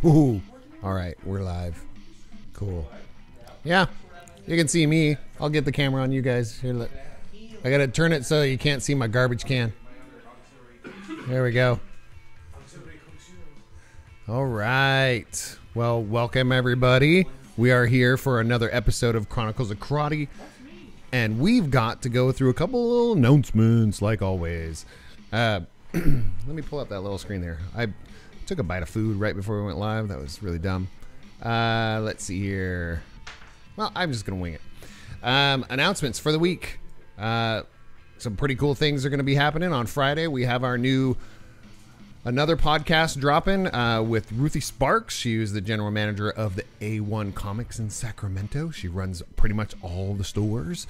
Ooh. All right, we're live. Cool. Yeah, you can see me. I'll get the camera on you guys. Here, look. I gotta turn it so you can't see my garbage can. There we go. All right. Well, welcome everybody. We are here for another episode of Chronicles of Crotty, and we've got to go through a couple little announcements, like always. Let me pull up that little screen there. I took a bite of food right before we went live. That was really dumb. Let's see here. Well, I'm just gonna wing it. Announcements for the week. Some pretty cool things are going to be happening on Friday. We have our another podcast dropping with Ruthie Sparks. She is the general manager of the A1 Comics in Sacramento. She runs pretty much all the stores.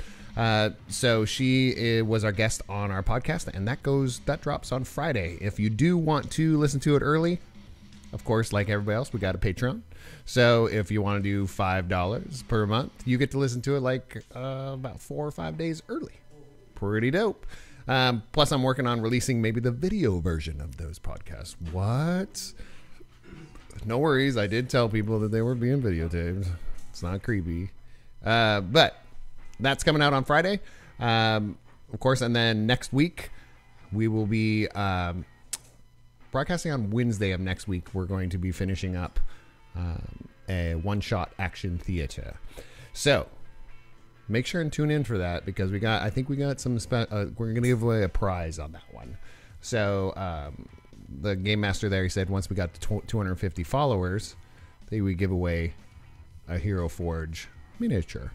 So she was our guest on our podcast, and that drops on Friday. If you do want to listen to it early, of course, like everybody else, we got a Patreon. So if you want to do $5 per month, you get to listen to it like about 4 or 5 days early. Pretty dope. Plus, I'm working on releasing maybe the video version of those podcasts. What? No worries. I did tell people that they were being videotaped. It's not creepy. But that's coming out on Friday. Of course, and then next week, we will be broadcasting on Wednesday of next week. We're going to be finishing up a one-shot action theater. So make sure and tune in for that, because I think we got some we're going to give away a prize on that one. So the game master there, he said once we got to 250 followers, they would give away a Hero Forge miniature.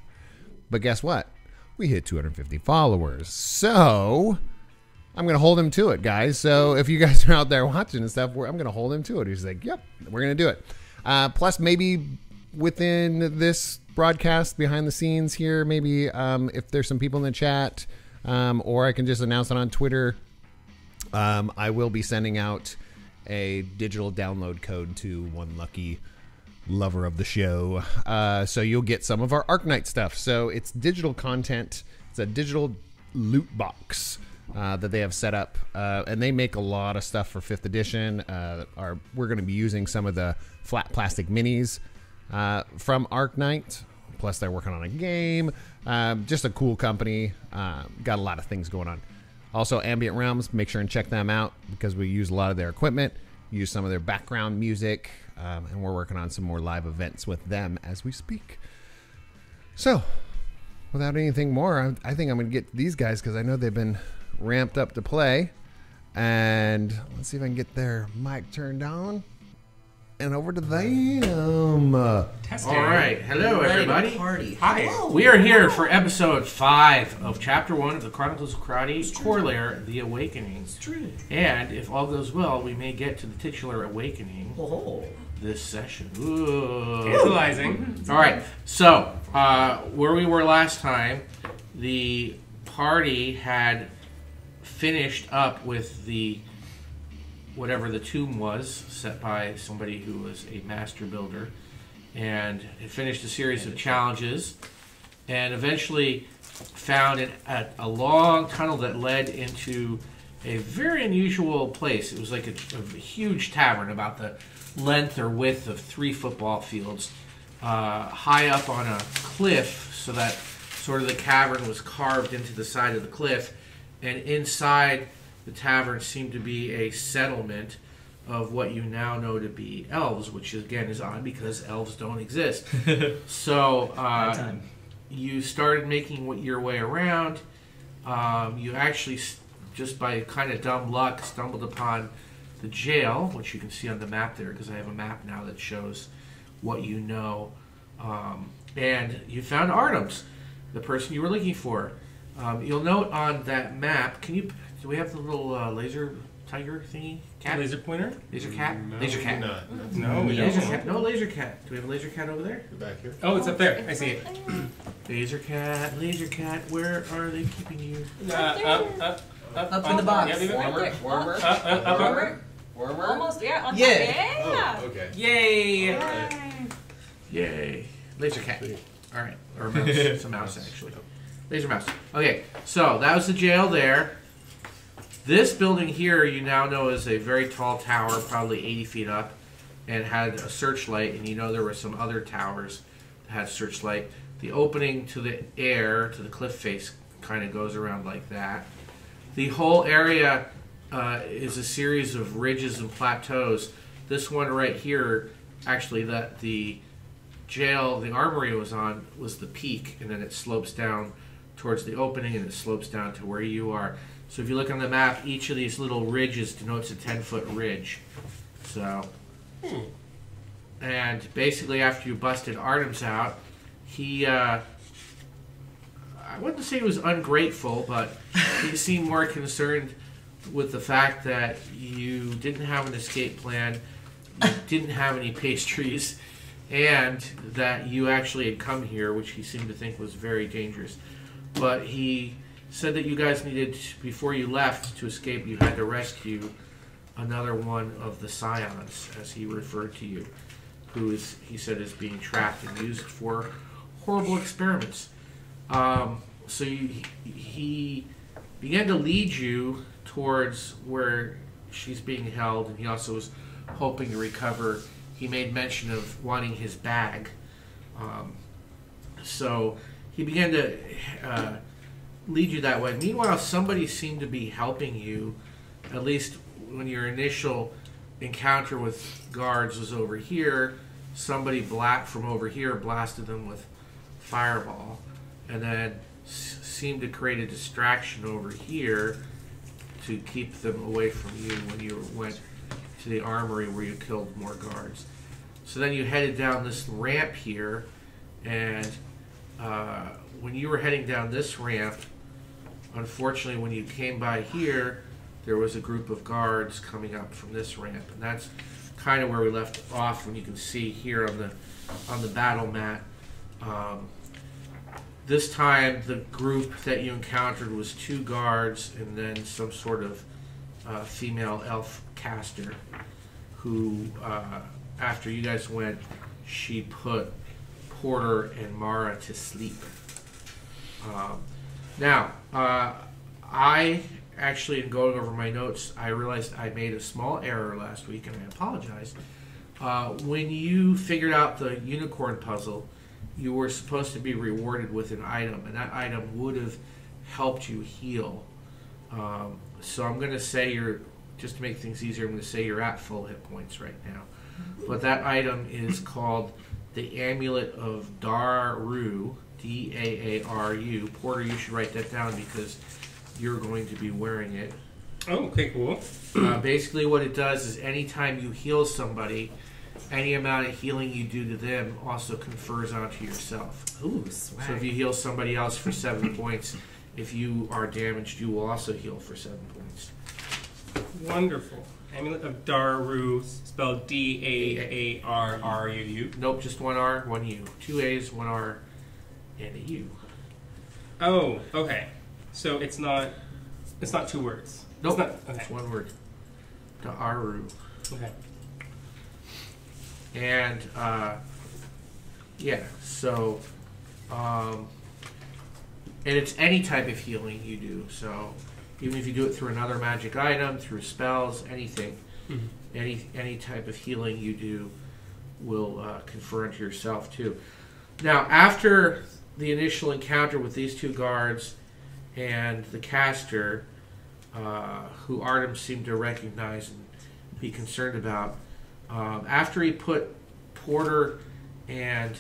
But guess what? We hit 250 followers. So I'm going to hold him to it, guys. So if you guys are out there watching and stuff, I'm going to hold him to it. He's like, yep, we're going to do it. Plus, maybe within this broadcast behind the scenes here, maybe if there's some people in the chat, or I can just announce it on Twitter, I will be sending out a digital download code to one lucky lover of the show. So you'll get some of our Arknight stuff. So it's digital content. It's a digital loot box that they have set up, and they make a lot of stuff for 5th edition. We're going to be using some of the flat plastic minis from Arknight. Plus, they're working on a game. Just a cool company. Got a lot of things going on. Also, Ambient Realms, make sure and check them out, because we use a lot of their equipment, use some of their background music, and we're working on some more live events with them as we speak. So, without anything more, I think I'm going to get these guys, because I know they've been ramped up to play. And let's see if I can get their mic turned on. And over to them. Testing. All right. Hello, everybody. Party. Hi. Hello. We are here for episode 5 of Chapter 1 of the Chronicles of Crotty, Coralaire, The Awakening. It's true. And if all goes well, we may get to the titular awakening this session. Ooh. Tantalizing. All right. So, where we were last time, the party had finished up with whatever the tomb was, set by somebody who was a master builder, and it finished a series of challenges, and eventually found a long tunnel that led into a very unusual place. It was like a huge tavern, about the length or width of 3 football fields, high up on a cliff, so that sort of the cavern was carved into the side of the cliff, and inside the tavern seemed to be a settlement of what you now know to be elves, which again is odd because elves don't exist. So you started making your way around. You actually, just by kind of dumb luck, stumbled upon the jail, which you can see on the map there, because I have a map now that shows what you know. And you found Artemis, the person you were looking for. You'll note on that map, do we have the little laser tiger thingy? Cat? Laser pointer? Laser cat? No, Laser cat. No, we Laser don't. cat. No laser cat. Do we have a laser cat over there? Back here. Oh, it's up there. I see it. Laser cat, where are they keeping you? Up in the box. Yeah, leave it there. Warmer. Warmer. Almost, yeah. On Yeah. Yeah. Oh, okay. Yay! Yay. Laser cat. All right. Or mouse. It's a mouse, actually. Laser mouse. Okay, so that was the jail there. This building here you now know is a very tall tower, probably 80 feet up. and had a searchlight, and you know there were some other towers that had searchlight. The opening to the air, to the cliff face, kind of goes around like that. The whole area is a series of ridges and plateaus. This one right here, actually, that the jail, the armory was on, was the peak, and then it slopes down towards the opening, and it slopes down to where you are. So if you look on the map, each of these little ridges denotes a 10-foot ridge. So, and basically after you busted Artemis out, he, I wouldn't say he was ungrateful, but he seemed more concerned with the fact that you didn't have an escape plan, you didn't have any pastries, and that you actually had come here, which he seemed to think was very dangerous. But he said that you guys needed, before you left to escape, you had to rescue another one of the scions, as he referred to you, who is, he said, is being trapped and used for horrible experiments. So he began to lead you towards where she's being held, and he also was hoping to recover. He made mention of wanting his bag. So he began to lead you that way. Meanwhile, somebody seemed to be helping you, at least when your initial encounter with guards was over here. Somebody from over here blasted them with fireball, and then seemed to create a distraction over here to keep them away from you when you went to the armory where you killed more guards. So then you headed down this ramp here, and when you were heading down this ramp, unfortunately when you came by here, there was a group of guards coming up from this ramp, and that's kind of where we left off. When you can see here on the battle mat, this time the group that you encountered was 2 guards and then some sort of female elf caster who, after you guys went, she put Porter and Mara to sleep. Now, I actually, in going over my notes, I realized I made a small error last week, and I apologize. When you figured out the unicorn puzzle, you were supposed to be rewarded with an item, and that item would have helped you heal. So I'm going to say just to make things easier, I'm going to say you're at full hit points right now. But that item is called the Amulet of Daru, D-A-A-R-U. Porter, you should write that down because you're going to be wearing it. Oh, okay, cool. Basically what it does is anytime you heal somebody, any amount of healing you do to them also confers onto yourself. Ooh, swag. So if you heal somebody else for 7 points, if you are damaged, you will also heal for 7 points. Wonderful. Amulet of Daru, spelled D-A-A-R-R-U-U. Nope, just 1 R, 1 U. 2 A's, 1 R, and a U. Oh, okay. So it's not 2 words. Nope, It's not, okay. it's 1 word. Daru. Okay. And, yeah, so, and it's any type of healing you do. So even if you do it through another magic item, through spells, anything, any type of healing you do will confer onto yourself too. Now, after the initial encounter with these 2 guards and the caster, who Artem seemed to recognize and be concerned about, after he put Porter and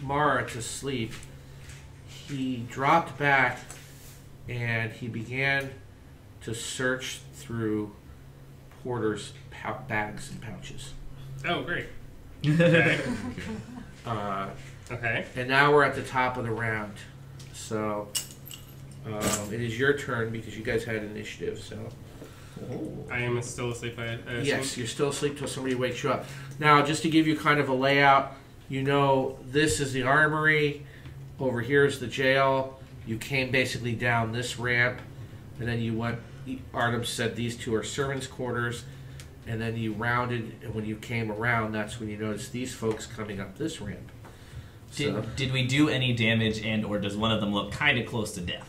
Mara to sleep, he dropped back and he began to search through Porter's bags and pouches. Oh, great. Okay. Okay. And now we're at the top of the round. So it is your turn because you guys had initiative. So I am still asleep, I assume? yes, you're still asleep till somebody wakes you up. Now, just to give you kind of a layout, you know this is the armory. Over here is the jail. You came basically down this ramp, and then you went. Artem said these 2 are servants' quarters, and then you rounded. And when you came around, that's when you noticed these folks coming up this ramp. Did we do any damage, and/or does one of them look kind of close to death?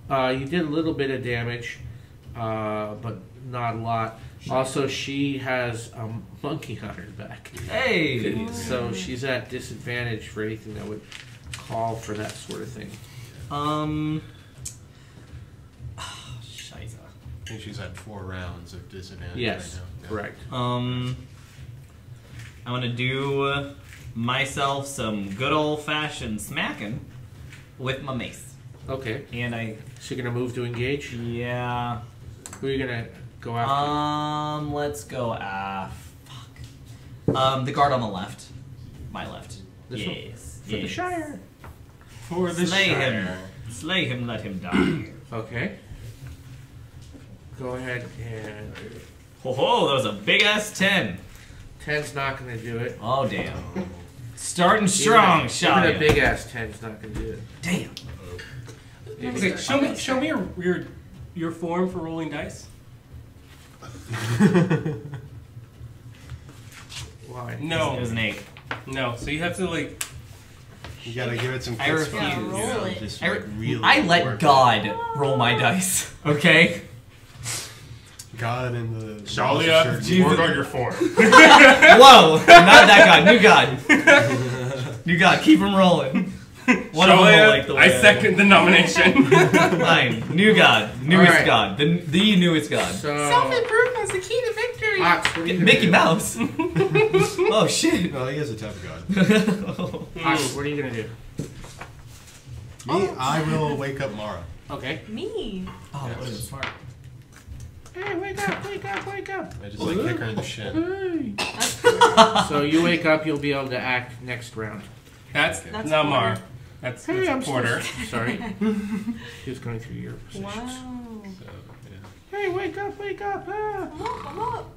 You did a little bit of damage, but not a lot. Also, she has a monkey on her back. Hey! So she's at disadvantage for anything that would call for that sort of thing. Scheiße. I think she's at 4 rounds of disadvantage Yes, right now. Yeah. correct. I want to do myself some good old-fashioned smacking with my mace. Okay. And So you're going to move to engage? yeah. Who are you going to go after? Let's go, fuck. The guard on the left. My left. This one? Yes. For the yes. Shire. For the Slay Shire. him. Slay him, let him die. Okay. Go ahead and... Ho ho, that was a big-ass 10. 10's not going to do it. Oh, damn. Starting strong, Even shot. a big ass 10's not going to do it. Damn. Okay, show me your form for rolling dice. Why? No. It was an 8. No, so you have to like. You gotta give it some I good refuse. spots, Yeah, you roll know, it. just I, like really I let work God roll my dice, okay? it. God and the Shalia, church. work on your form. Whoa! Not that God, new God. New God, keep him rolling. One of them will like the way I second the nomination. Fine. New God. Newest Alright. God. The newest God. So... Self-improvement's the key to victory. Ox, what are you gonna Mickey do? Mouse. Oh, shit. No, he is a type of God. Ox, what are you going to do? Me, I will wake up Mara. Okay. Me. Oh, that would have been smart. Hey, wake up, wake up, wake up. I just like kick her in the shin. So you wake up, you'll be able to act next round. That's That's not Mar. Porter. That's Hey, I'm Porter. Sorry. He was going through your positions. Wow. So, Hey, wake up, wake up. Ah. I'm up.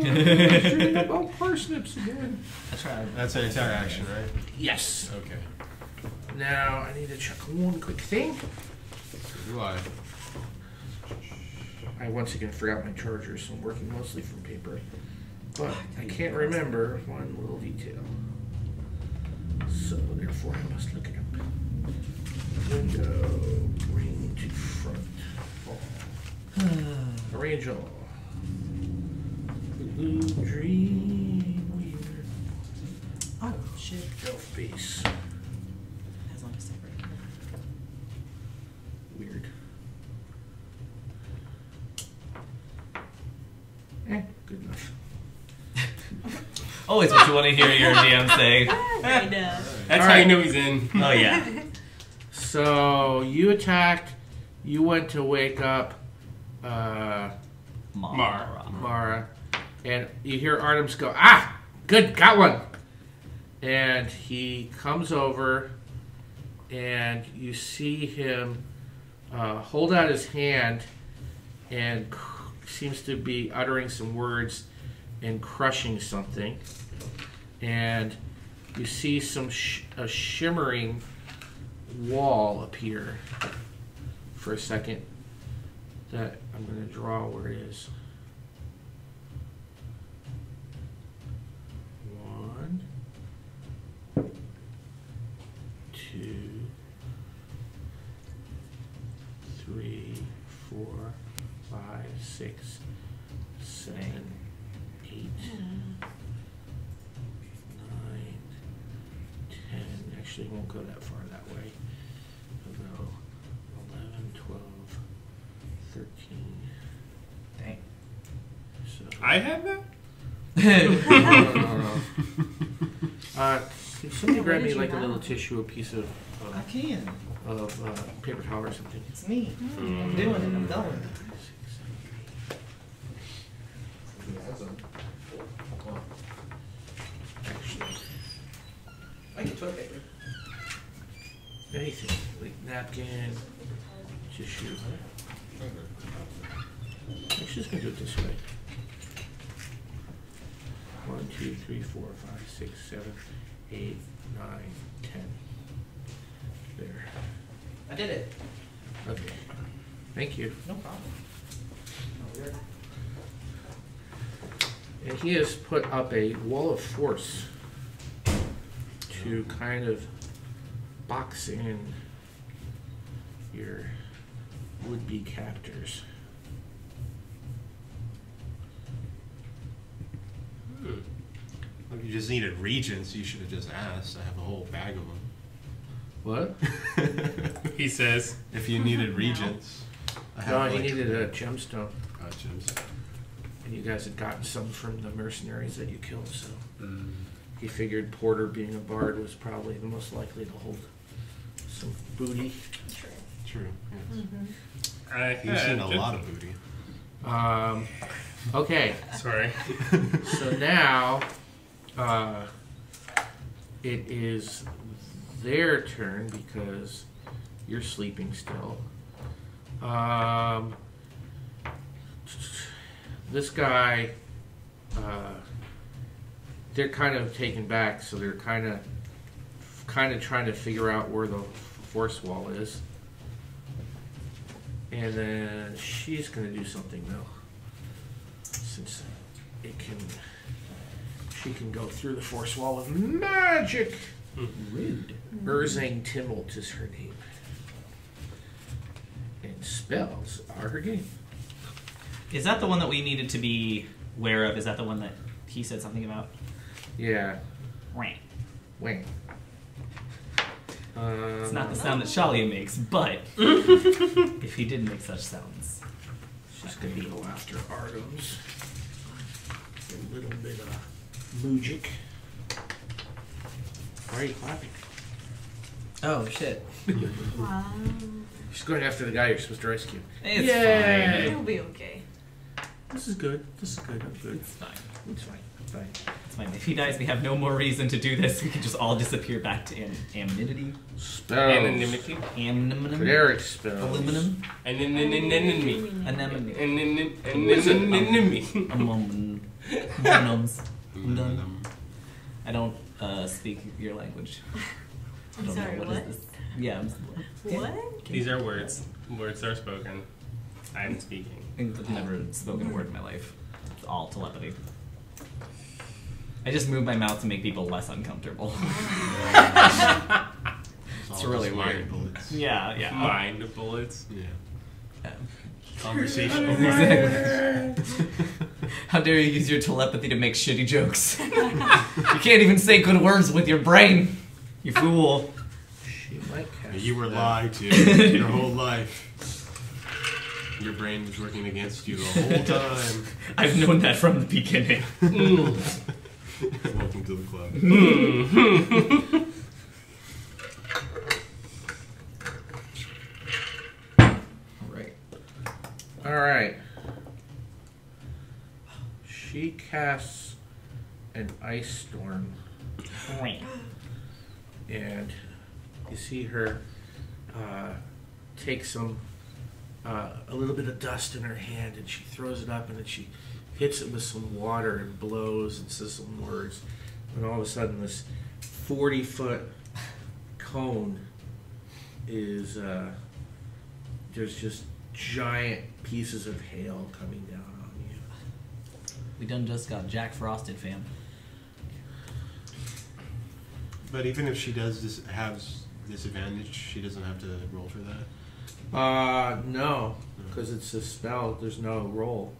Shooting up all parsnips again. That's right. that's an entire action, right? Yes. Okay. Now, I need to check one quick thing. So do I. I once again forgot my charger, so I'm working mostly from paper. But I can't remember one little detail. So, therefore, I must look it up. Window, bring to front. All. Arrange all. Blue dream weaver. Oh, shit. Elf base. As long as separate. Weird. Good enough. Always what you want to hear your DM say. Kind of. That's All how you right. know he's in. Oh, yeah. So you attacked. You went to wake up Mara, and you hear Artemis go, "Ah, good, got one." And he comes over, and you see him hold out his hand, and seems to be uttering some words and crushing something. And you see some a shimmering wall appear for a second that I'm going to draw where it is. 1, 2, 3, 4, 5, 6, 7, 8, 9, 10. Actually, it won't go that far that way. It'll go 11, 12, 13. Dang. So. I have that? No. Can somebody What grab did me you like a have? little tissue, a piece of I can. paper towel or something? It's me. I'm doing it. I'm going. Actually, I get toilet paper. anything like napkin, tissue. I'm just gonna do it this way. 1, 2, 3, 4, 5, 6, 7, 8, 9, 10. There. I did it. Okay. Thank you. No problem. And he has put up a wall of force to kind of box in your would-be captors. You just needed regents. You should have just asked. I have a whole bag of them. What? He says. If you needed regents, I have No, he needed a gemstone. gems. And you guys had gotten some from the mercenaries that you killed, so he figured Porter, being a bard, was probably the most likely to hold some booty. True. Yes. I You've seen a had- lot of booty. Okay, Sorry. so now it is their turn because you're sleeping still. This guy, they're kind of taken back, so they're kind of trying to figure out where the force wall is. And then she's going to do something though, since she can go through the force wall with magic. Rude. Urzang Timmelt is her name, and spells are her game. Is that the one that we needed to be aware of? Is that the one that he said something about? Yeah. Wah. Wing. It's not the sound that Shalia makes, but if he did make such sounds. She's going to go after Artemis. A little bit of mujic. Why are you clapping? Oh, shit. Wow. She's going after the guy you're supposed to rescue. It's Yay. You'll be okay. This is good. This is good. I'm fine. good. It's fine. It's fine. Fine. It's fine. If he dies, we have no more reason to do this. We can just all disappear back to anonymity. Spells. Anonymity. Aluminum. Cleric spells. Aluminum. Anemone. Anemone. Anemone. Aluminums. I don't speak your language. I I'm don't sorry, know what? is this. Yeah. What? These are words. Words are spoken. I'm speaking. I've never spoken a word in my life. It's all telepathy. I just move my mouth to make people less uncomfortable. It's really mind weird. bullets. Yeah. Mind bullets. Yeah. Um, Conversational. Exactly. How dare you use your telepathy to make shitty jokes? You can't even say good words with your brain, you fool. She might cast You were that. lied to your whole life. Your brain was working against you the whole time. I've known that from the beginning. Welcome to the club. Right. Alright. She casts an ice storm. And you see her take some a little bit of dust in her hand, and she throws it up, and then she hits it with some water and blows and says some words, and all of a sudden this 40-foot cone is there's just giant pieces of hail coming down on you. We done just got Jack Frosted, fam. But even if she does have disadvantage, she doesn't have to roll for that. No, because it's a spell. There's no roll.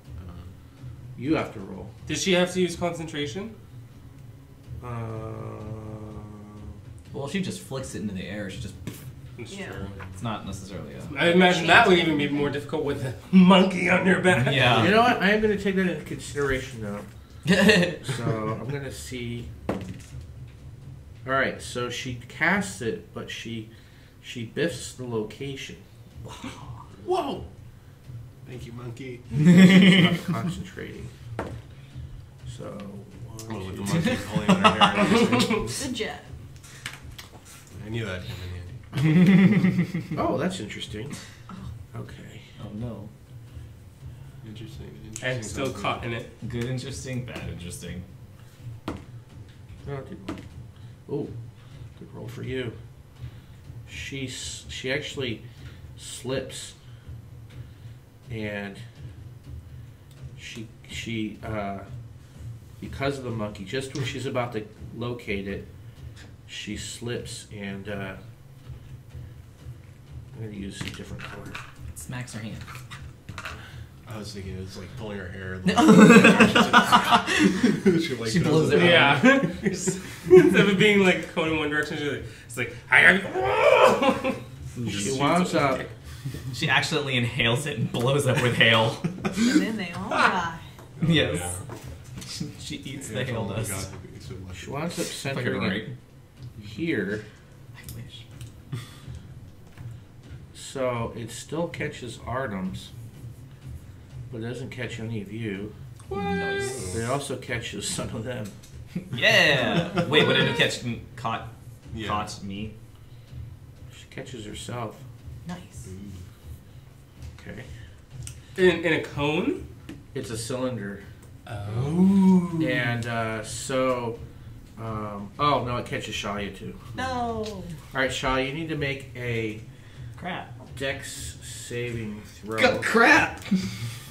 You have to roll. Does she have to use concentration? Well, if she just flicks it into the air, she just... That's Yeah. true. It's not necessarily a... I imagine that would even be more difficult with a monkey on your back. Yeah. You know what? I am going to take that into consideration now. So I'm going to see. All right. So she casts it, but she biffs the location. Whoa! Thank you, monkey. She's not concentrating. So Oh, with the 1, 2, monkey pulling on her hair. The jet. I knew that came in handy. Oh, that's interesting. Okay. Oh, no. Interesting. And still something. caught in it. Good interesting, bad interesting. Oh, good roll for you. She actually slips, and she because of the monkey, just when she's about to locate it, she slips, and I'm going to use a different color. Smacks her hand. I was thinking it was like pulling her hair. She blows it out. Yeah. Instead of being like going in one direction, it's like, She winds up. She accidentally inhales it and blows up with hail. And then they all die. Yes. She eats the hail dust. She winds up Fucking centering right. it here, I wish. so it still catches Artemis, but it doesn't catch any of you. Nice. But it also catches some of them. Yeah. Wait, what did it catch? Caught me. She catches herself. Nice. Okay. in a cone? It's a cylinder. Oh. And oh no, it catches Shalia too. No. Alright, Shalia, you need to make a Crap. Dex saving throw Crap.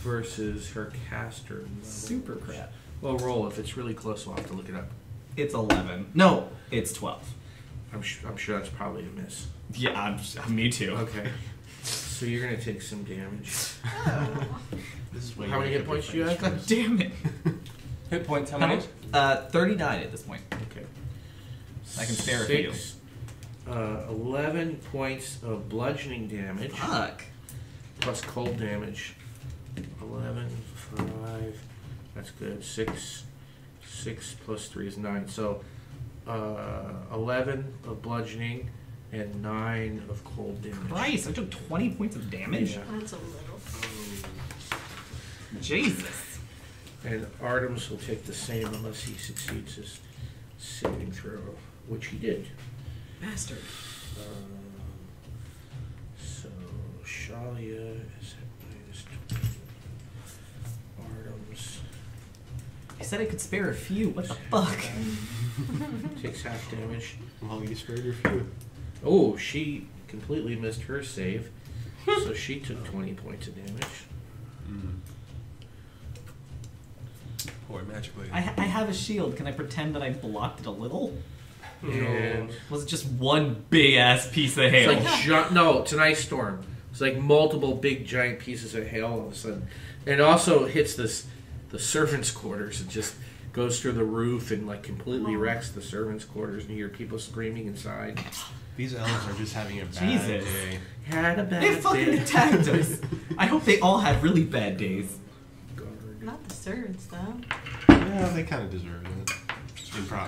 versus her caster level. Super crap. Well, roll. If it's really close, we'll have to look it up. It's 11. No, it's 12. I'm sure that's probably a miss. Yeah, me too. Okay. So you're going to take some damage. This is How many hit points do you have? God damn it. Hit points, how How many? much? 39 at this point. Okay. I can spare a few. 11 points of bludgeoning damage. Fuck. Plus cold damage. 11, 5. That's good. 6 plus 3 is 9. So 11 of bludgeoning and 9 of cold damage. Christ, I took 20 points of damage? Yeah. That's a little. Jesus. And Artemis will take the same unless he succeeds his saving throw, which he did. Bastard. So Shalia is at -20. Artemis I said I could spare a few. What the fuck? takes half damage. Well, you spared your few. Oh, she completely missed her save, so she took 20 points of damage. Poor magic lady. I have a shield. Can I pretend that I blocked it a little? And Was it just one big ass piece of it's hail? like no, it's an ice storm. It's like multiple big giant pieces of hail all of a sudden. And it also hits the servants' quarters. It just goes through the roof and like completely wrecks the servants' quarters, and you hear people screaming inside. These elves are just having a bad Jesus. day. Had a bad They fucking day. attacked us. I hope they all had really bad days. Not the servants, though. Yeah, they kind of deserve it.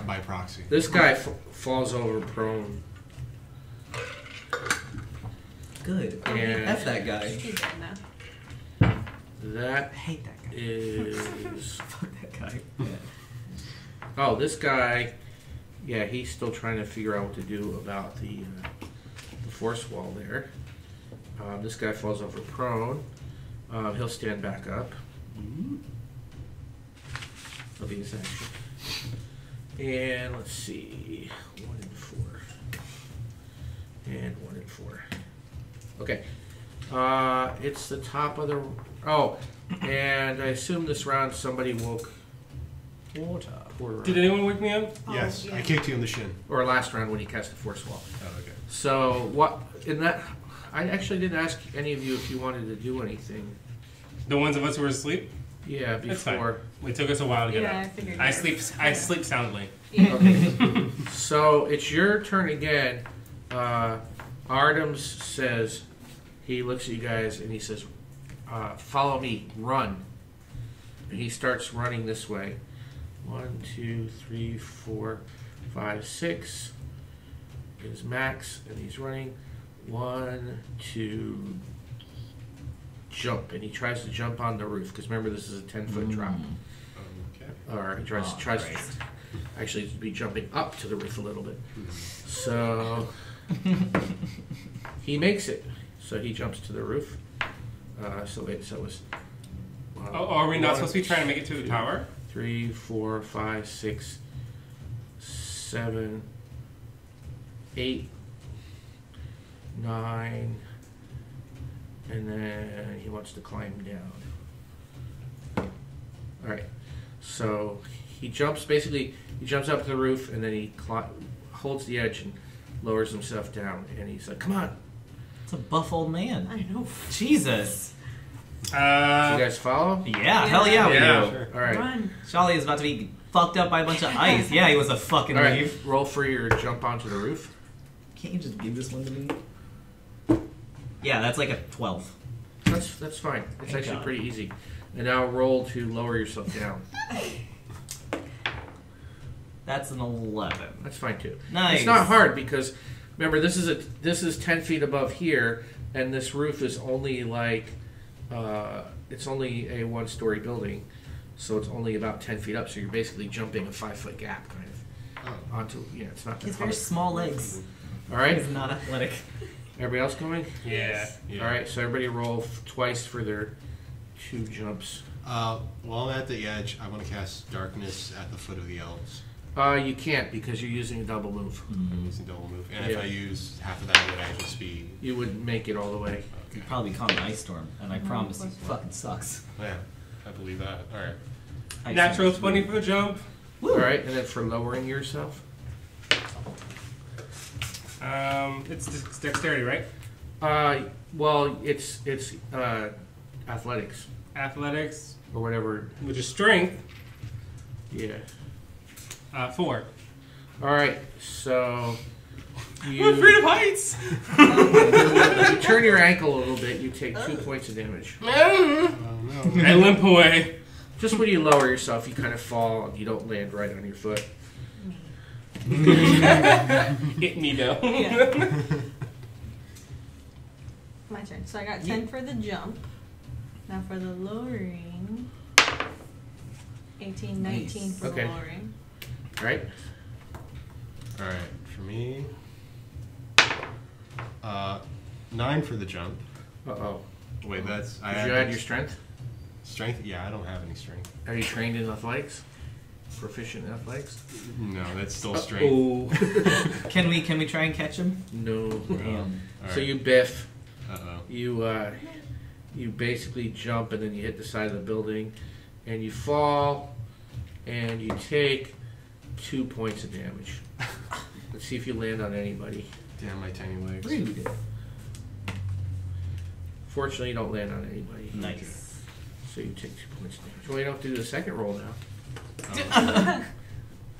By proxy. This guy falls over prone. Good. And F that guy. He's dead now. that I hate that guy. is. Fuck that guy. Oh, this guy. Yeah, he's still trying to figure out what to do about the force wall there. This guy falls over prone. He'll stand back up. That'll be his action. And let's see. 1 and 4. And 1 and 4. Okay. It's the top of the. Oh, and I assume this round somebody woke. Porter. Did anyone wake me up? Yes, yeah. I kicked you in the shin. Or last round when he cast the force wall. Oh, okay. So what in that? I actually didn't ask any of you if you wanted to do anything. The ones of us who were asleep? Yeah, That's fine. before. It took us a while to get Yeah, up. I figured. I sleep soundly. Yeah. Okay. So it's your turn again. Artemis says, he looks at you guys and he says, "Follow me, run." And he starts running this way. 1, 2, 3, 4, 5, 6 is max, and he's running. 1, 2, jump, and he tries to jump on the roof because remember this is a 10-foot drop. Okay. Or he tries Christ. actually to be jumping up to the roof a little bit. So he makes it. So he jumps to the roof. So it was. Oh, are we not 1, supposed to be trying to make it to the tower? 3, 4, 5, 6, 7, 8, 9, and then he wants to climb down. All right. So he jumps. Basically, he jumps up to the roof, and then he holds the edge and lowers himself down. And he's like, "Come on!" It's a buff old man. I know. Jesus. You guys follow? Yeah, hell yeah, we Yeah. do. Sure. All right. Run. Charlie is about to be fucked up by a bunch of ice. Yeah, he was a fucking All right. leave. Roll for your jump onto the roof. Can't you just give this one to me? Yeah, that's like a 12. That's fine. It's Thank actually God. pretty easy. And now roll to lower yourself down. That's an 11. That's fine too. Nice. It's not hard because remember this is 10 feet above here, and this roof is only like it's only a 1-story building, so it's only about 10 feet up. So you're basically jumping a 5-foot gap kind of onto. Yeah, it's not He that has very hard. small legs. All right. He's not athletic. Everybody else going? Yeah. Yeah. All right. So everybody roll twice for their 2 jumps. While I'm at the edge, I want to cast darkness at the foot of the elves. You can't because you're using a double move. I'm using double move, and Yeah. if I use half of that, would I just be? You wouldn't make it all the way. You'd probably become an ice storm, and I promise he fucking sucks. Yeah, I believe that. All right. Ice Natural storm. 20 for the jump. All right, and then for lowering yourself. It's dexterity, right? Well, it's athletics Athletics, or whatever. which is strength. Yeah. 4. All right, so We're you afraid of heights. you turn your ankle a little bit. You take 2 points of damage. Oh no. I limp away. Just when you lower yourself, you kind of fall. You don't land right on your foot. Hit me down. Yeah. My turn. So I got 10 for the jump. Now for the lowering. 18, 19 Nice. for Okay. the lowering. All right. All right, for me. 9 for the jump. Uh-oh. Wait, that's Did you add your strength? strength. Yeah, I don't have any strength. Are you trained in athletics? Proficient in athletics? No, that's still strength. Oh. Can we try and catch him? No. Damn. All So right. you biff. Uh-oh. You basically jump and then you hit the side of the building and you fall and you take 2 points of damage. Let's see if you land on anybody. Damn my tiny legs. Rude. Fortunately, you don't land on anybody. Nice. So you take 2 points of damage. Well, you don't have to do the second roll now, Oh,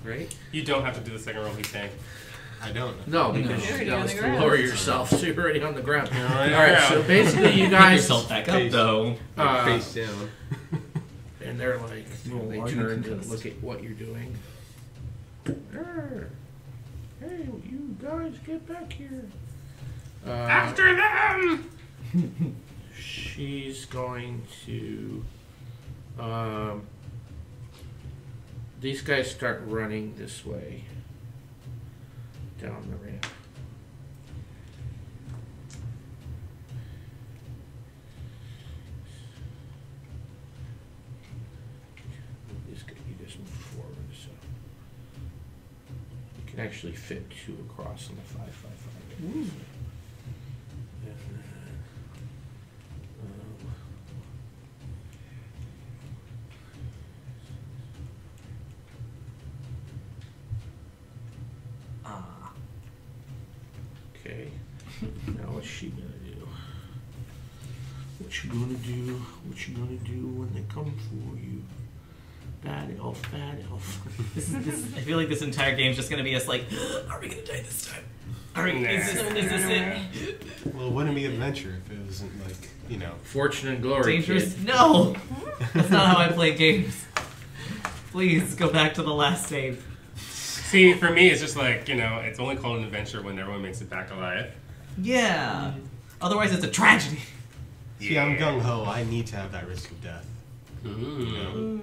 right? You don't have to do the second roll, he's saying. I don't. No, because You're already that on was the to ground. lower yourself, so you're already on the ground. on the All right, ground. so basically you Pick guys, yourself back up, Face. though. Face down. and they're like, No, they are you turn to concussed? look at what you're doing. Hey, you guys, get back here. After them! She's going to. These guys start running this way down the ramp. You just move forward, so you can actually fit 2 across on the 5-5-5. And then, Ah. okay. Now what's she gonna do? What you gonna do? What you gonna do when they come for you? Bad elf, bad elf. This, I feel like this entire game's just gonna be us like, are we gonna die this time? Are we, is this it? Well, it wouldn't be adventure if it wasn't like, you know. Fortune and glory, Dangerous? kid. No! That's not how I play games. Please, go back to the last save. See, for me, it's just like, you know, it's only called an adventure when everyone makes it back alive. Yeah. Otherwise, it's a tragedy. See, I'm gung ho. I need to have that risk of death. You Ooh.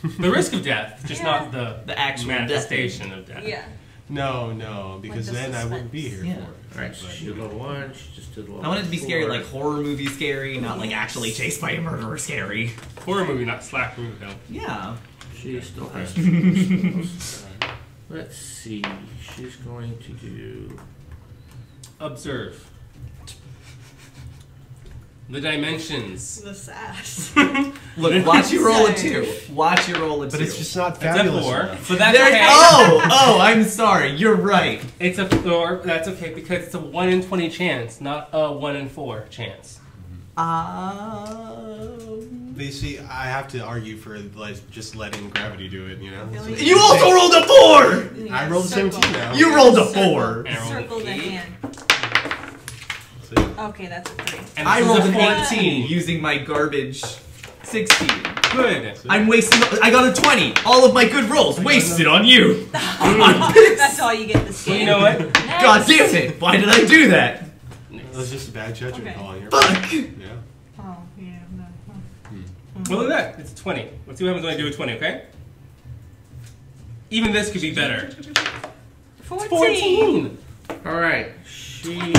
know? The risk of death, just Yeah. not the actual manifestation of death. Yeah. No, because the then I wouldn't be here Yeah. for it. Alright, so she did level 1, she just did level I want it to be scary, 4. like horror movie scary, not like actually chased by a murderer scary. Horror movie, not slap movie, though. Yeah. She still has 2 spells. Let's see, she's going to do. Observe. The dimensions. The sass. Look, watch you roll a 2. Watch you roll a 2. But it's just not That's a fabulous 4. enough. But that's There- okay. Oh, I'm sorry. You're right. It's a 4. That's okay because it's a 1 in 20 chance, not a 1 in 4 chance. But you see, I have to argue for like just letting gravity do it, you know? So You also rolled a 4! I rolled a 17 now. You rolled a 4! Circle the hand. See? Okay, that's a 3. And I this rolled is an a 18 using my garbage 16. Good. I'm wasting. I got a 20. All of my good rolls wasted on you. That's all you get this Well, game. you know what? God damn it! Why did I do that? It was just a bad judgment Okay. call on your Fuck! Yeah. Oh, yeah, no. Well, look at that. It's 20. Let's see what happens when I do a 20, okay? Even this could be better. 14. 14! All right. There you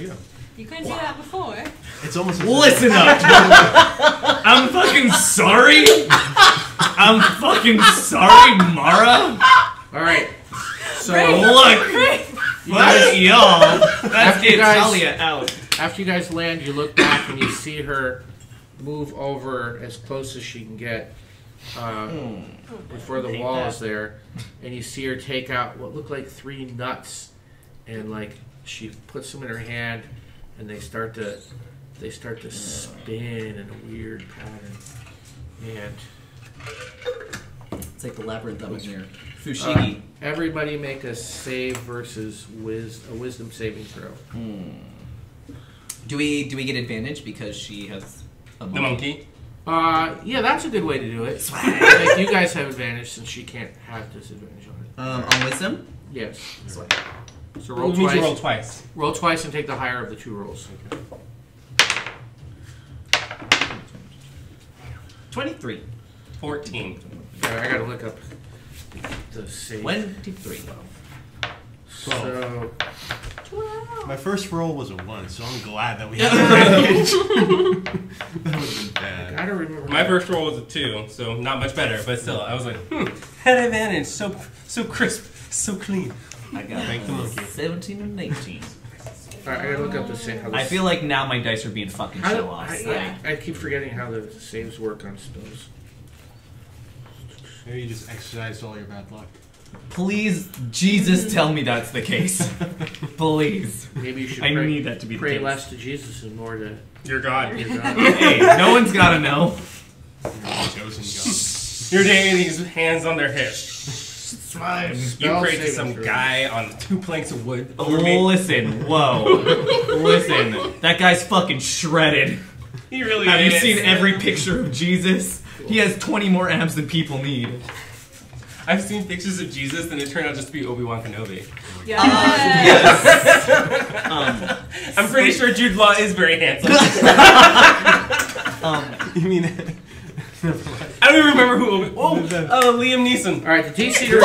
go. You couldn't do that before. It's almost as Listen up. I'm fucking sorry. I'm fucking sorry, Mara. All right. So Look, you guys, y'all. Let's After you get guys- Talia out. after you guys land, you look back and you see her move over as close as she can get before the wall is there, and you see her take out what look like 3 nuts, and like she puts them in her hand, and they start to spin in a weird pattern, and It's like the labyrinth up in here. Fushigi. everybody make a save versus a wisdom saving throw. Do we get advantage because she has a The monkey. Yeah, that's a good way to do it. Like, you guys have advantage since she can't have disadvantage on it. On wisdom? Yes. So Which roll means you twice. roll twice. Roll twice and take the higher of the 2 rolls. 23. 14. I gotta look up the save. 23. So My first roll was a 1, so I'm glad that we had advantage. That would have been I bad. gotta remember. My first roll was a 2, so not much better, but still, I was like, had advantage. So crisp, so clean. I got Thank the monkey. 17 and 18. Alright, I gotta look up the save. I feel like now my dice are being fucking show offs. I keep forgetting how the saves work on spells. Maybe you just exercised all your bad luck. Please, Jesus, tell me that's the case. Please. Maybe you should I pray, need that to be the pray case. less to Jesus and more to You're God. your God. Hey, no one's gotta know. Chosen God. Your deity's hands on their hips. It's fine. You Spell prayed to saving some throw. guy on 2 planks of wood over me. Listen, whoa. Listen, that guy's fucking shredded. He really Have you is. seen every picture of Jesus? He has 20 more abs than people need. I've seen pictures of Jesus, and it turned out just to be Obi-Wan Kenobi. Yeah. I'm pretty sure Jude Law is very handsome. You mean... I don't even remember who Liam Neeson. Alright, the DC to go.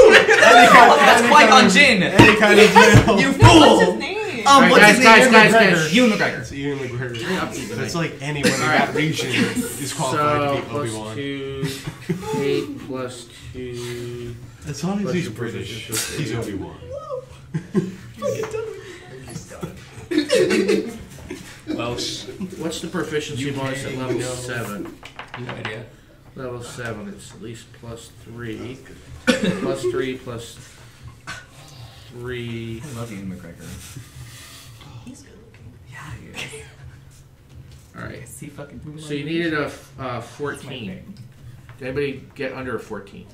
That's Qui-Gon Jinn! Any kind of jail. You What's his fool! name? Alright, What's guys, his guys, name? guys, McGregor. guys. Ewan McGregor. It's Ian McGregor. Upbeat So tonight. it's like anyone in that region is qualified So to be plus Obi-Wan. 2, 8 plus 2. As long as Plus he's your British, proficiency. he's Obi-Wan. Welsh. What's the proficiency bonus at level 7? No idea. Level 7, it's at least plus 3. Plus 3 plus 3. I love Ian McGregor. He's good looking. Yeah, he is. Alright. Is he fucking moving So you on? needed a That's my 14. name. Did anybody get under a 14?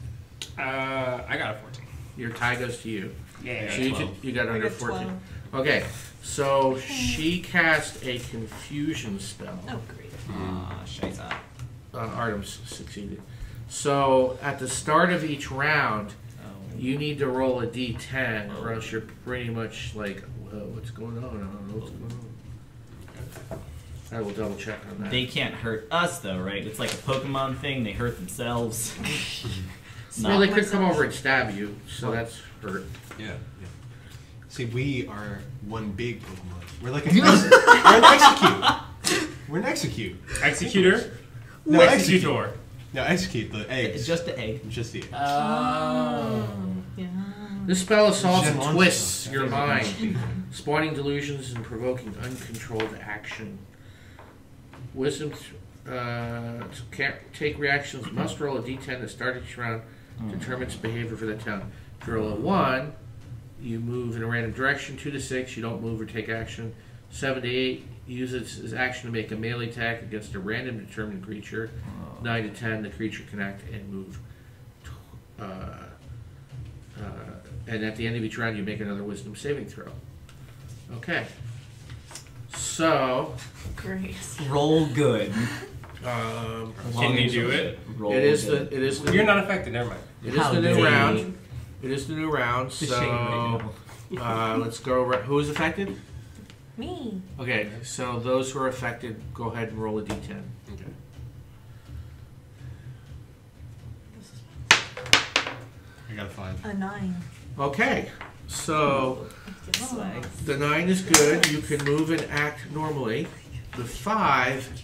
I got a 14. Your tie goes to you. Yeah. So you got under 14. Okay, so she cast a confusion spell. Oh, great. Ah, scheisse. Artemis succeeded. So at the start of each round, you need to roll a d10, or else you're pretty much like, whoa, what's going on? I don't know what's going on. I will double check on that. They can't hurt us, though, right? It's like a Pokemon thing. They hurt themselves. Well, they could come over and stab you, so that's hurt. Yeah, yeah. See, we are one big Pokemon. We're like we're an execute. We're an execute. Executor? No, Executor. No, execute the eggs. It's just the egg. Just the eggs. Yeah. This spell assaults and Gen one twists stuff. your mind, spawning delusions and provoking uncontrolled action. Wisdom can't take reactions. Must roll a d10 at start each round. Determines behavior for the town. If you roll a 1, you move in a random direction. 2 to 6, you don't move or take action. 7 to 8, uses his action to make a melee attack against a random determined creature. 9 to 10, the creature can act and move. And at the end of each round, you make another wisdom saving throw. Okay. So, Grace. Roll good. Can you do it? Roll it is good. the You're not affected. Never mind. it is How the new dare round. you. It is the new round. It's a shame right So, now. let's go. Who is affected? Me. Okay, so those who are affected, go ahead and roll a d10. Okay. I got a 5. A 9. Okay, so Oh. the 9 is good. You can move and act normally. The 5,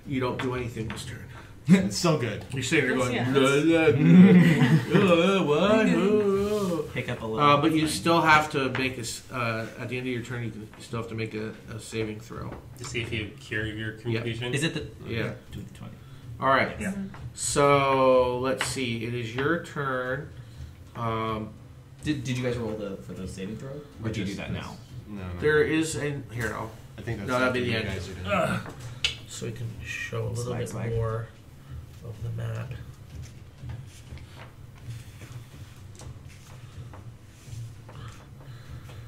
you don't do anything this turn. It's so good. You're sitting there going, Yes. what? Oh. Pick up a little. But you still have to make at the end of your turn, you still have to make a saving throw. To see if you cure your communication. Is it the? Yeah. Do the 20. All right. Yeah. So let's see. It is your turn. Did you guys roll for the saving throw? Or do you do that now? No. There is here. I think that's No, that'd be something the you end. guys are doing. So we can show a little Swag, bit swag. more of the map.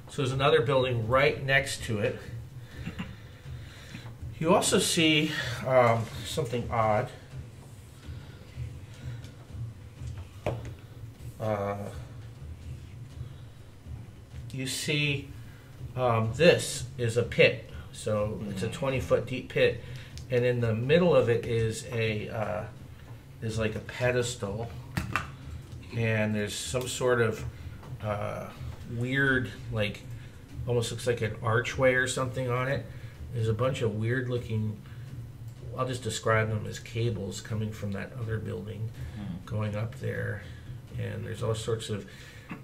So there's another building right next to it. You also see something odd. You see this is a pit. So it's a 20-foot deep pit, and in the middle of it is is like a pedestal, and there's some sort of weird, like almost looks like an archway or something on it. There's a bunch of weird looking, I'll just describe them as cables coming from that other building going up there, and there's all sorts of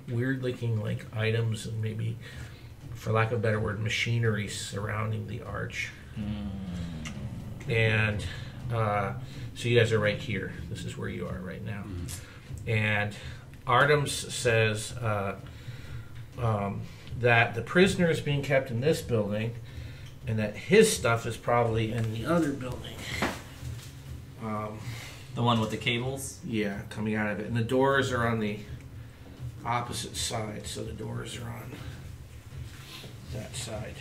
weird looking like items and maybe, for lack of a better word, machinery surrounding the arch. And so you guys are right here. This is where you are right now. And Artemis says that the prisoner is being kept in this building, and that his stuff is probably in the other building. The one with the cables? Yeah, coming out of it. And the doors are on the opposite side, so the doors are on that side.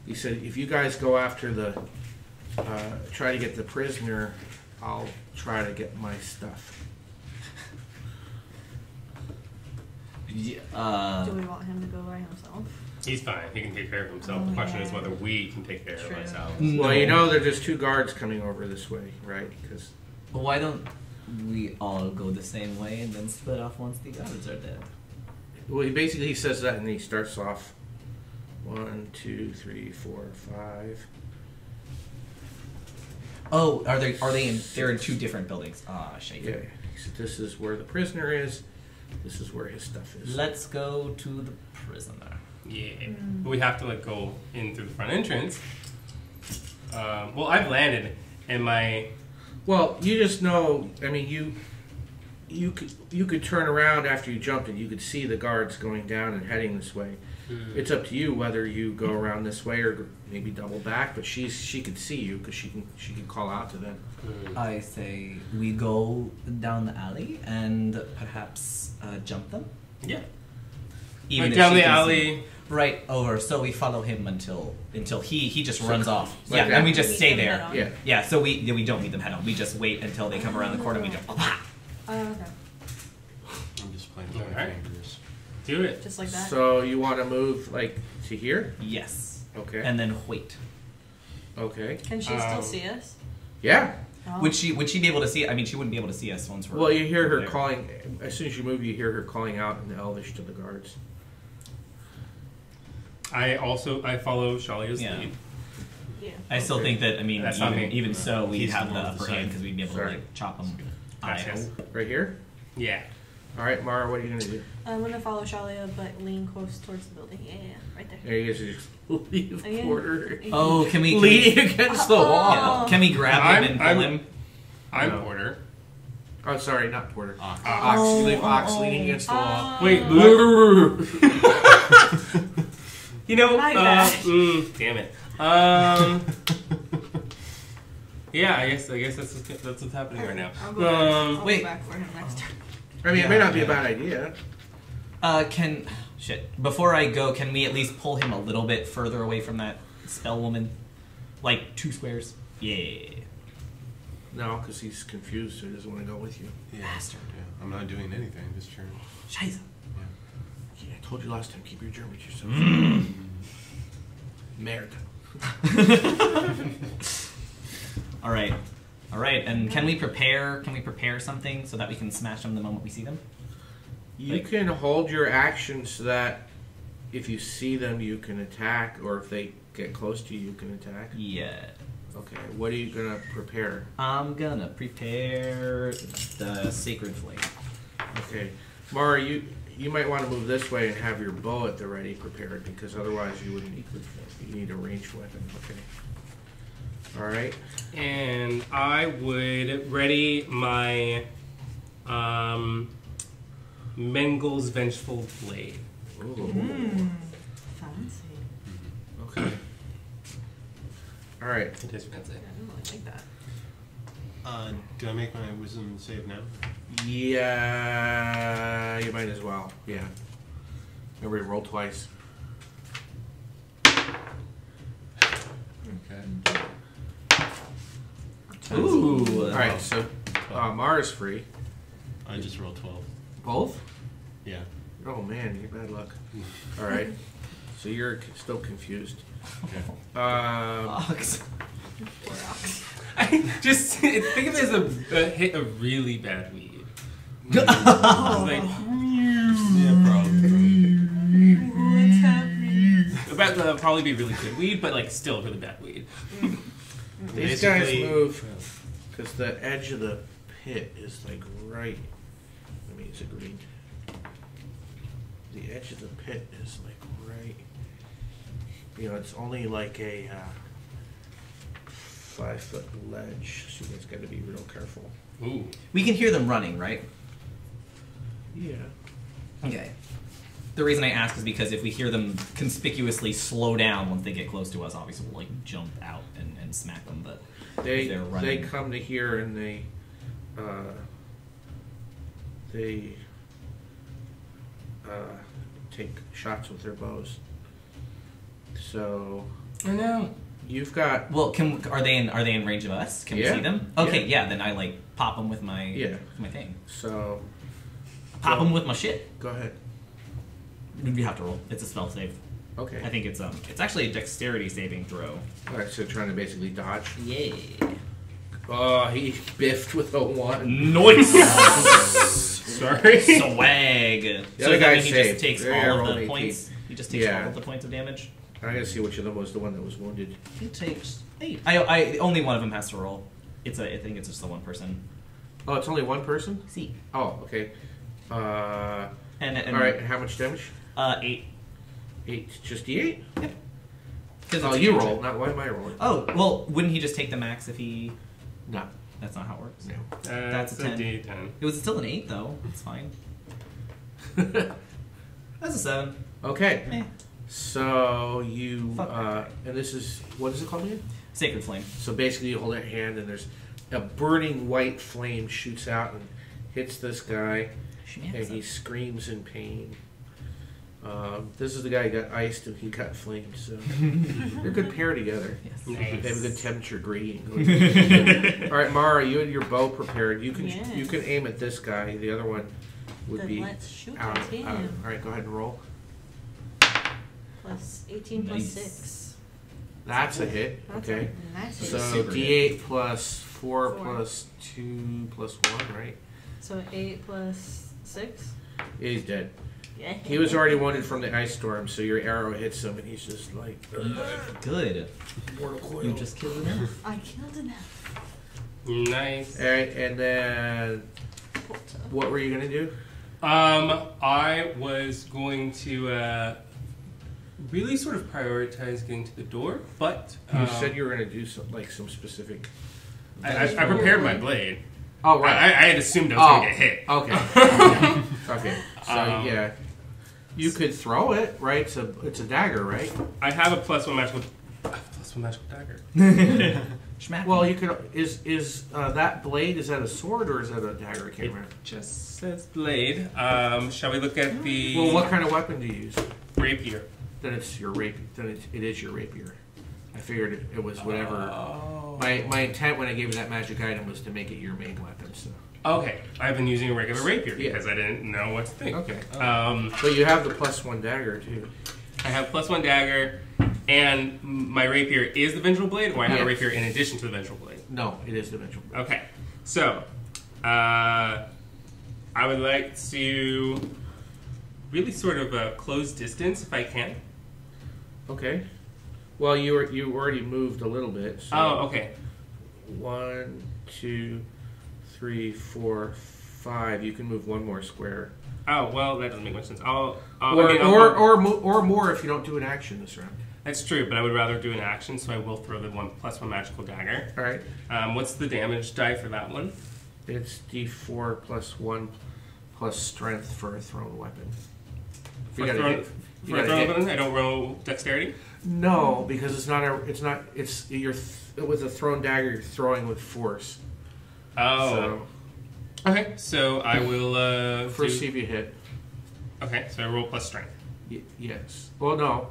He said, if you guys go after the, try to get the prisoner, I'll try to get my stuff. Yeah, Do we want him to go by himself? He's fine. He can take care of himself. Oh, The question yeah. is whether we can take care True. of ourselves. Well, you know there's just 2 guards coming over this way, right? Because why don't we all go the same way and then split off once the guards are dead? well, he says that, and he starts off 1, 2, 3, 4, 5. Oh, are they in? They're in 2 different buildings. Ah, shake. Yeah. He said, this is where the prisoner is. This is where his stuff is. Let's go to the prisoner. Yeah. But we have to go in through the front entrance. Well, I've landed, and my Well, you just know. I mean, you could turn around after you jumped, and you could see the guards going down and heading this way. It's up to you whether you go around this way or maybe double back. But she could see you because she can call out to them. I say we go down the alley and perhaps jump them. yeah. Even Like if down she the can see- alley. right over. So we follow him until he just runs off. like Yeah, that. and we just Meet stay them there. head on. Yeah. Yeah, so we don't meet them head on. We just wait until they come around the corner and we just Okay. I'm just playing with my Alright. fingers. Do it. Just like that? So you want to move to here? yes, Okay. and then wait. Okay. Can she still see us? Yeah. Oh. Would she be able to see? I mean, she wouldn't be able to see us once we're. Well, you hear her there. calling. As soon as you move, you hear her calling out in Elvish to the guards. I follow Shalia's Yeah. lead. Yeah. I still think that. I mean, That's not me. even so, we'd He's have the the one with upper the hand side. because we'd be able Sorry. to chop them. Yes, yes. Right here. Yeah. All right, Mara. What are you gonna do? I'm gonna follow Shalia, but lean close towards the building. Yeah, right there. There you guys just leave Again? Porter Oh, can we? leaning against the wall. Oh. Can we grab him and pull him? I'm No. Porter. Oh, sorry, not Porter. Ox. Ox. You leave Ox leaning against the wall. Wait, You know, My bad. damn it. Yeah, I guess that's what's happening right now. I'll go back. I'll wait. go back for him next turn. I mean, it may not be a bad idea. Before I go, can we at least pull him a little bit further away from that spell woman? Like 2 squares? Yeah. No, because he's confused, so he doesn't want to go with you. Yeah. Bastard. Yeah. I'm not doing anything this turn. Scheiße. Yeah, I told you last time, keep your German to yourself. Merde. All right, and can we prepare something so that we can smash them the moment we see them? You can hold your action so that if you see them, you can attack, or if they get close to you, you can attack. Yeah. Okay, what are you gonna prepare? I'm gonna prepare the Sacred Flame. Okay, Mara, you might want to move this way and have your bow at the ready prepared, because otherwise you wouldn't need you need a ranged weapon. Okay. All right. And I would ready my Mengel's Vengeful Blade. Ooh. Fancy. Okay. All right. It is fancy. I don't really like that. Do I make my wisdom save now? Yeah, you might as well. Yeah. Everybody roll twice. Okay. Ooh. All right. So Mara's free. I just rolled 12. Both? Yeah. Oh man, you bad luck. All right. So you're still confused. Okay. Ox. Poor ox. I just think of it as a hit a really bad weed. It's like, Yeah, probably. What's happening? that'll probably be really good weed, but like still really bad weed. These guys Basically- move because the edge of the pit is like right. I mean, it's a green. The edge of the pit is like right. You know, it's only like a 5-foot ledge, so you guys got to be real careful. Ooh. We can hear them running, right? Yeah. Okay. The reason I ask is because if we hear them conspicuously slow down once they get close to us, obviously we'll like jump out and smack them. But They if they're running, come to here and they take shots with their bows. So I know. you've got well, are they in range of us? Can Yeah. we see them? Okay, yeah. Then I like pop them with my my thing. so Pop Go. them with my shit. go ahead. You have to roll. It's a spell save. Okay. I think it's actually a dexterity saving throw. All right, so trying to basically dodge. Yeah. Oh, he biffed with a 1. Nice. Sorry. Swag. The So other does that guy mean he just saved. takes Yeah, all rolled of the 18. points. He just takes Yeah. all of the points of damage. I gotta see which of them was the one that was wounded. He takes 8. I only one of them has to roll. I think it's just the one person. Oh, it's only one person? See. Oh, okay. And All right, how much damage? 8. 8. Just D8? Yep. Oh, you roll. Not why am I rolling? Oh, well, wouldn't he just take the max if he... No. That's not how it works. No. That's a 10. D10. It was still an 8, though. It's fine. That's a 7. Okay. Eh. So you Fuck that and this is what is it called again? Sacred Flame. So basically, you hold a hand, and there's a burning white flame shoots out and hits this guy, and he screams in pain. This is the guy who got iced and he got flamed. So they're a good pair together. Yes. They have a Nice. good temperature gradient. All right, Mara, you had your bow prepared. You can Yes. you can aim at this guy. The other one would Then be let's shoot out. at him. All right, go ahead and roll. Plus 18 plus Nice. 6. That's a hit. That's Okay. a nice hit. So Super D8 plus 4 4. plus 2 plus 1, right? So 8 plus 6? He's dead. Yeah. He was already wounded from the ice storm, so your arrow hits him, and he's just like, Good. mortal coil. You just killed him. I killed enough. Nice. All right, and then what were you gonna do? I was going to really sort of prioritize getting to the door, but You said you were gonna do some specific. I prepared my blade. Oh I had assumed I was going to get hit. Okay. Okay. So yeah, You could throw it, right? It's a dagger, right? I have a +1 magical dagger. Schmack. Well, you could. Is that blade? Is that a sword or is that a dagger? I can't remember. Just says blade. Shall we look at the Well, what kind of weapon do you use? rapier? Then it's your rapier. Then it is your rapier. I figured it was whatever. Oh. My intent when I gave you that magic item was to make it your main weapon. So. Okay, I've been using a regular rapier Yeah. because I didn't know what to think. Okay. Um, But you have the +1 dagger too. I have +1 dagger, and my rapier is the vengeful blade, or I have a Yes. rapier in addition to the vengeful blade. No, it is the vengeful blade. Okay, so I would like to really sort of close distance if I can. Okay. Well, you already moved a little bit. So Oh, okay. 1, 2, 3, 4, 5. You can move one more square. Oh, well, that doesn't make much sense. Or more if you don't do an action this round. That's true, but I would rather do an action, so I will throw the +1 magical dagger. All right. What's the damage die for that one? It's D4 +1 plus strength for a thrown weapon. For You a gotta thrown, hit- you for a gotta thrown hit. weapon, I don't roll dexterity? No, because with a thrown dagger, you're throwing with force. Oh. Okay, so I will First, see if you hit. Okay, so I roll plus strength. Yes. Well, no.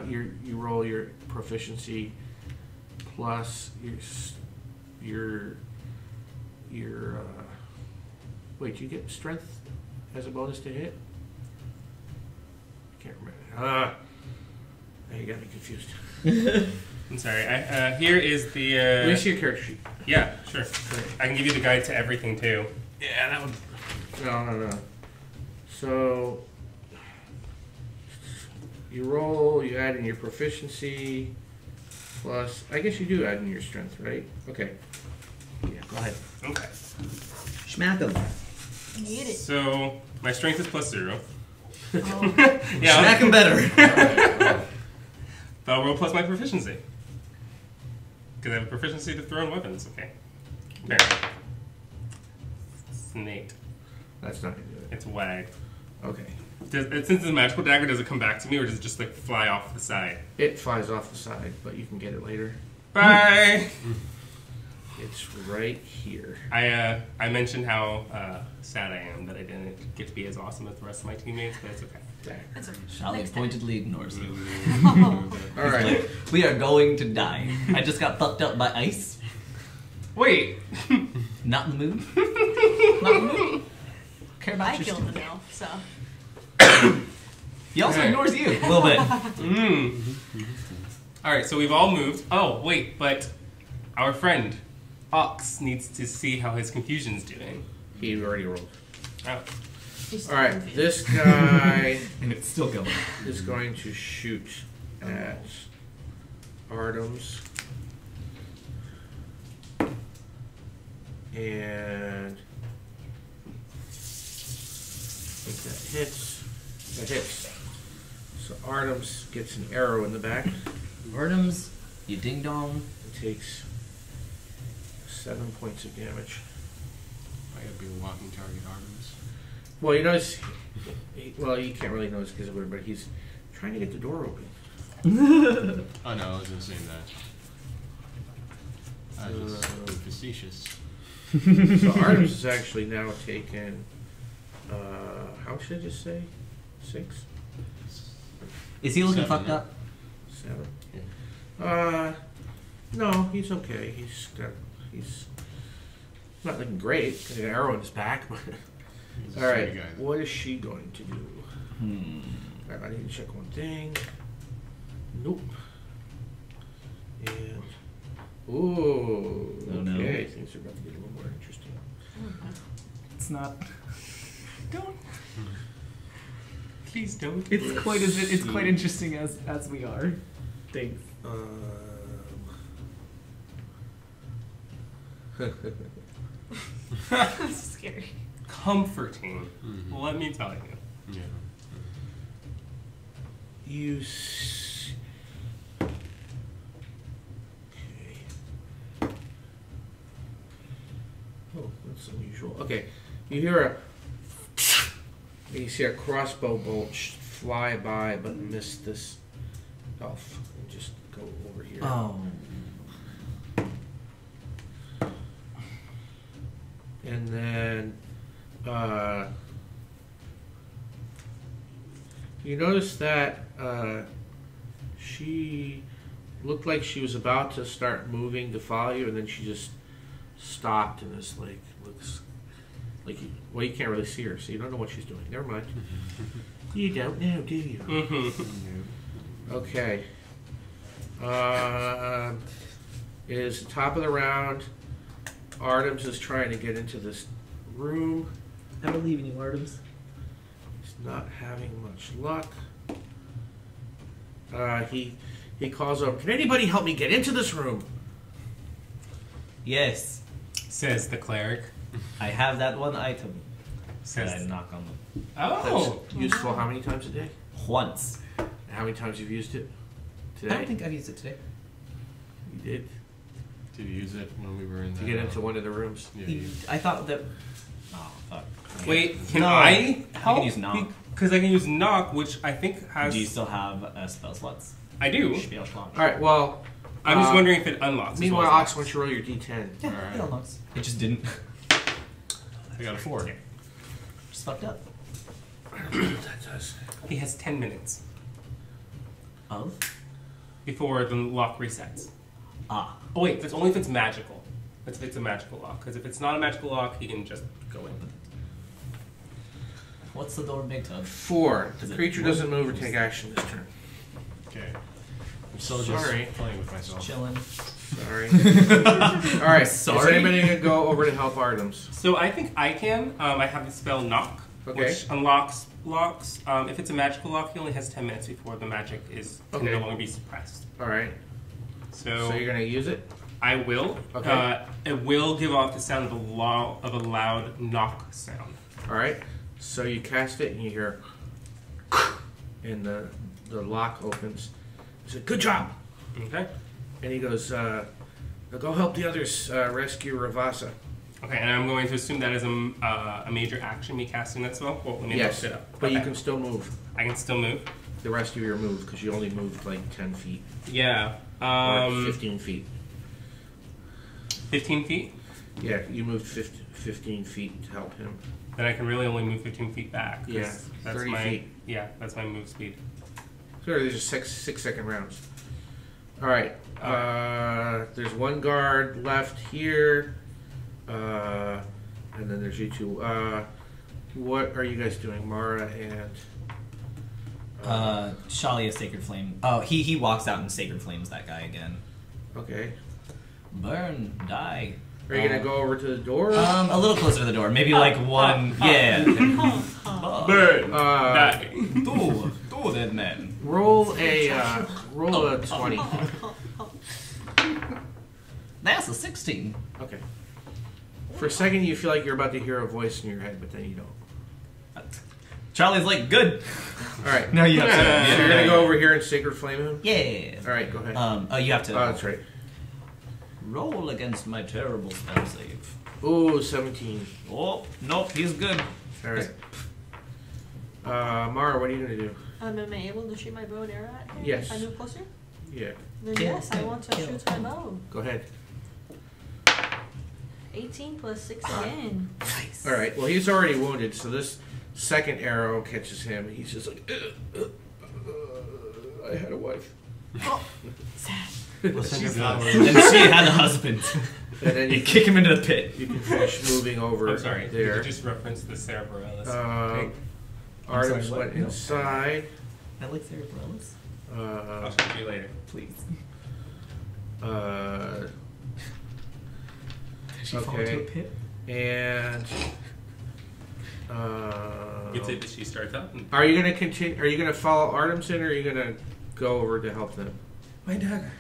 You roll your proficiency plus your wait. Do you get strength as a bonus to hit? Can't remember. Now you got me confused. I'm sorry. Here is the. Let me see your character sheet. Yeah, sure. I can give you the guide to everything too. Yeah, that would. No. So you roll, you add in your proficiency, plus I guess you do add in your strength, right? Okay. Yeah, go ahead. Okay. Schmack 'em. Get it. So my strength is +0. Oh. Yeah. Schmack 'em better. But I'll roll plus my proficiency. Because I have a proficiency to thrown weapons. Okay. There. Snake. That's not gonna do it. It's wag. Okay. Since it's a magical dagger, does it come back to me, or does it just like fly off the side? It flies off the side, but you can get it later. Bye. It's right here. I mentioned how sad I am that I didn't get to be as awesome as the rest of my teammates, but it's okay. There. That's a Charlie next time. pointedly ignores you. All right. We are going to die. I just got fucked up by ice. Wait. Not in the mood. Not in the mood. Care about I your killed stupid- the elf, so. He also Okay. ignores you a little bit. All right, so we've all moved. Oh, wait, but our friend Ox needs to see how his confusion's doing. He already rolled. Oh. He's All right. confused. This guy And it's still going. is going to shoot at Artemis. And I think that hits. That hits. So Artemis gets an arrow in the back. Artemis, you ding dong. It takes 7 points of damage. I gotta be a walking target, Artemis. Well, you notice. You can't really notice because of it, but he's trying to get the door open. Oh no, I wasn't saying that. I was just being facetious. So Artemis is actually now taken. How should I just say? 6, Is he looking 7, fucked no? up? 7. Yeah. No, he's okay. He's not looking great. He's got an arrow in his back. But He's a all right, sturdy guy, though. what is she going to do? All right, I need to check one thing. Nope. And ooh, Oh, no. okay, things are about to get a little more interesting. It's not. Don't. Please don't. It's quite interesting as we are. Thanks. That's scary. Comforting. Mhm. Let me tell you. Yeah. You. Okay. Oh, that's unusual. Okay, you hear a you see a crossbow bolt fly by, but miss this elf. And just go over here. Oh. And then you notice that she looked like she was about to start moving to follow you, and then she just stopped and is like, looks like, well, you can't really see her, so you don't know what she's doing. Never mind. You don't know, do you? Okay. It is the top of the round. Artemis is trying to get into this room. I believe in you, Artemis. He's not having much luck. He calls over, can anybody help me get into this room? Yes. Says the cleric. I have that one item. Says. And I knock on them. Oh. That's useful how many times a day? Once. And how many times you've used it I today? don't think I've used it today. You did. Did you use it when we were in To the... get into one of the rooms. Yeah, you... I thought that... Oh, fuck. Wait, can No. I help? can use knock. Because I can use knock, which I think has. Do you still have spell slots? I do. Spell slots. Alright, well, I'm just wondering if it unlocks. as meanwhile, well Ox, as why don't you roll your d10? Yeah, Alright. it unlocks. It just didn't. I got a 4. Yeah. Just fucked up. I don't know what that does. He has 10 minutes Of? before the lock resets. Ah. Oh wait, that's only if it's magical. That's if it's a magical lock. Because if it's not a magical lock, he can just go in. What's the door made of? 4. Is The it creature wood? doesn't move or take action this turn. Okay. I'm still Sorry. just playing with myself. Chilling. Sorry. Alright, Sorry. is anybody going to go over to help Artemis? So I think I can. I have the spell knock, Okay. which unlocks locks. If it's a magical lock, he only has 10 minutes before the magic can Okay. no longer be suppressed. Alright, So, so you're going to use it? I will. Okay. It will give off the sound of a loud knock sound. Alright, so you cast it and you hear, and the lock opens. He said, good job! Okay. And he goes, now go help the others rescue Ravasa. Okay, and I'm going to assume that is a major action, me casting that spell. Well, let me Yes, look it up. but you Okay. can still move I can still move. the rest of your move because you only moved like 10 feet Yeah. or 15 feet. 15 feet. Yeah, you moved 15 feet to help him. Then I can really only move 15 feet back. 'cause Yeah, that's 30 my, feet. Yeah, that's my move speed. So these are 6-second rounds. Alright, there's one guard left here, and then there's you two. What are you guys doing, Mara and... Shalia Sacred Flame. Oh, he walks out and Sacred Flames that guy again. Okay. Burn, die. Are you going to go over to the door? A little closer to the door. Maybe like one. Yeah. Burn. Uh, Die. Two dead men. roll a 20. That's a 16. Okay. For a second, you feel like you're about to hear a voice in your head, but then you don't. Charlie's like, good. All right. No, you have to. So you're gonna go over here and Sacred Flame him. Yeah. All right, go ahead. Oh, you have to That's right. roll against my terrible spell save. Ooh, 17. Oh, nope, he's good. All right. Mara, what are you gonna do? Am I able to shoot my bow and arrow at him? Yes. If I move closer? Yeah. Then Kill, yes, I kill, want to kill. shoot my bow. Go ahead. 18 plus 6 again. Nice. All right. Well, he's already wounded, so this second arrow catches him. He's just like, I had a wife. Sad. We'll send your power. And she had a husband. And then You you kick him into the pit. you can finish moving over I'm sorry. Did there. you just reference the Cerebralis? Artemis sorry, what? went No. inside. I like Cerebralis. I'll show you later. Please. Did she fall into a Okay. pit? And It's it that she starts up. And, are you gonna continue? Are you gonna follow Artemis in, or are you gonna go over to help them? my dagger.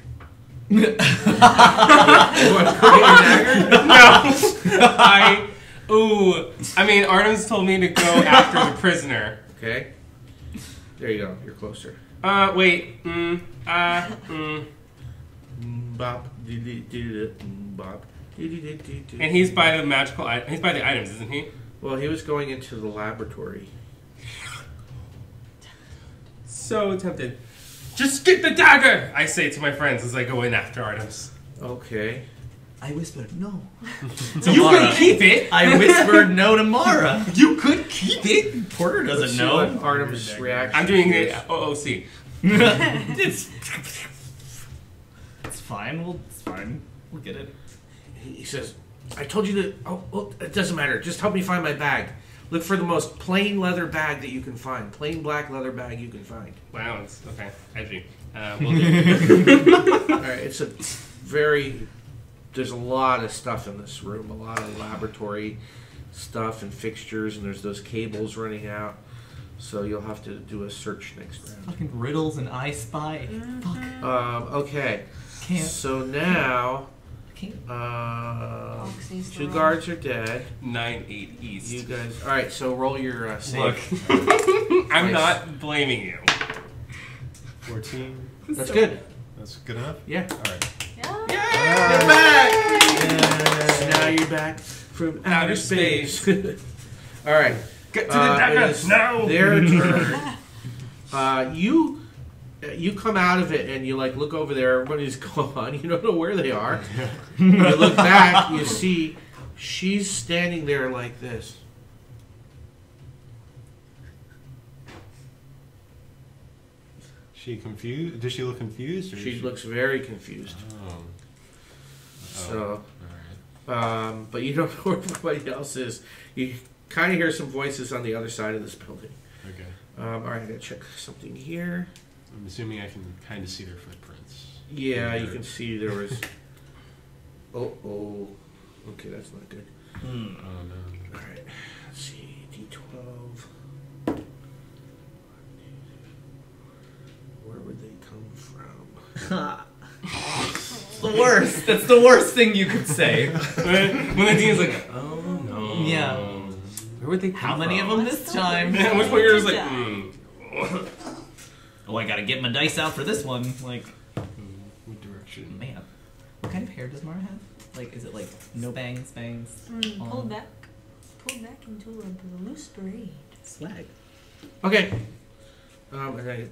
You want to go get your dagger? I mean, Artemis told me to go after the prisoner. Okay. There you go. You're closer. Wait. Bop. Bop. And he's by the magical. He's by the items, isn't he? Well, he was going into the laboratory. so tempted. Just get the dagger, I say to my friends as I go in after Artemis. Okay. I whispered no. You can keep it. I whispered no to Mara. You could keep it. Porter doesn't Let's see know. what Artemis' reaction. I'm doing is. it OOC. It's fine. It's fine. We'll get it. He says, "I told you to. Oh, it doesn't matter. Just help me find my bag. Look for the most plain leather bag that you can find. Plain black leather bag you can find." Wow, it's okay. Edgy. We'll do. All right. It's a very. There's a lot of stuff in this room. A lot of laboratory stuff and fixtures, and there's those cables running out. So you'll have to do a search next round. Fucking riddles and I Spy. Fuck. Okay. Can't. So now, Can't. Foxy's two the guards are dead. 9-8 east. You guys. All right. So roll your Look, save. I'm Nice. not blaming you. 14. That's good. That's good enough? Yeah. Alright. Yeah. You're back. So now you're back from outer space. All right. Get to the dagger. It is No. their turn. You come out of it and you like look over there. Everybody's gone. You don't know where they are. You look back. You see she's standing there like this. She confused? Does she look confused? Or is She looks very confused. Oh. So, Alright. but you don't know where everybody else is. You kind of hear some voices on the other side of this building. Okay. All right, I gotta check something here. I'm assuming I can kind of see their footprints. Yeah, you can see there was. Oh. Okay, that's not good. Oh no. All right, let's see. D12. Where would they come from? The worst. That's the worst thing you could say. When the dean's like, oh no. Yeah. Where would they come How many of from? them this time? At which point you're just like, Yeah. Oh, I gotta get my dice out for this one. Like, What direction? man. What kind of hair does Mara have? Like, is it like no bangs, bangs? Pulled back into a loose braid. Swag. Okay. And I do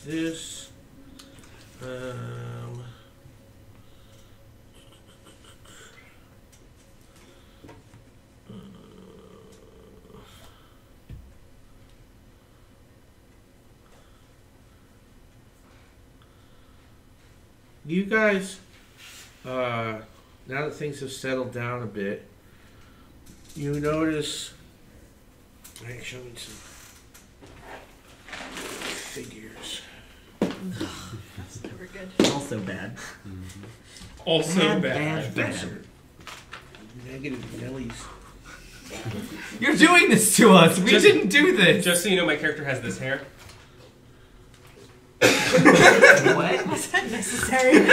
this. You guys, now that things have settled down a bit, you notice. Show me some figures. That's never good. Also bad. Also bad. Those are negative Nellies. You're doing this to us. We Just- didn't do this. Just so you know, my character has this hair. What? Was that necessary?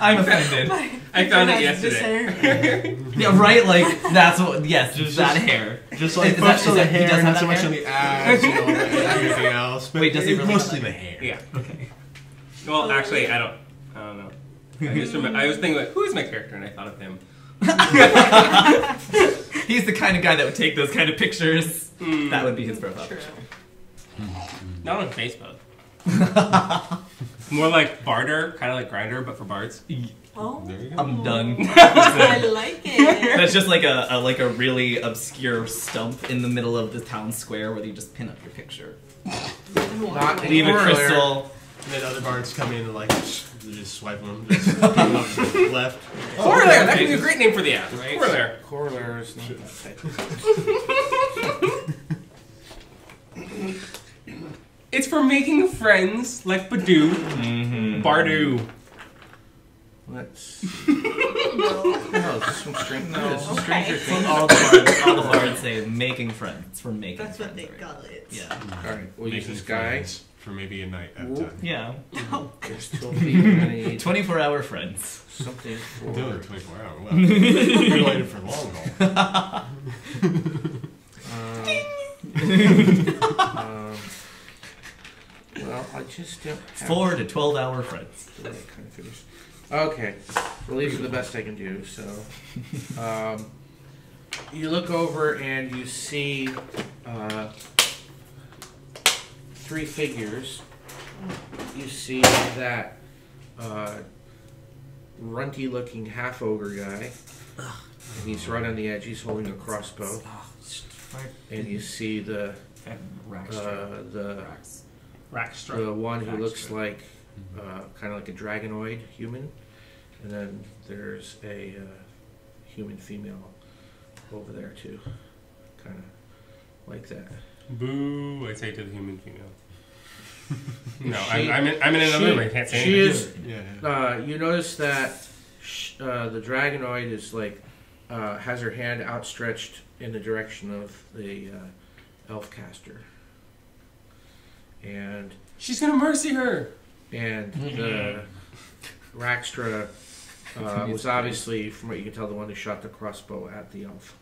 I'm offended. I found it Has this yesterday. hair. Yeah, right. Like that's what. Yes, just that hair. Just like Is focus on the he hair, does have not that so much hair? on the abs, you know, and everything else. But Wait, does he really mostly have the hair? Yeah. Okay. Well, actually, I don't know. I was thinking like, who is my character, and I thought of him. He's the kind of guy that would take those kind of pictures. That would be his profile True. picture. Not on Facebook. More like barter, kind of like Grinder, but for bards. Oh. There you go. I'm done. I like it. That's just like a really obscure stump in the middle of the town square where you just pin up your picture. Not Leave a anymore. crystal. And then other bards come in and like just swipe them, just left. Coralaire! That would be a great name for the app, right? Coralaire. Coralaire is not the type. It's for making friends like Badoo, Bardu. Let's. No, this is from Stranger Things. All the bards say making friends. It's for making That's what friends. they right? call it. Yeah. Alright, we'll use Making this guy. friends for maybe a night at a Ooh. time. Yeah. There's 12 feet. I need 24-hour friends. something for. Doing it 24 hours. Well, related for long haul. Well, I just don't have 4 to 12-hour friends. the right kind of figures. Okay, well, these are the best I can do. So, you look over and you see three figures, you see that runty-looking half-ogre guy. And he's right on the edge. He's holding a crossbow. And you see the one who looks like kind of like a dragonoid human, and then there's a human female over there too, kind of like that. Boo! I say to the human female. No, I'm in another room. I can't say she anything. is. You notice that the dragonoid is like has her hand outstretched in the direction of the elf caster, and she's gonna mercy her. And the Raxtra was obviously, from what you can tell, the one who shot the crossbow at the elf.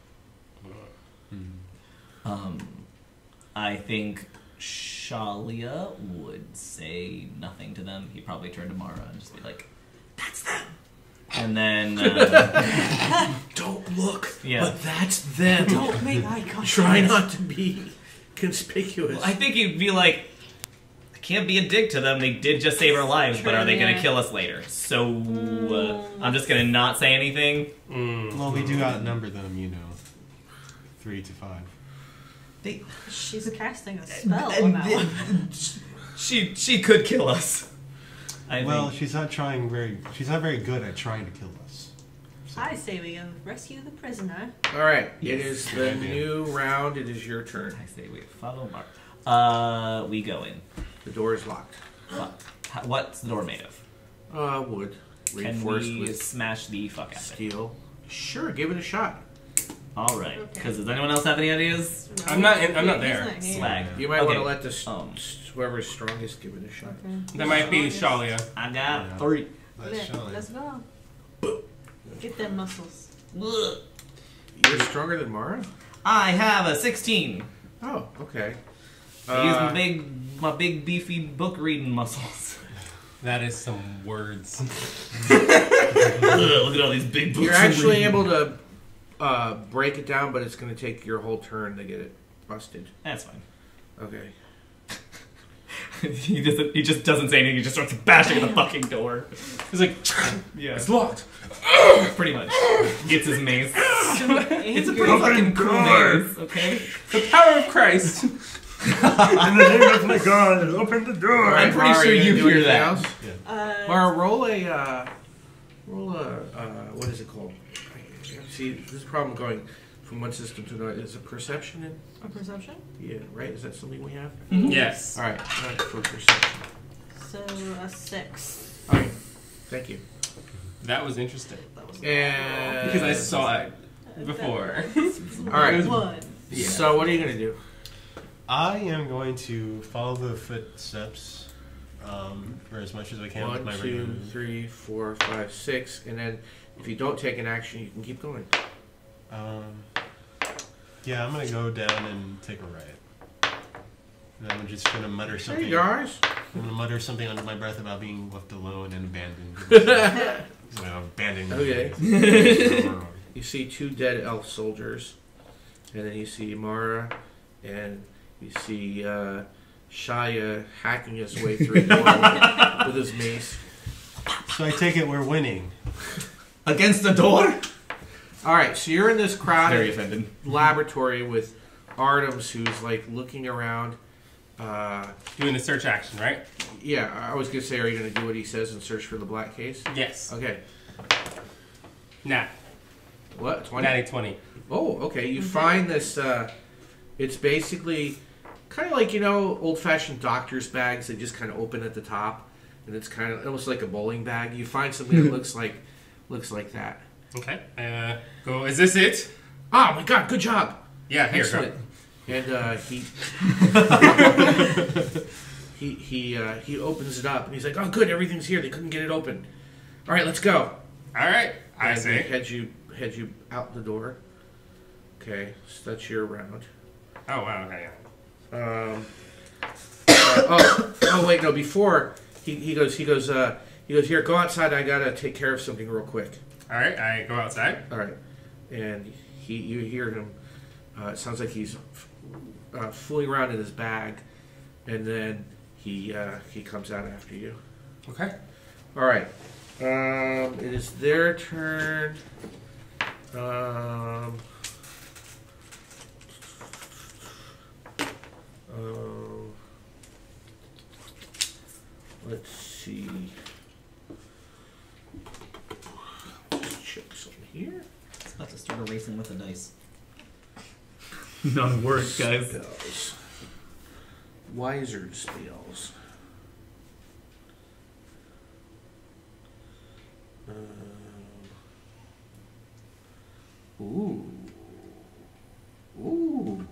I think Shalia would say nothing to them. He'd probably turn to Mara and just be like, "That's them." And then don't look, yeah. But that's them. Don't make eye contact. Try not to be conspicuous. Well, I think he'd be like, I can't be a dick to them. They did just save our lives, but are they going to kill us later? So I'm just going to not say anything. Well, we do outnumber them, 3 to 5. She's casting a spell on that one. She could kill us. Well, she's not very good at trying to kill us. So. I say we go rescue the prisoner. All right, it is the new round. It is your turn. I say we follow Mark. We go in. The door is locked. What's the door made of? Wood. Can Reinforced we with smash the fuck out of it? steel. Sure, give it a shot. All right. Okay. Because does anyone else have any ideas? No. I'm not He's there. not here. Swag. You might Okay. want to let whoever's strongest give it a shot. Okay. That might be Shalia. I got 3. Let's go. Get them muscles. You're stronger than Mara? I have a 16. Oh, okay. I use my big beefy book reading muscles. That is some words. Look at all these big books. You're actually able to break it down, but it's going to take your whole turn to get it busted. That's fine. Okay. He just doesn't say anything. He just starts bashing the fucking door. He's like, yeah, It's locked. pretty much. Gets his mace. It's a pretty fucking cool mace, okay? The power of Christ. In the name of my God, open the door. I'm pretty Mara, sure you do hear anything that. else? Mara, roll a what is it called? See, this is a problem going from one system to another. Is a perception in? A perception? Yeah, right? Is that something we have? Yes. All right, for perception. So a 6. All right, thank you. That was interesting. That was And Because I saw it before. all right. 1. Yeah. So what are you gonna do? I am going to follow the footsteps for as much as I can with 1, my regular 2, move. 3, 4, 5, 6, and then if you don't take an action, you can keep going. Yeah, I'm going to go down and take a right. And I'm just going to mutter Hey something. guys. I'm going to mutter something under my breath about being left alone and abandoned. Abandoned. Okay. You see 2 dead elf soldiers, and then you see Mara, and you see Shia hacking his way through the door with his mace. So I take it we're winning. Against the door? All right, so you're in this Very crowded offended. laboratory with Artemis, who's like looking around. Doing the search action, right? Yeah, I was gonna say, are you gonna do what he says and search for the black case? Yes. Okay. Nah. What? 20? Natty 20. Oh, okay. You find this. It's basically kind of like, old-fashioned doctor's bags. They just kind of open at the top, and it's kind of almost like a bowling bag. You find something that looks like that. Okay. Go. Is this it? Oh my God! Good job. Yeah. Here. Excellent. And he opens it up, and he's like, "Oh, good, everything's here. They couldn't get it open. All right, let's go." All right. I And he say. heads you out the door. Okay, so that's your round. Oh wow. Okay. Oh wait, no. Before he goes here. Go outside. I gotta take care of something real quick. All right. I go outside. All right, and you hear him. It sounds like he's fooling around in his bag, and then he comes out after you. Okay. All right. It is their turn. Let's see. Just check something here. It's about to start a racing with the dice. Not work, guys. Spells. Wizard spells. Ooh. Ooh.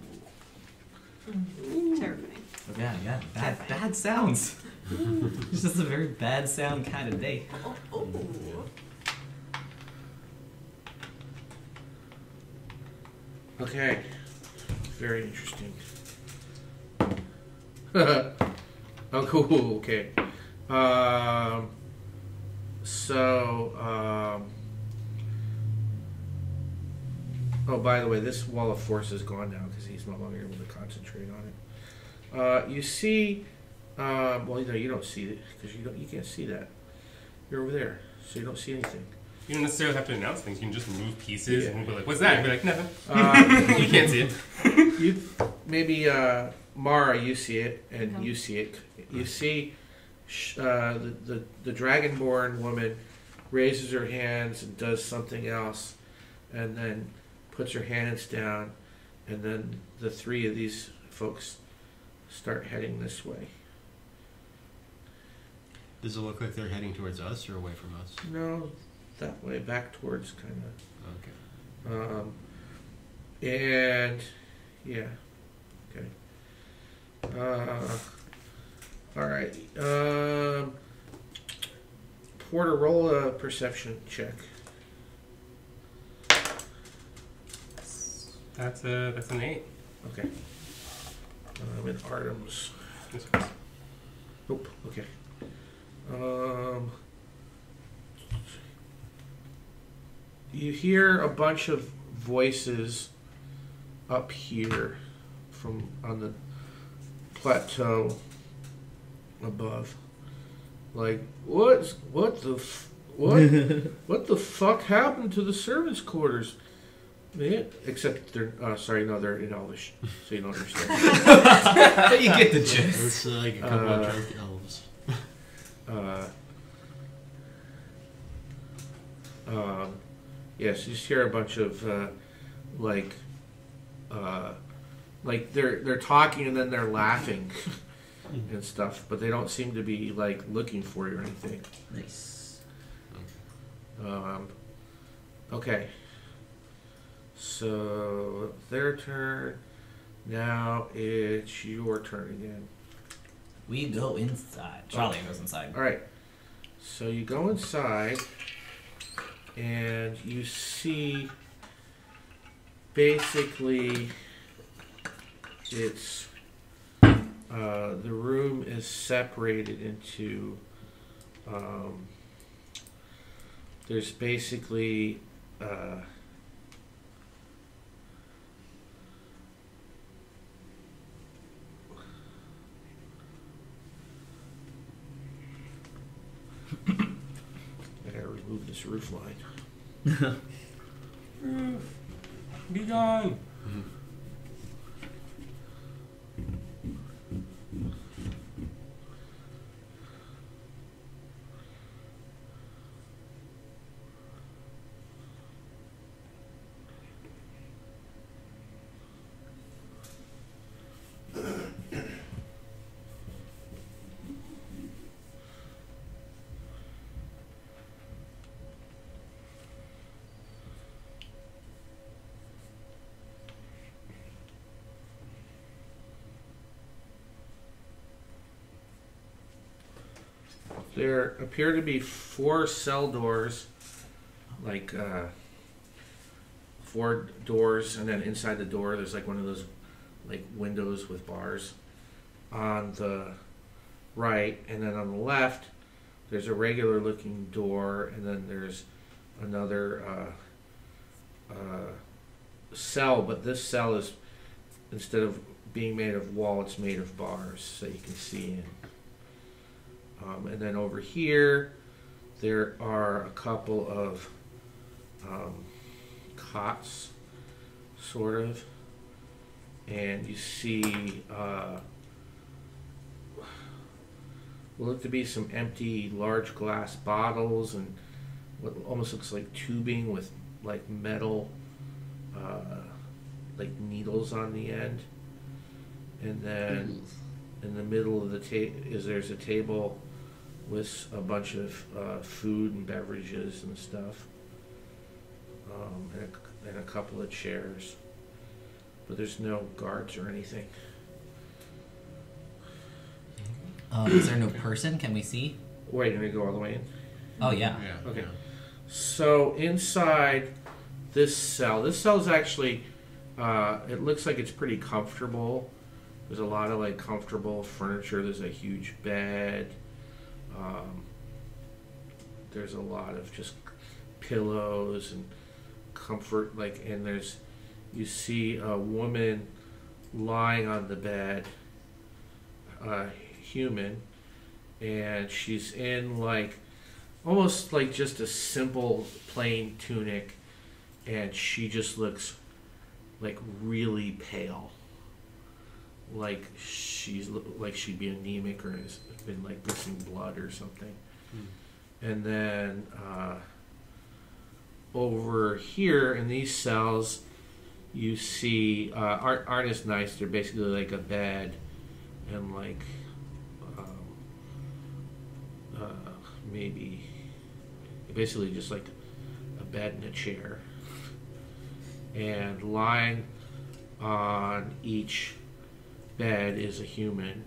Terrifying. Yeah. Bad sounds. It's just a very bad sound kind of day. Oh. Okay. Very interesting. Oh, cool. Okay. Oh, by the way, this wall of force is gone now because he's no longer able to concentrate on it. You see, well, no, you don't see it because you can't see that. You're over there, so you don't see anything. You don't necessarily have to announce things. You can just move pieces Yeah. and be like, "What's that?" And be like, "Nothing." You can't see it. You maybe Mara, you see it, and Okay. you see it. You see the dragonborn woman raises her hands and does something else, and then puts her hands down, and then the three of these folks start heading this way. Does it look like they're heading towards us or away from us? No, that way, back towards kind Okay. of. And yeah, okay. All right. Porter, roll a perception check. That's an 8. Okay. In Artem's. This goes. Nope. Okay. You hear a bunch of voices up here from on the plateau above. Like, what the fuck happened to the servants' quarters? Yeah, except they're they're in Elvish, so you don't understand. You get the gist. It's like a couple of drunk elves. Yes, you just hear a bunch of like they're talking and then they're laughing and stuff, but they don't seem to be like looking for you or anything. Nice. Okay. So their turn. Now it's your turn again. We go inside. Charlie goes inside. All right. So you go inside, and you see basically it's the room is separated into there's basically I gotta remove this roof line. Roof, be gone. There appear to be 4 cell doors, like 4 doors, and then inside the door there's like one of those like windows with bars on the right, and then on the left there's a regular looking door, and then there's another cell, but this cell is, instead of being made of wall, it's made of bars so you can see in. And then over here, there are a couple of cots, sort of, and you see what look to be some empty large glass bottles and what almost looks like tubing with like metal like needles on the end. And then in the middle of the there's a table with a bunch of food and beverages and stuff, and a couple of chairs, but there's no guards or anything. Is there no person? Can we see? Wait, can we go all the way in? Oh yeah. Okay. So inside this cell's actually, it looks like it's pretty comfortable. There's a lot of like comfortable furniture. There's a huge bed. There's a lot of just pillows and comfort. And you see a woman lying on the bed, human, and she's in like almost like just a simple plain tunic, and she just looks like really pale, like she'd be anemic or has been like missing blood or something. And then over here in these cells you see aren't as nice. They're basically like a bed and like maybe basically just like a bed and a chair, and lying on each bed is a human,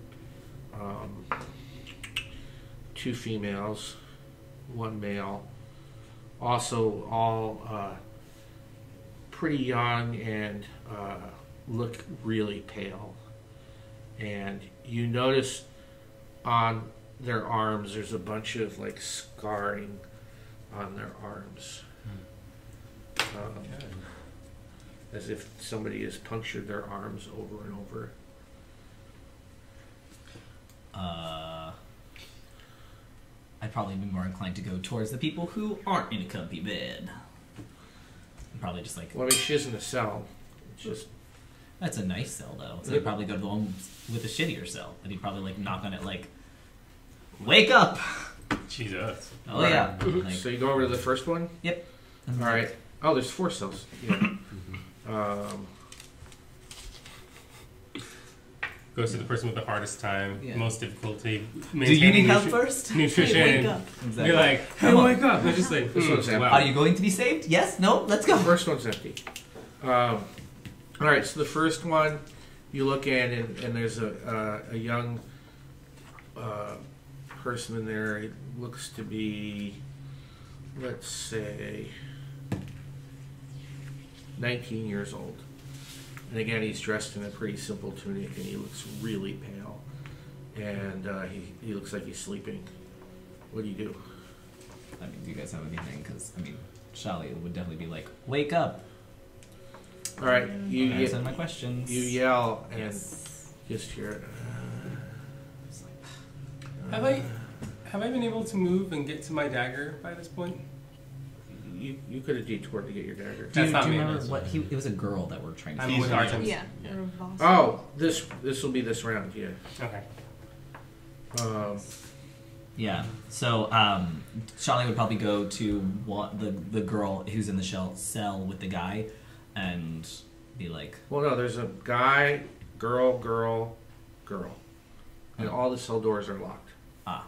2 females, 1 male, also all pretty young and look really pale. And you notice on their arms there's a bunch of like scarring on their arms, as if somebody has punctured their arms over and over. I'd probably be more inclined to go towards the people who aren't in a comfy bed. Probably just like... Well, I mean, she is in a cell. It's just... That's a nice cell, though. So I'd probably go to the one with the shittier cell. And he'd probably like knock on it like, wake up! Jesus. Oh, yeah. Like, so you go over to the first one? Yep. All right. Oh, there's 4 cells. Yeah. Goes to the person with the hardest time, most difficulty. Do you need help first? Nutrition. Wake up. Exactly. You're like, hey, wake up. They're just like, this one's empty. Are you going to be saved? Yes? No? Let's go. The first one's empty. All right, so the first one, you look in, and there's a young person in there. It looks to be, let's say, 19 years old. And again, he's dressed in a pretty simple tunic, and he looks really pale. And he looks like he's sleeping. What do you do? I mean, do you guys have anything? Because, I mean, Shalia would definitely be like, wake up. All right, you Answer my questions. You yell and just hear. Have I been able to move and get to my dagger by this point? You could have detoured to get your dagger. Do you That's not me. remember what it was a girl that we're trying to I'm find. with Artemis. Yeah. Yeah. Oh, this will be this round, yeah. Okay. Yeah. So, Shalia would probably go to the girl who's in the cell with the guy and be like... Well, no, there's a guy, girl, and all the cell doors are locked. Ah.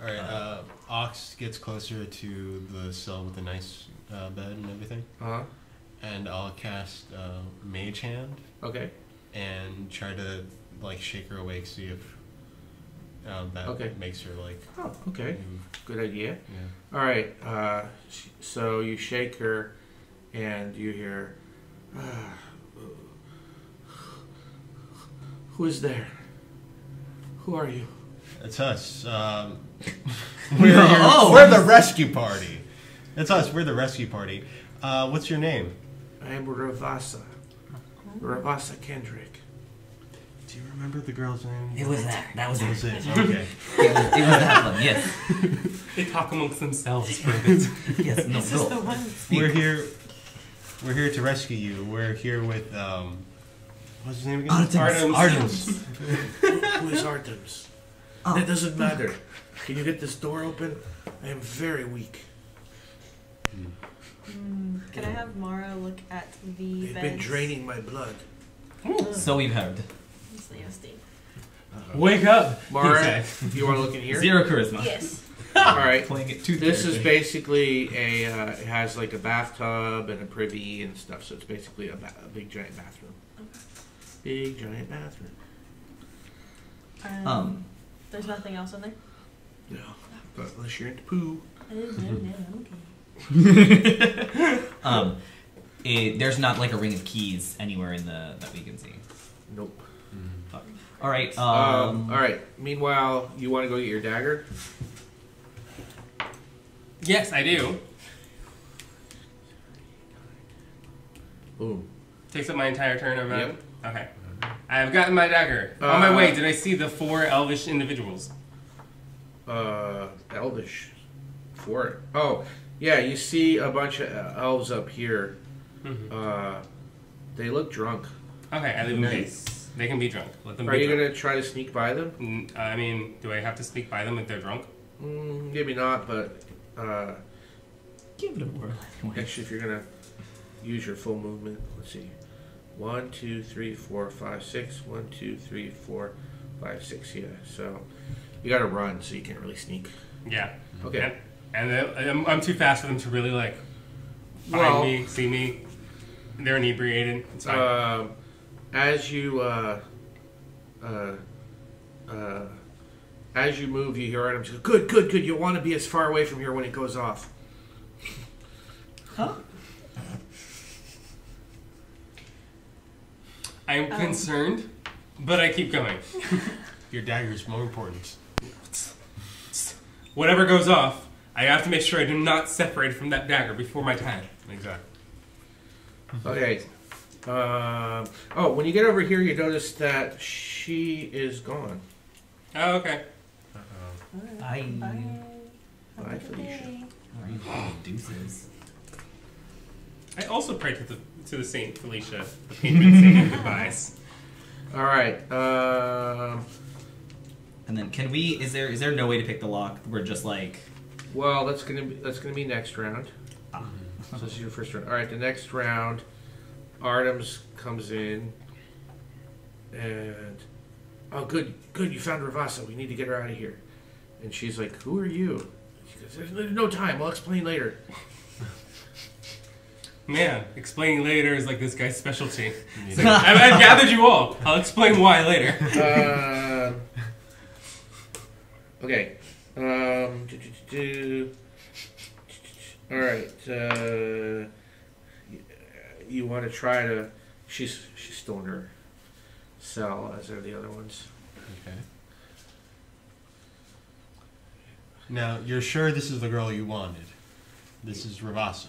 All right. Ox gets closer to the cell with the nice bed and everything, and I'll cast Mage Hand Okay. and try to like shake her awake, see if that makes her like. Oh, okay. Move. Good idea. Yeah. All right. So you shake her, and you hear, "Who is there? Who are you?" It's us. We're the rescue party. It's us. We're the rescue party. What's your name? I am Ravasa. Ravasa Kendrick. Do you remember the girl's name? It was that. That was That was it. it. Okay. It was that one. Yes. They talk amongst themselves for a bit. Yes. No. This is the No. one. We're here. We're here to rescue you. We're here with what's his name again? Artemis. Who is Artemis? Oh. That doesn't matter. Can you get this door open? I am very weak. Can I have Mara look at the They've beds? been draining my blood. So we've heard. It's nasty. Wake up, Mara, you want to look in here? 0 charisma. Yes. All right. Playing it too. This is basically a. It has like a bathtub and a privy and stuff. So it's basically a big giant bathroom. Big giant bathroom. There's nothing else in there? No, but unless you're into poo. Okay. There's not like a ring of keys anywhere in the that we can see. Nope. Fuck. All right. All right. Meanwhile, you want to go get your dagger? Yes, I do. Boom. Takes up my entire turn of Yep. Okay. I've gotten my dagger. On my way, did I see the 4 elvish individuals? Elvish. For it. Oh, yeah. You see a bunch of elves up here. They look drunk. Okay, I leave them be. They can be drunk. Let them Are be you drunk. gonna try to sneak by them? I mean, do I have to sneak by them if they're drunk? Maybe not, but Give it a whirl. actually, if you're gonna use your full movement, let's see. 1, 2, 3, 4, 5, 6. 1, 2, 3, 4, 5, 6. Yeah. So you gotta run, so you can't really sneak. Yeah. Okay. And I'm too fast for them to really like find Well- me, see me. They're inebriated. It's fine. As you move, you hear Artemis go, "Good, good, good. You'll want to be as far away from here when it goes off." Huh? I'm concerned, but I keep going. Your dagger is more important. Whatever goes off, I have to make sure I do not separate from that dagger before my time. Exactly. Okay. When you get over here, you notice that she is gone. Oh, okay. I. Bye, Felicia. Deuces. I also pray to the Saint Felicia, the patron saint of goodbyes. All right. And then can we? Is there no way to pick the lock? We're just like. Well, that's gonna be next round. So this is your first round. All right. The next round, Artemis comes in, and good. You found Ravassa. We need to get her out of here. And she's like, "Who are you?" She goes, "There's no time. I'll explain later." Man, explaining later is like this guy's specialty. It's like, I've gathered you all. I'll explain why later. Okay. All right. You want to try to? She's still in her cell, as are the other ones. Okay. Now, you're sure this is the girl you wanted? This is Ravassa.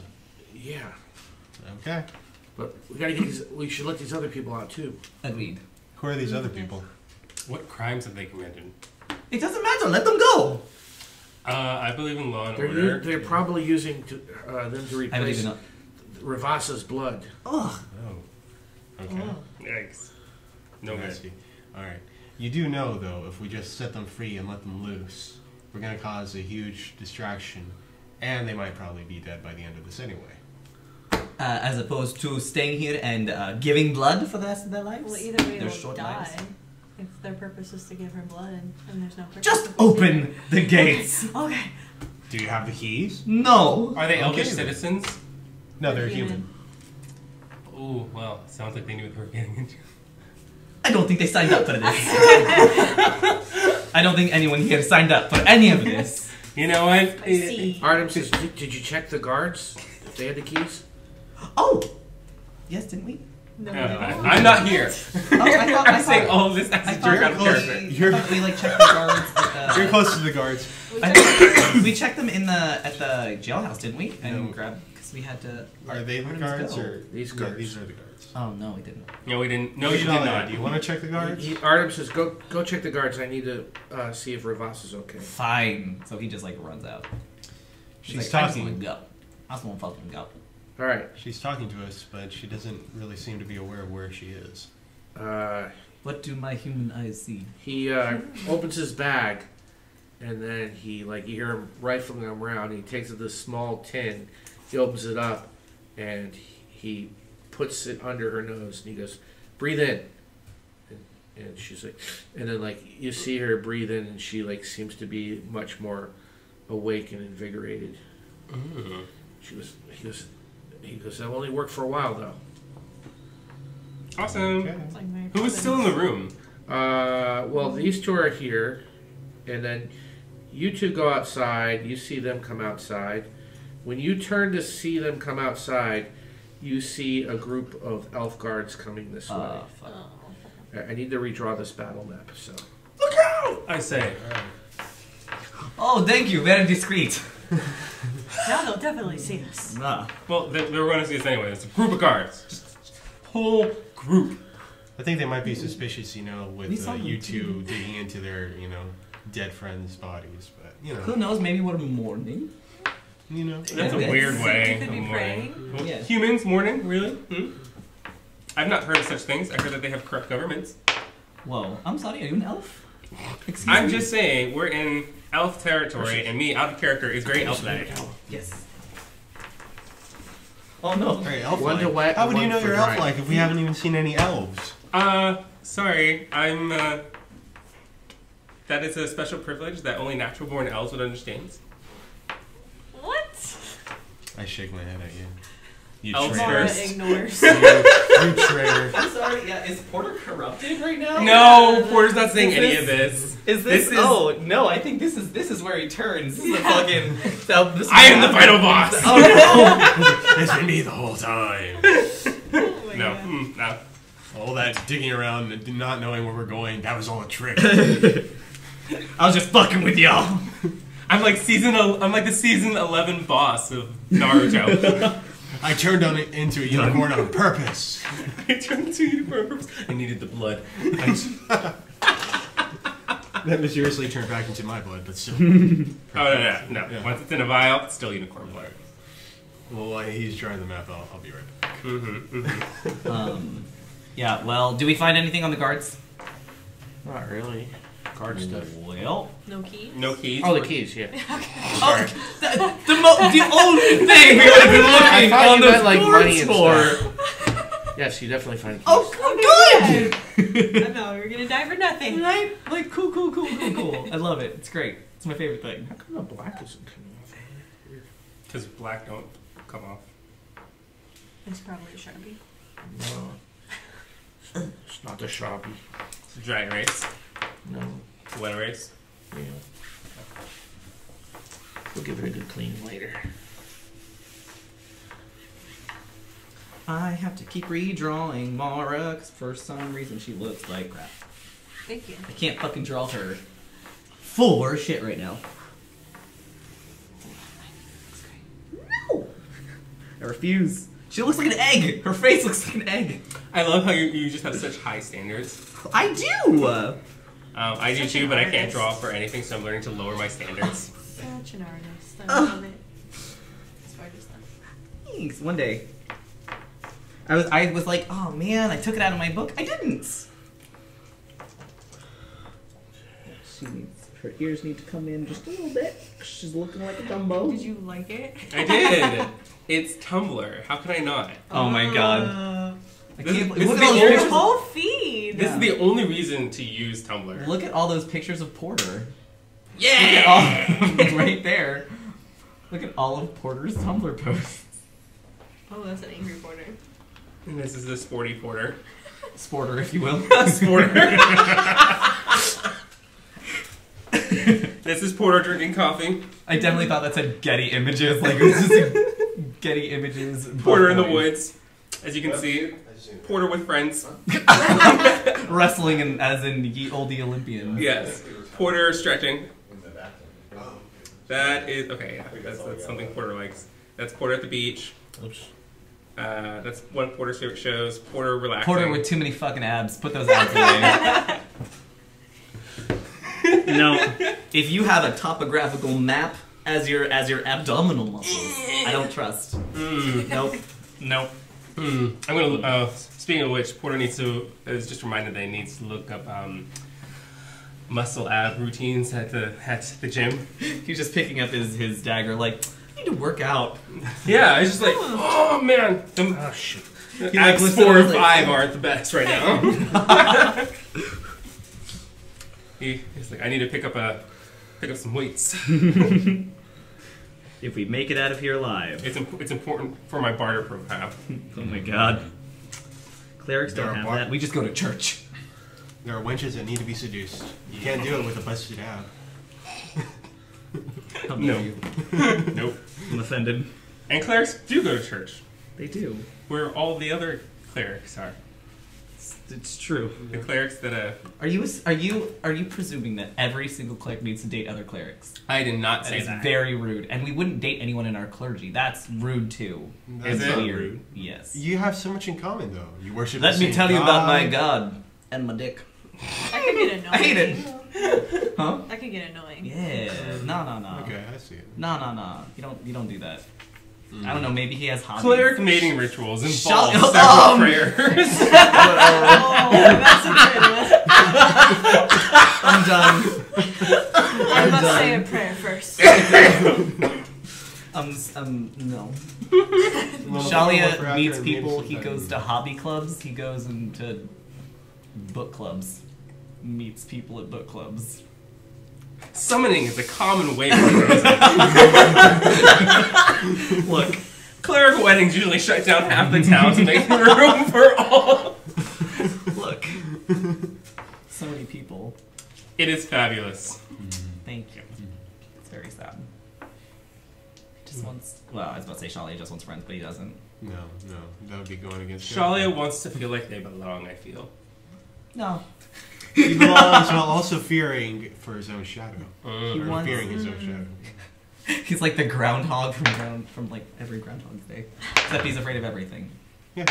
Yeah, Okay. but we gotta get these. We should let these other people out too. Agreed. Who are these other people? What crimes have they committed? It doesn't matter. Let them go. I believe in law and order. They're probably using them to I don't replace even know. Ravassa's blood. Ugh. Oh. Okay. Yikes. No I good. see. All right. You do know, though, if we just set them free and let them loose, we're going to cause a huge distraction, and they might probably be dead by the end of this anyway. As opposed to staying here and giving blood for the rest of their lives. Well, either way, Their they'll short die. lives. If their purpose is to give her blood, and there's no purpose. Just open the gates. Okay. Do you have the keys? No. Are they elvish then. citizens? No, they're human. Ooh, well, sounds like they knew what they were getting into. I don't think they signed up for this. I don't think anyone here signed up for any of this. You know what? I see. Artemis says, "Did you check the guards? If they had the keys?" Oh. Yes, didn't we? No, I'm not here. Oh, I thought I'm saying all of this as a jerk out of character. we like checked the guards. You're close to the guards. We checked them at the jailhouse, didn't we? And grabbed because we had to. Are they the guards or these yeah, guards? these are the guards. Oh no, we didn't. No, we didn't. No, you did not. Do you want to check the guards? Artem says, "Go check the guards. I need to see if Ravas is okay." Fine. So he just like runs out. She's like, I just talking. want to go. I just want to fucking go. All right. She's talking to us, but she doesn't really seem to be aware of where she is. What do my human eyes see? He opens his bag, and then he you hear him rifling around. He takes this small tin. He opens it up, and he puts it under her nose, and he goes, "Breathe in." And she's like, and then you see her breathe in, and she seems to be much more awake and invigorated. Mm. He goes, "That only worked for a while, though." Awesome. Okay. It's like Mary Who was still in the room? Well, these two are here, and then you two go outside. You see them come outside. When you turn to see them come outside, you see a group of elf guards coming this way. Fuck. I need to redraw this battle map. So Look out! I say. Oh, thank you. Very discreet. Now they'll definitely see us. Nah. Well, they were going to see us anyway. It's a group of guards. Just whole group. I think they might be suspicious, We with saw them you too. two digging into their, dead friends' bodies. But, Who knows? Maybe we're mourning. That's a Yes. weird way. They could be of mourning. praying. Well, Yeah. Humans mourning? Really? Hmm? I've not heard of such things. I heard that they have corrupt governments. Whoa. I'm sorry. Are you an elf? Excuse I'm me? just saying, we're in elf territory, and me, out of character, is very elf-like. Yes. Oh no. Very elf-like. One to wet, How would you one know for you're dry. elf-like if we haven't even seen any elves? Sorry, I'm, that is a special privilege that only natural-born elves would understand. What? I shake my head at you. You Elves traitor. Mara first. ignores. You traitor. I'm sorry. Yeah. Is Porter corrupted right now? No, Porter's not saying Is any this- of this. Is this? This is- Oh no! I think this is where he turns. This is the fucking. This I am the final boss! Oh It's been me the whole time. Oh my No, God. no. All that digging around and not knowing where we're going, that was all a trick. no! I was just fucking with y'all. I'm like the season 11 boss of Naruto. I turned into a unicorn on purpose. I turned into a unicorn on purpose. I needed the blood. That mysteriously turned back into my blood, but still. Oh, no. Yeah. Once it's in a vial, it's still unicorn blood. Well, while he's drawing the map, I'll be right back. Yeah. Well, do we find anything on the guards? not really. Card stuff. Well. No keys? No keys. Oh, the keys. Yeah. Oh, the only thing we would have been I looking thought on you the meant, like, money boards and for. Yes, you definitely find keys. Oh, good. I know, we were gonna die for nothing. Right? Like cool. I love it. It's great. It's my favorite thing. How come the black isn't coming off? Because black don't come off. It's probably a Sharpie. No. It's not the Sharpie. It's a dry erase. No. Wet erase. Yeah. We'll give it a good clean later. I have to keep redrawing Mara because for some reason she looks like crap. Thank you. I can't fucking draw her for shit right now. No! I refuse. She looks like an egg! Her face looks like an egg! I love how you just have such high standards. I do! I do Such too, an but I can't artist. draw for anything, so I'm learning to lower my standards. Such an artist. I love it. It's hard to stop. Thanks. One day. I was like, oh man, I took it out of my book. I didn't! Her ears need to come in just a little bit. She's looking like a Dumbo. Did you like it? I did! It's Tumblr. How could I not? Oh my god. I This- can't this look is at all the those Your only- pictures. whole feed. This is the only reason to use Tumblr. Look at all those pictures of Porter. Yeah! Look at all right there. Look at all of Porter's Tumblr posts. Oh, that's an angry porter. And this is the sporty porter. Sporter, if you will. Sporter. This is Porter drinking coffee. I definitely thought that said Getty Images. Like it was just a Getty Images. Porter in the woods. As you can see, Porter with friends. Wrestling as in ye olde Olympians. Yes. Porter stretching. That is okay. Yeah, that's something Porter likes. That's Porter at the beach. Oops. That's one of Porter's favorite shows. Porter relaxing. Porter with too many fucking abs. Put those abs away. No, if you have a topographical map as your abdominal muscles, I don't trust. Nope. Nope. I'm gonna. Speaking of which, Porter needs to. Is just reminded that he needs to look up muscle ab routines at the gym. He's just picking up his dagger, like, I need to work out. Yeah, it's just like, oh man, Shoot. abs like, 4 and like- 5 aren't the best right now. He's like, I need to pick up some weights. If we make it out of here alive. It's important for my barter profile. Oh my god. Clerics don't have that. We just go to church. There are wenches that need to be seduced. You can't do it with a busted ab. How No. dare you. Nope. I'm offended. And clerics do go to church, They do. where all the other clerics are. It's true. The clerics that Are you presuming that every single cleric needs to date other clerics? I did not That say is that. very rude, and we wouldn't date anyone in our clergy. That's rude too. Is That's it? not Weird. rude. Yes. You have so much in common, though. You worship. Let the me same tell you about my God. god and my dick. That could get annoying. I hate it. Huh? That could get annoying. Yeah. No. Okay, I see it. No. You don't do that. I don't know. Maybe he has hobbies. Cleric mating rituals involve Shut- several prayers. Oh, that's a good one. I'm done. I must say a prayer first. No. Well, Shalia after meets it, people. maybe He sometime. goes to hobby clubs. He goes into book clubs. Meets people at book clubs. Summoning is a common way of music. Look, Cleric weddings usually shut down half the town to make room for all. look. So many people. It is fabulous. Thank you. It's very sad. He just wants. Well, I was about to say Shalia just wants friends, but he doesn't. No, that would be going against. Shalia wants to feel like they belong, I feel. No. He belongs while also fearing for his own shadow. He Or wants. fearing his own shadow. He's like the groundhog from like every Groundhog's Day, except he's afraid of everything. Yeah,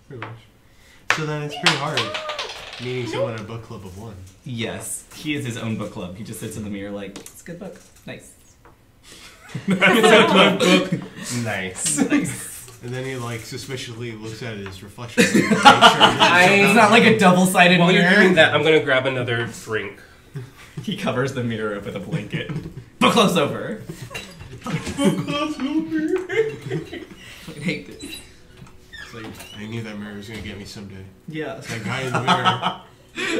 pretty much. So then it's pretty hard meeting someone at a book club of one. Yes, he is his own book club. He just sits in the mirror like, it's a good book. Nice. Nice. Nice. And then he like suspiciously looks at his reflection. To make sure this It's not like a double-sided While mirror. you're doing that, I'm gonna grab another drink. He covers the mirror up with a blanket. Book club's over. I hate this. It's like, I knew that mirror was gonna get me someday. Yeah. That guy in the mirror.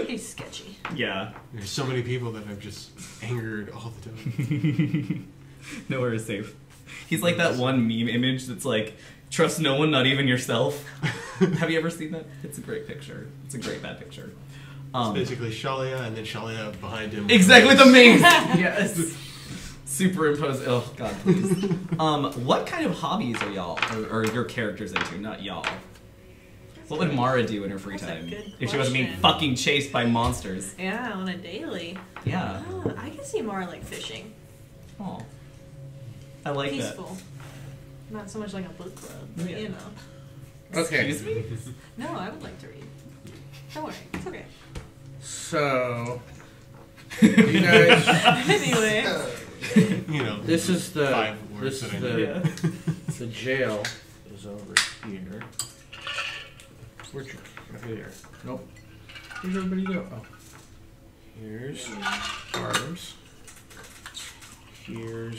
He's sketchy. Yeah. There's so many people that I've just angered all the time. Nowhere is safe. He's like that one meme image that's like, trust no one, not even yourself. Have you ever seen that? It's a great picture. It's a great bad picture. It's basically Shalia and then Shalia behind him. Exactly the maze. Yes. Superimpose. Oh God, please. What kind of hobbies are y'all or your characters into? Not y'all. What would Mara do in her free That's a time good if she wasn't being question. fucking chased by monsters? Yeah, on a daily. Yeah. Oh, I can see more like fishing. Oh. I like Peaceful. Not so much like a book club, but Yeah. you know. that. Okay. Excuse me? No, I would like to read. Don't worry, it's okay. So, you guys, Anyway. You know. this is the 5 words this that is I know. the the jail is over here. Where'd you? Over there. Nope. Where'd everybody go? Oh, here's arms. Here's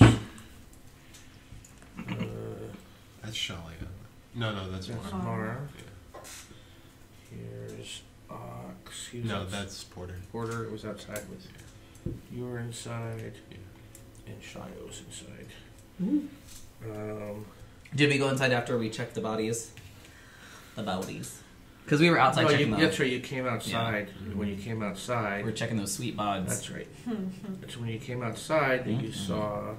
That's Shalia. No, that's that's Mara. Mara. Yeah. Here's Ox. He was No, outs- that's Porter. Porter. It was outside with you were inside, Yeah. and Shia was inside. Did we go inside after we checked the bodies? The bodies. Because we were outside No, checking that's those. right. You came outside. When you came outside, We were checking those sweet bods. that's right. It's when you came outside that you saw.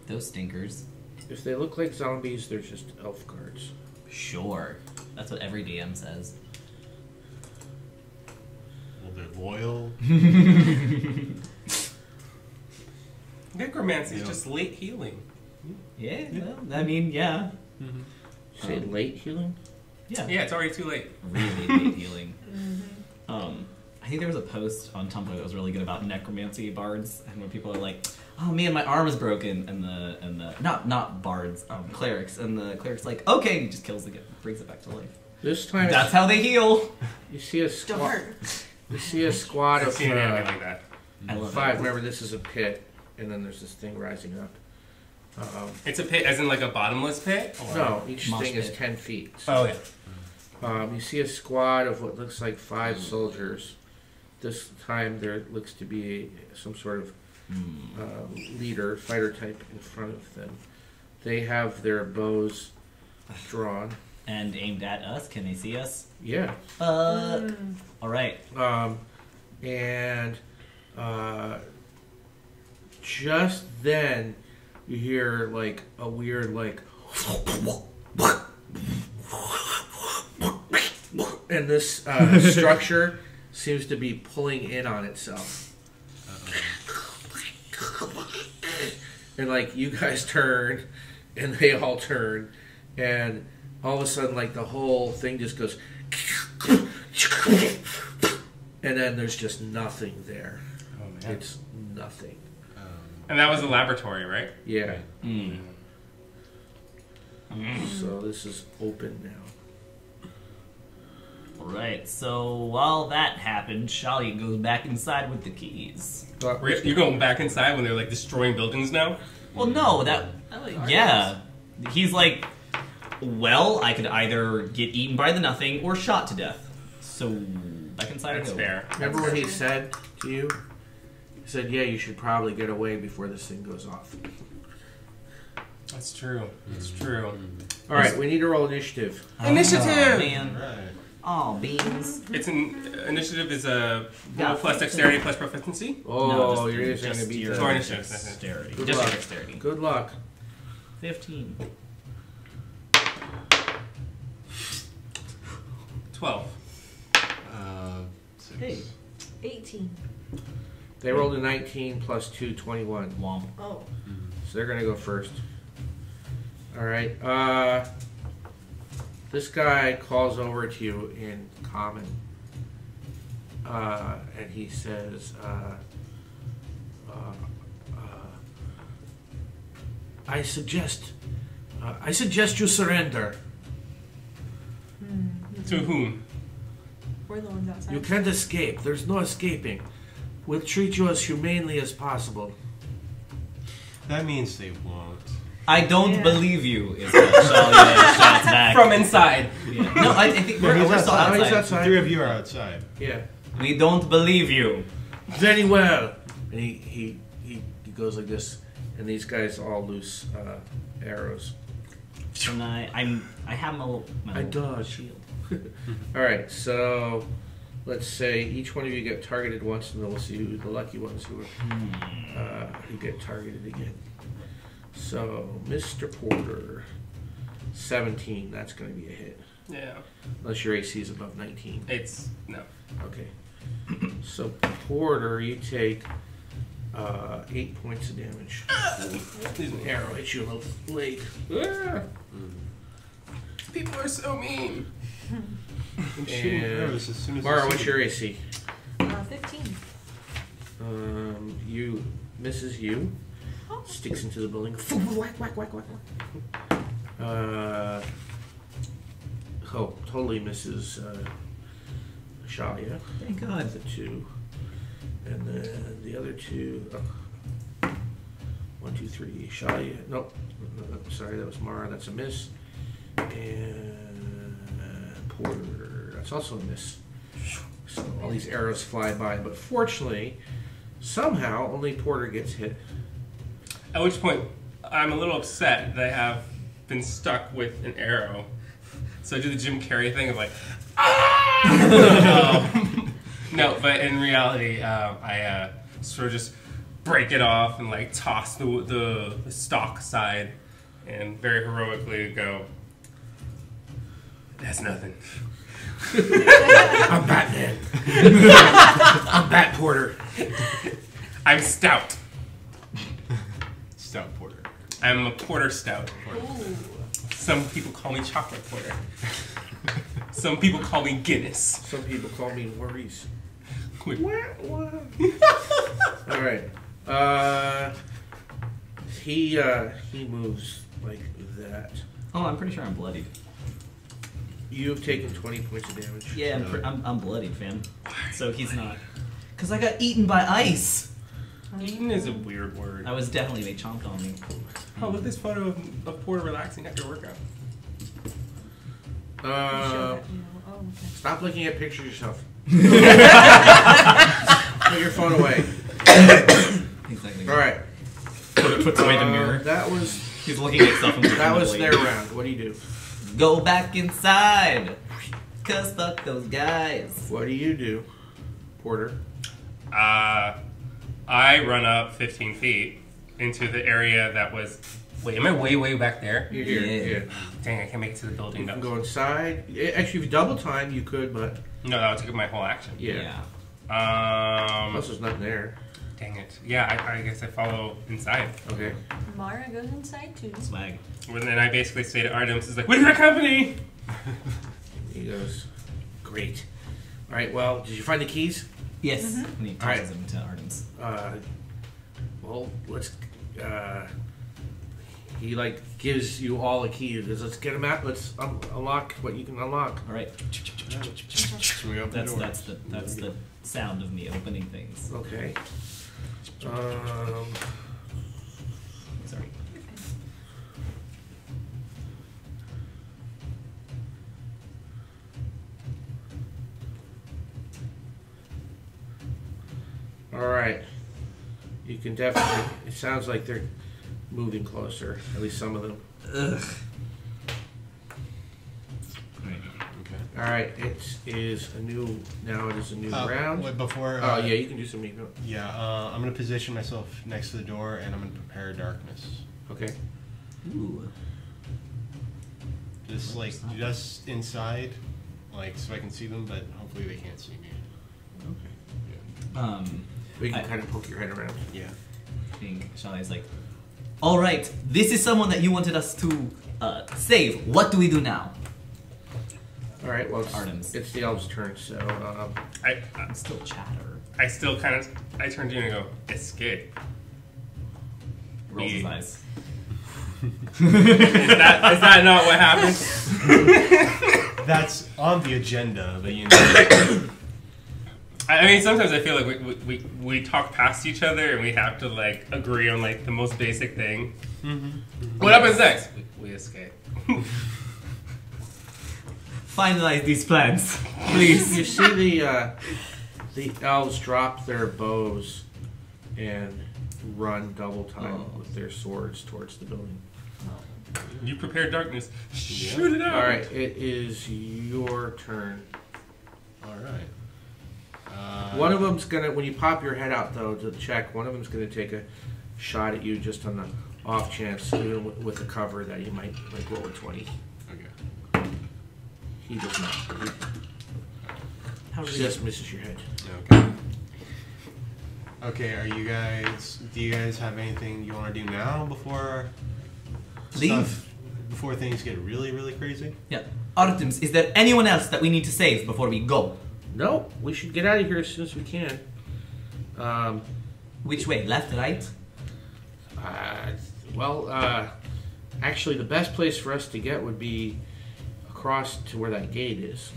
Those stinkers. If they look like zombies, they're just elf guards. Sure. That's what every DM says. Well, they're loyal. Necromancy is just late healing. Yeah, well, I mean, yeah. Say late healing? Yeah. Yeah, it's already too late. Really late healing. I think there was a post on Tumblr that was really good about necromancy bards, and when people are like, "Oh man, my arm is broken," and the not bards, clerics, and the cleric's like, "Okay," he just kills it, brings it back to life. This time That's how they heal. you see a squad. Dark. You see a squad I've of seen an anime like that. I love 5. it. Remember, this is a pit, and then there's this thing rising up. It's a pit, as in like a bottomless pit? Or? No, each Mosh thing is pit. 10 feet. Oh, yeah. You see a squad of what looks like 5 soldiers. This time there looks to be some sort of leader, fighter type in front of them. They have their bows drawn. And aimed at us. Can they see us? Yeah. All right. And just then you hear like a weird like and this structure seems to be pulling in on itself. And like you guys turn and they all turn and all of a sudden like the whole thing just goes and then there's just nothing there. Oh, man. It's nothing. And that was a laboratory, right? Yeah. So this is open now. Alright, so while that happened, Shalia goes back inside with the keys. You're going back inside when they're like destroying buildings now? Well, no, yeah. He's like, well, I could either get eaten by the nothing or shot to death. So, back inside That's I go. fair. Remember what he said to you? He said, yeah, you should probably get away before this thing goes off. That's true. That's true. All right, we need to roll initiative. Initiative! Man. Right. Oh, beans. It's initiative is a roll Yeah. plus dexterity plus proficiency. Oh, No, you're just going to be your Or initiative. dexterity. Good Just luck. your dexterity. Good luck. 15. 12. 6. Hey. 18. They rolled a 19 plus 2, 21. Womp. Oh. So they're going to go first. All right. This guy calls over to you in common. And he says, I suggest you surrender. To whom? We're the ones outside. You can't escape. There's no escaping. We'll treat you as humanely as possible. That means they won't. I don't believe you, is what Shalia shouts back. From inside. Yeah. No, I think we're still outside. He's outside. The 3 of you are outside. Yeah. We don't believe you. Very well. And he goes like this, and these guys all loose arrows. And I have my I dodge. shield. All right, so let's say each one of you get targeted once, and then we'll see who the lucky ones who get targeted again. So, Mr. Porter, 17. That's going to be a hit, Yeah. unless your AC is above 19. It's no. Okay. So, Porter, you take 8 points of damage. An arrow hits you in the leg. Ah! People are so mean. I'm shooting And arrows as soon as Mara, I what's see your them. AC? 15. You misses you. Oh. Sticks into the building. Whack, whack, whack, whack, whack. Totally misses Shalia. Thank God. The 2. And then the other 2. 1, 2, 3. Shalia. Nope. Sorry, that was Mara. That's a miss. And Porter. That's also a miss. So all these arrows fly by. But fortunately, somehow only Porter gets hit. At which point, I'm a little upset that I have been stuck with an arrow. So I do the Jim Carrey thing of like, no, but in reality, I sort of just break it off and like toss the stalk aside and very heroically go, that's nothing. I'm Batman. I'm Bat Porter. I'm stout. Stout porter. I'm a porter stout. Ooh. Some people call me chocolate porter. Some people call me Guinness. Some people call me Maurice. Wait. All right. He moves like that. Oh, I'm pretty sure I'm bloodied. You have taken 20 points of damage. Yeah, I'm bloodied, fam. So he's not. Because I got eaten by ice. Eaten is a weird word. I was definitely, they chomped on me. Oh, look at this photo of Porter relaxing after a workout. Show that, you know. Oh, okay. Stop looking at pictures yourself. Put your phone away. Exactly. All right. Puts away the mirror. That was He's looking at himself. that was their round. What do you do? Go back inside. Cause fuck those guys. What do you do, Porter? I run up 15 feet into the area that was... Wait, am I way back there? You're here. Yeah. Yeah. Dang, I can't make it to the You building. can though. go inside. Actually, if you double time, you could, but No, that would take up my whole action. yeah. Um, Plus, there's nothing there. Dang it. Yeah, I guess I follow inside. Okay. Mara goes inside too. Swag. And then I basically say to Artemis, "Is like, with my company." He goes, great. All right. Well, did you find the keys? Yes. Mhm. And he All right. tosses him to Artemis. Well, let's. He like gives you all a key. He goes, let's get him out. Let's unlock what you can unlock. All right. So we open the door. That's the sound of me opening things. Okay. Sorry. All right. You can definitely. It sounds like they're moving closer. At least some of them. Ugh. Okay. All right. It is a new. Now it is a new round. Wait, before. Oh yeah, you can do some neat. Yeah, I'm gonna position myself next to the door, and I'm gonna prepare darkness. Okay. Ooh. Just like just inside, like so I can see them, but hopefully they can't see me. Okay. We can I- kind of poke your head around. Yeah. I think Shali's like, all right, this is someone that you wanted us to save. What do we do now? All right. Well, Artemis. it's the elves' turn. So I'm still chatter. I still kind of... I turn to you and go, escape. Rolls his Yeah. eyes. Is that not what happened? That's on the agenda, but you know. I mean, sometimes I feel like we talk past each other and we have to, like, agree on, like, the most basic thing. What happens next? We escape. Finalize these plans, please. you see the elves drop their bows and run double time with their swords towards the building. You prepare darkness. Shoot it out. All right. It is your turn. All right. One of them's gonna, when you pop your head out though to check, one of them's gonna take a shot at you just on the off chance, even with the cover, that you might like roll a 20. Okay. He does not. How He does just misses your head. Okay. Okay. Are you guys? Do you guys have anything you want to do now before Leave. before things get really, really crazy? Yeah. Artemis, is there anyone else that we need to save before we go? No, we should get out of here as soon as we can. Which way? Left, right? Actually, the best place for us to get would be across to where that gate is.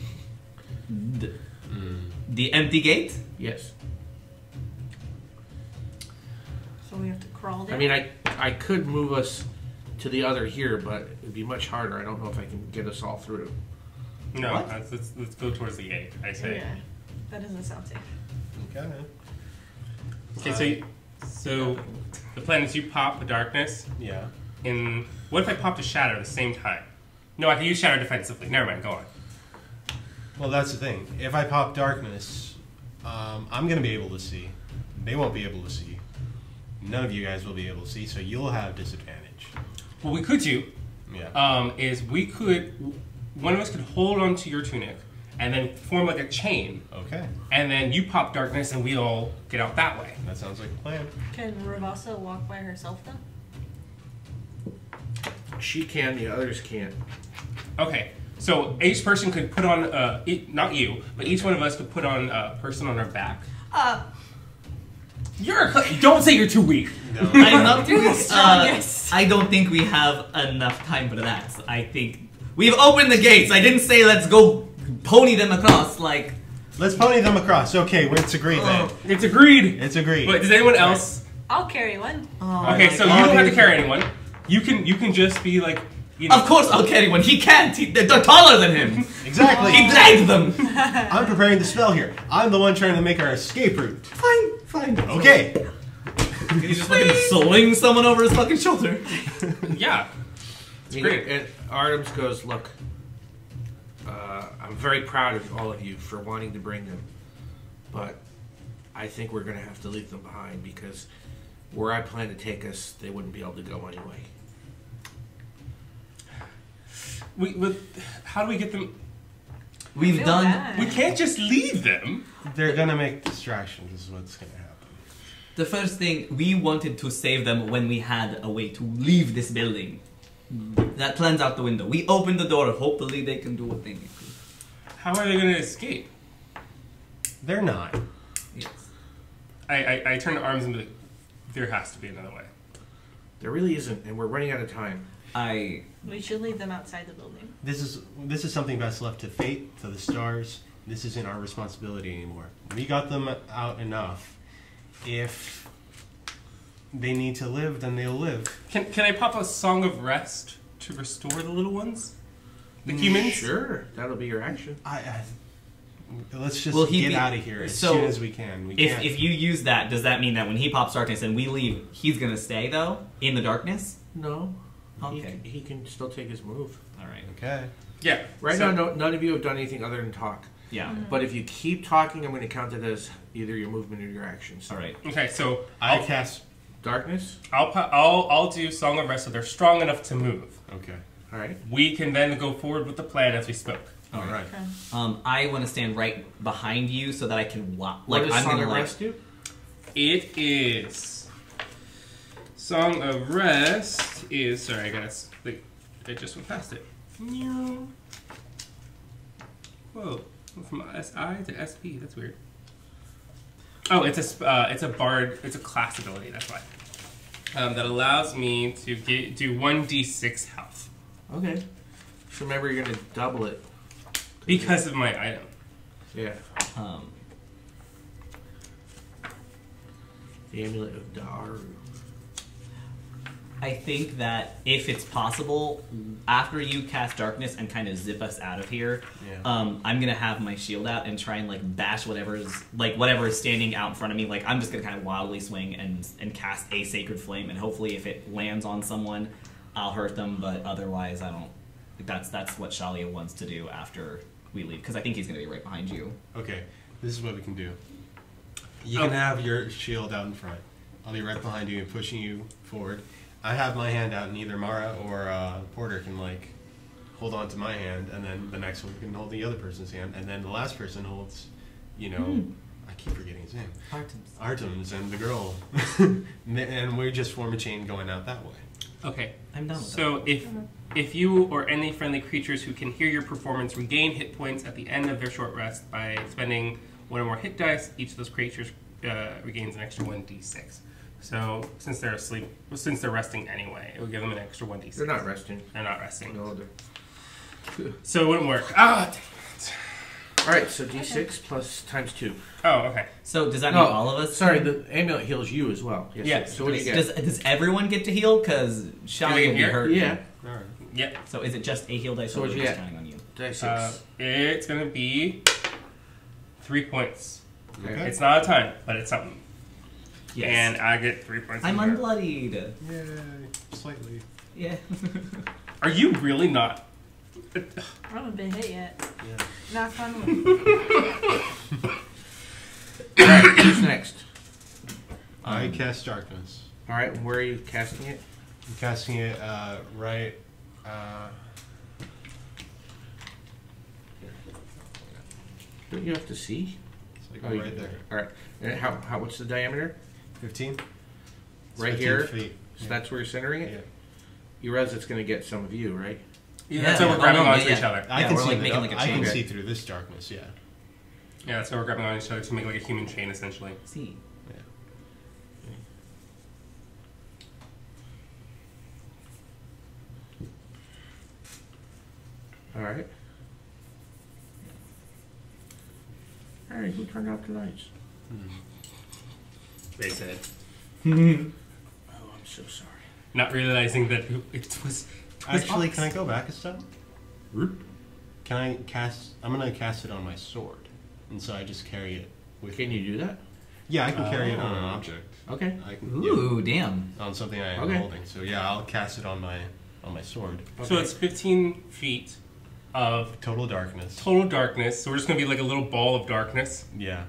The empty gate? Yes. So we have to crawl down. I mean, I could move us to the other here, but it'd be much harder. I don't know if I can get us all through. No, What? let's go towards the gate, I say. Yeah, that doesn't sound safe. Okay. Okay, so the plan is you pop the darkness. Yeah. What if I pop the shadow at the same time? No, I can use shadow defensively. Never mind, go on. Well, that's the thing. If I pop darkness, I'm gonna be able to see. They won't be able to see. None of you guys will be able to see, so you'll have disadvantage. What we could do Yeah. is one of us could hold on to your tunic, and then form like a chain. Okay. And then you pop darkness, and we all get out that way. That sounds like a plan. Can Ravassa walk by herself though? She can, the others can't. Okay. So each person could put on, not you, but each one of us could put on a person on our back. Don't say you're too weak. No. I'm not You're the strongest. I don't think we have enough time for that. I think we've opened the gates. I didn't say let's go pony them across. Like, Let's pony them across. Okay, it's agreed then. It's agreed. It's agreed. But does anyone else? I'll carry one. Okay, so you don't have to carry anyone. You can just be like, you know. of course I'll carry one. He can't. They're taller than him. Exactly. He dragged them. I'm preparing the spell here. I'm the one trying to make our escape route. Fine. Okay. He's just fucking sling someone over his fucking shoulder. Yeah. It's great. And Artemis goes, look, I'm very proud of all of you for wanting to bring them, but I think we're going to have to leave them behind because where I plan to take us, they wouldn't be able to go anyway. How do we get them? We've Feel done. bad. We can't just leave them. They're gonna make distractions. Is what's gonna happen. The first thing, we wanted to save them when we had a way to leave this building. That plan's out the window. We opened the door. Hopefully they can do what they need to. How are they going to escape? They're not. Yes. I turn to arms and be like, there has to be another way. There really isn't, and we're running out of time. We should leave them outside the building. This is something best left to fate, to the stars. This isn't our responsibility anymore. We got them out enough. If they need to live, then they'll live. Can I pop a song of rest to restore the little ones? The humans? Sure, that'll be your action. Let's just Will he get be- out of here as so, soon as we can. We can't. If you use that, does that mean that when he pops darkness and we leave, he's gonna stay though in the darkness? No. Okay. He can still take his move. All right. Okay. Yeah. Right so- now, none of you have done anything other than talk. Yeah. But if you keep talking, I'm going to count it as either your movement or your actions. All right. Okay, so I cast. Darkness. I'll do Song of Rest so they're strong enough to move. Okay. All right. We can then go forward with the plan as we spoke. All right. Okay. I want to stand right behind you so that I can walk. What Like does I'm Song gonna of like. Rest do? It is Song of Rest is sorry, I guess it just went past it. Whoa, from SI to SP. That's weird. Oh, it's a bard. It's a class ability. That's why. That allows me to do 1d6 health Okay. So remember, you're going to double it. because of my item. Yeah. Um, The Amulet of Daru. I think that if it's possible, after you cast darkness and kind of zip us out of here, Yeah. I'm gonna have my shield out and try and like bash whatever is standing out in front of me. Like I'm just gonna kind of wildly swing and cast a sacred flame, and hopefully if it lands on someone, I'll hurt them. But otherwise, I don't. That's what Shalia wants to do after we leave, because I think he's gonna be right behind you. Okay. This is what we can do. You can have your shield out in front. I'll be right behind you and pushing you forward. I have my hand out, and either Mara or Porter can like hold on to my hand, and then the next one can hold the other person's hand, and then the last person holds, I keep forgetting his name. Artemis and the girl, and we just form a chain going out that way. Okay. I'm done with So if you or any friendly creatures who can hear your performance regain hit points at the end of their short rest by spending one or more hit dice, each of those creatures regains an extra 1d6. So since they're asleep, since they're resting anyway, it will give them an extra 1d6. They're not resting. They're not resting. No, they're... So it wouldn't work. Ah, dang it. All right, so D6 plus times 2. Oh, okay. So does that mean all of us? Sorry, the amulet heals you as well. Yes. So what do you get? Does everyone get to heal? Because Shalia will be hear? hurt. Yeah. All right. Yep. So is it just a heal dice? So or what'd we're you just get? counting on you? D6. It's going to be 3 points. Okay. It's not a ton, but it's something. Yes. And I get 3 points. I'm in here. unbloodied. Yay! Slightly. Yeah. Are you really not? I haven't been hit yet. Yeah. Not fun. All right, who's next? I cast darkness. All right, where are you casting it? I'm casting it right. Don't you have to see? It's like Oh, right there. All right. And how? What's the diameter? 15. Right 15 here? Feet. So that's where you're centering it? Yeah. You realize it's going to get some of you, right? Yeah, that's why we're grabbing onto each other. I Yeah, can we're, see like, the making, dark- like, a I can chain. see through this darkness. Yeah. Yeah, that's why we're grabbing on each other to make like a human chain, essentially. See. All right. All right, who turned off the lights? They said. Oh, I'm so sorry. Not realizing that it was Actually, us. can I go back a step? Can I cast? I'm gonna cast it on my sword, and so I just carry it with. Can me. you do that? Yeah, I can carry it on an object. Okay. I can, Ooh, damn. on something I am Okay. holding. So yeah, I'll cast it on my sword. So it's 15 feet of Total darkness. total darkness. So we're just gonna be like a little ball of darkness. Yeah.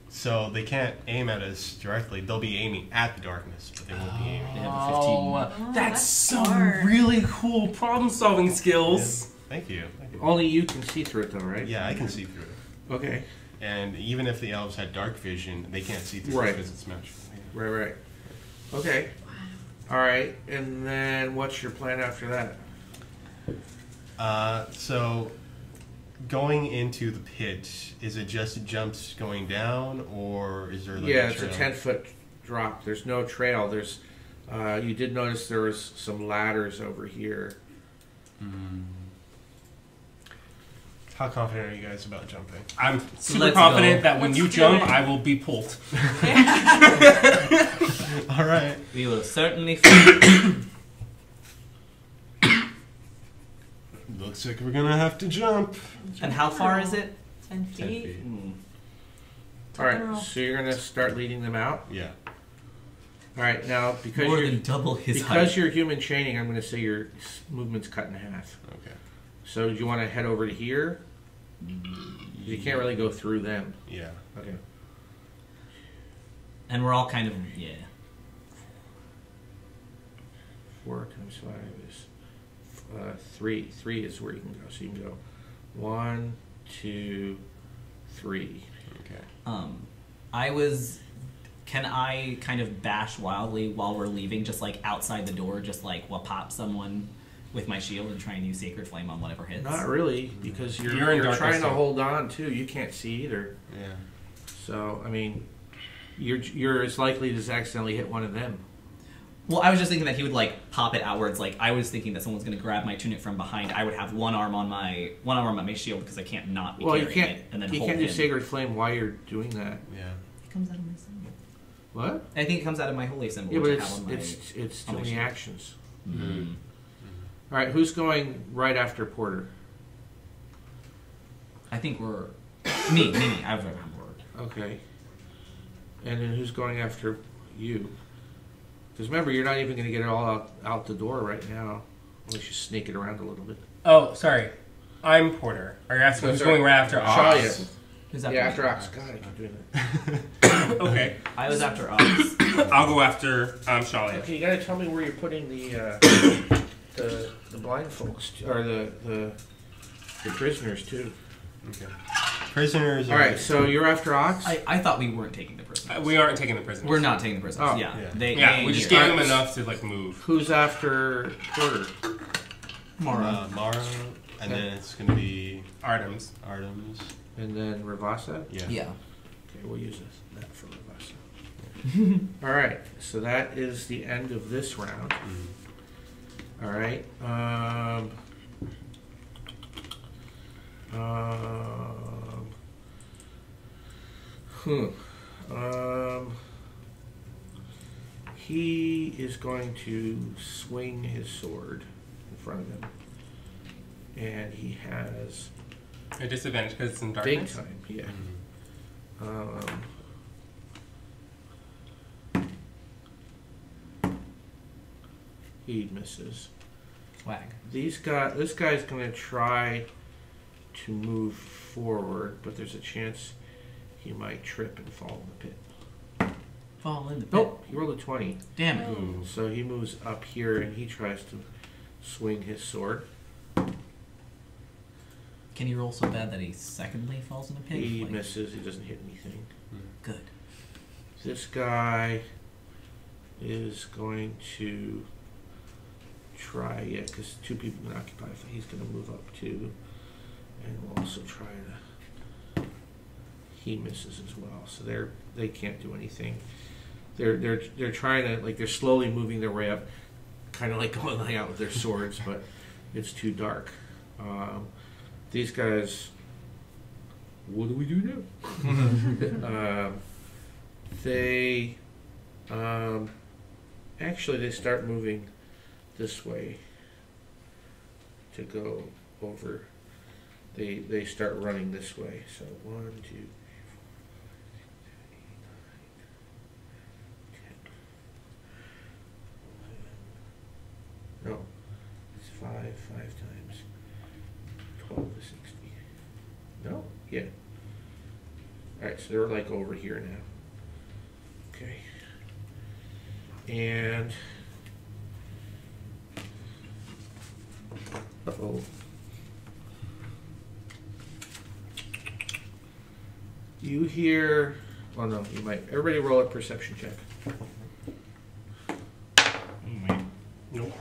So they can't aim at us directly. They'll be aiming at the darkness, but they won't be aiming. They have a 15. Oh, that's that's some smart. really cool problem-solving skills. Thank you. Thank you. Only you can see through it, though, right? Yeah, I can see through it. Okay. And even if the elves had dark vision, they can't see through Right. it because it's magical. Yeah. Right. Okay. All right. And then what's your plan after that? So going into the pit, is it just jumps going down, or is there like Yeah, a it's a trail? 10-foot drop. There's no trail. There's. You did notice there was some ladders over here. How confident are you guys about jumping? I'm super Let's confident go. that when Let's you do jump, it. I will be pulled. All right. We will certainly. Looks like we're gonna have to jump. And how far is it? 10 10 feet. feet. All right. So you're gonna start leading them out. Yeah. All right. Now because More you're than double his because height. you're human chaining, I'm gonna say your movement's cut in half. Okay. So do you want to head over to here? You can't really go through them. Yeah. Okay. And we're all kind of, yeah. 4 times 5 is 3. 3 is where you can go. So you can go 1, 2, 3. Okay. Can I kind of bash wildly while we're leaving, just like outside the door, just like pop someone with my shield and try and use Sacred Flame on whatever hits? Not really, because You're in you're darkness, trying to too. hold on too. You can't see either. Yeah. So I mean, you're as likely to just accidentally hit one of them. Well, I was just thinking that he would like pop it outwards. Like I was thinking that someone's going to grab my tunic from behind. I would have one arm on my shield because I can't not be Well, you carrying can't. it, and then You hold can't do him. Sacred Flame while you're doing that. Yeah. It comes out of my symbol. What? I think it comes out of my holy symbol. Yeah, but which I have on my- it's too on my many shield. actions. Mm. All right, who's going right after Porter? I think we're me. I'm bored. Okay. And then who's going after you? Because remember, you're not even going to get it all out the door right now. Unless you sneak it around a little bit. Oh, sorry. I'm Porter. Are you asking No, who's sorry. going right after Ox? Shalia. Who's after Yeah, me? after Ox. God, I keep doing that. Okay. I was after Ox. I'll go after Shalia. Okay, you got to tell me where you're putting the blind folks, or the prisoners, too. Okay. Prisoners. All right, so you're after Ox? I thought we weren't taking the prisoners. We aren't taking the prisoners. We're not taking the prisoners. Oh. Yeah. Yeah. They We just here. gave them enough to like move. Who's after Porter? Mara. Mara, and then it's gonna be Artemis. Artemis. And then Ravasa? Yeah. Yeah. Okay, we'll use that for Ravasa. All right, so that is the end of this round. Mhm. All right. He is going to swing his sword in front of him, and he has A disadvantage because it's in big darkness. time. Yeah. Mhm. He misses. Swag. This guy's gonna try to move forward, but there's a chance he might trip and fall in the pit. Fall in the pit. Nope, he rolled a 20. Damn it. Ooh. So he moves up here and he tries to swing his sword. Can he roll so bad that he secondly falls in a pit? He Like, misses. He doesn't hit anything. Good. This guy is going to try, because 2 people can occupy. So he's going to move up too, and we'll also try to. He misses as well, so they can't do anything. They're trying to, like, they're slowly moving their way up, kind of like going out with their swords, but it's too dark. These guys, what do we do now? They actually they start moving this way to go over. They start running this way. So 1, 2, 3, 4, 5, 6, 7, 8, 9, 10. No, it's 5 times 12 is 60. No, yeah. All right, so they're like over here now. Okay. And uh-oh. You hear, oh no, you might. Everybody roll a perception check. Nope.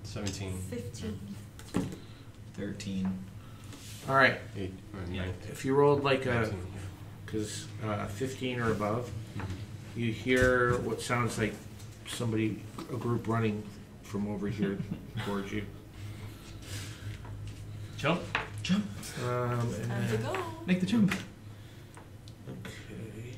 17. 15. 13. All right. 8. Yeah. If you rolled like a, 19. because 15 or above, you hear what sounds like a group running from over here towards you. Jump. Jump. And Time to then, go. Make the jump. okay.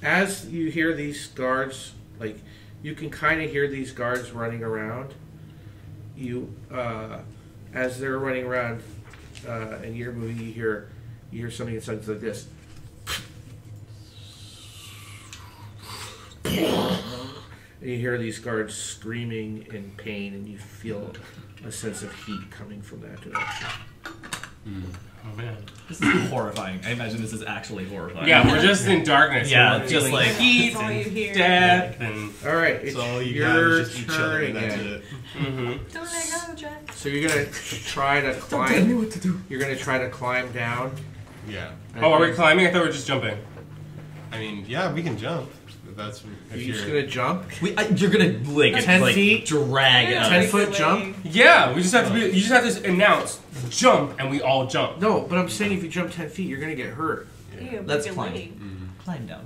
As you hear these guards, like, you can kind of hear these guards running around. As they're running around, and you're moving, you hear something that sounds like this. And you hear these guards screaming in pain, and you feel a sense of heat coming from that direction. Oh man. This is horrifying. I imagine this is actually horrifying. Yeah, we're just in darkness. Yeah, We're just feeling like heat That's all you and hear. death and. All right, it's So all you got your is just each other, turn and that's again. it. Mm-hmm. Don't let go, Jack. So you're gonna try to climb. tell me what to do. You're gonna try to climb down. Yeah. Oh, are we climbing? I thought we were just jumping. I mean, yeah, we can jump. If that's Are if you just you're. gonna jump? You're gonna like 10 feet? drag it up. 10-foot jump? Yeah, we just have to be. You just have to announce jump, and we all jump. No, but I'm saying if you jump 10 feet, you're gonna get hurt. Ew, Let's break your climb. leg. Climb down.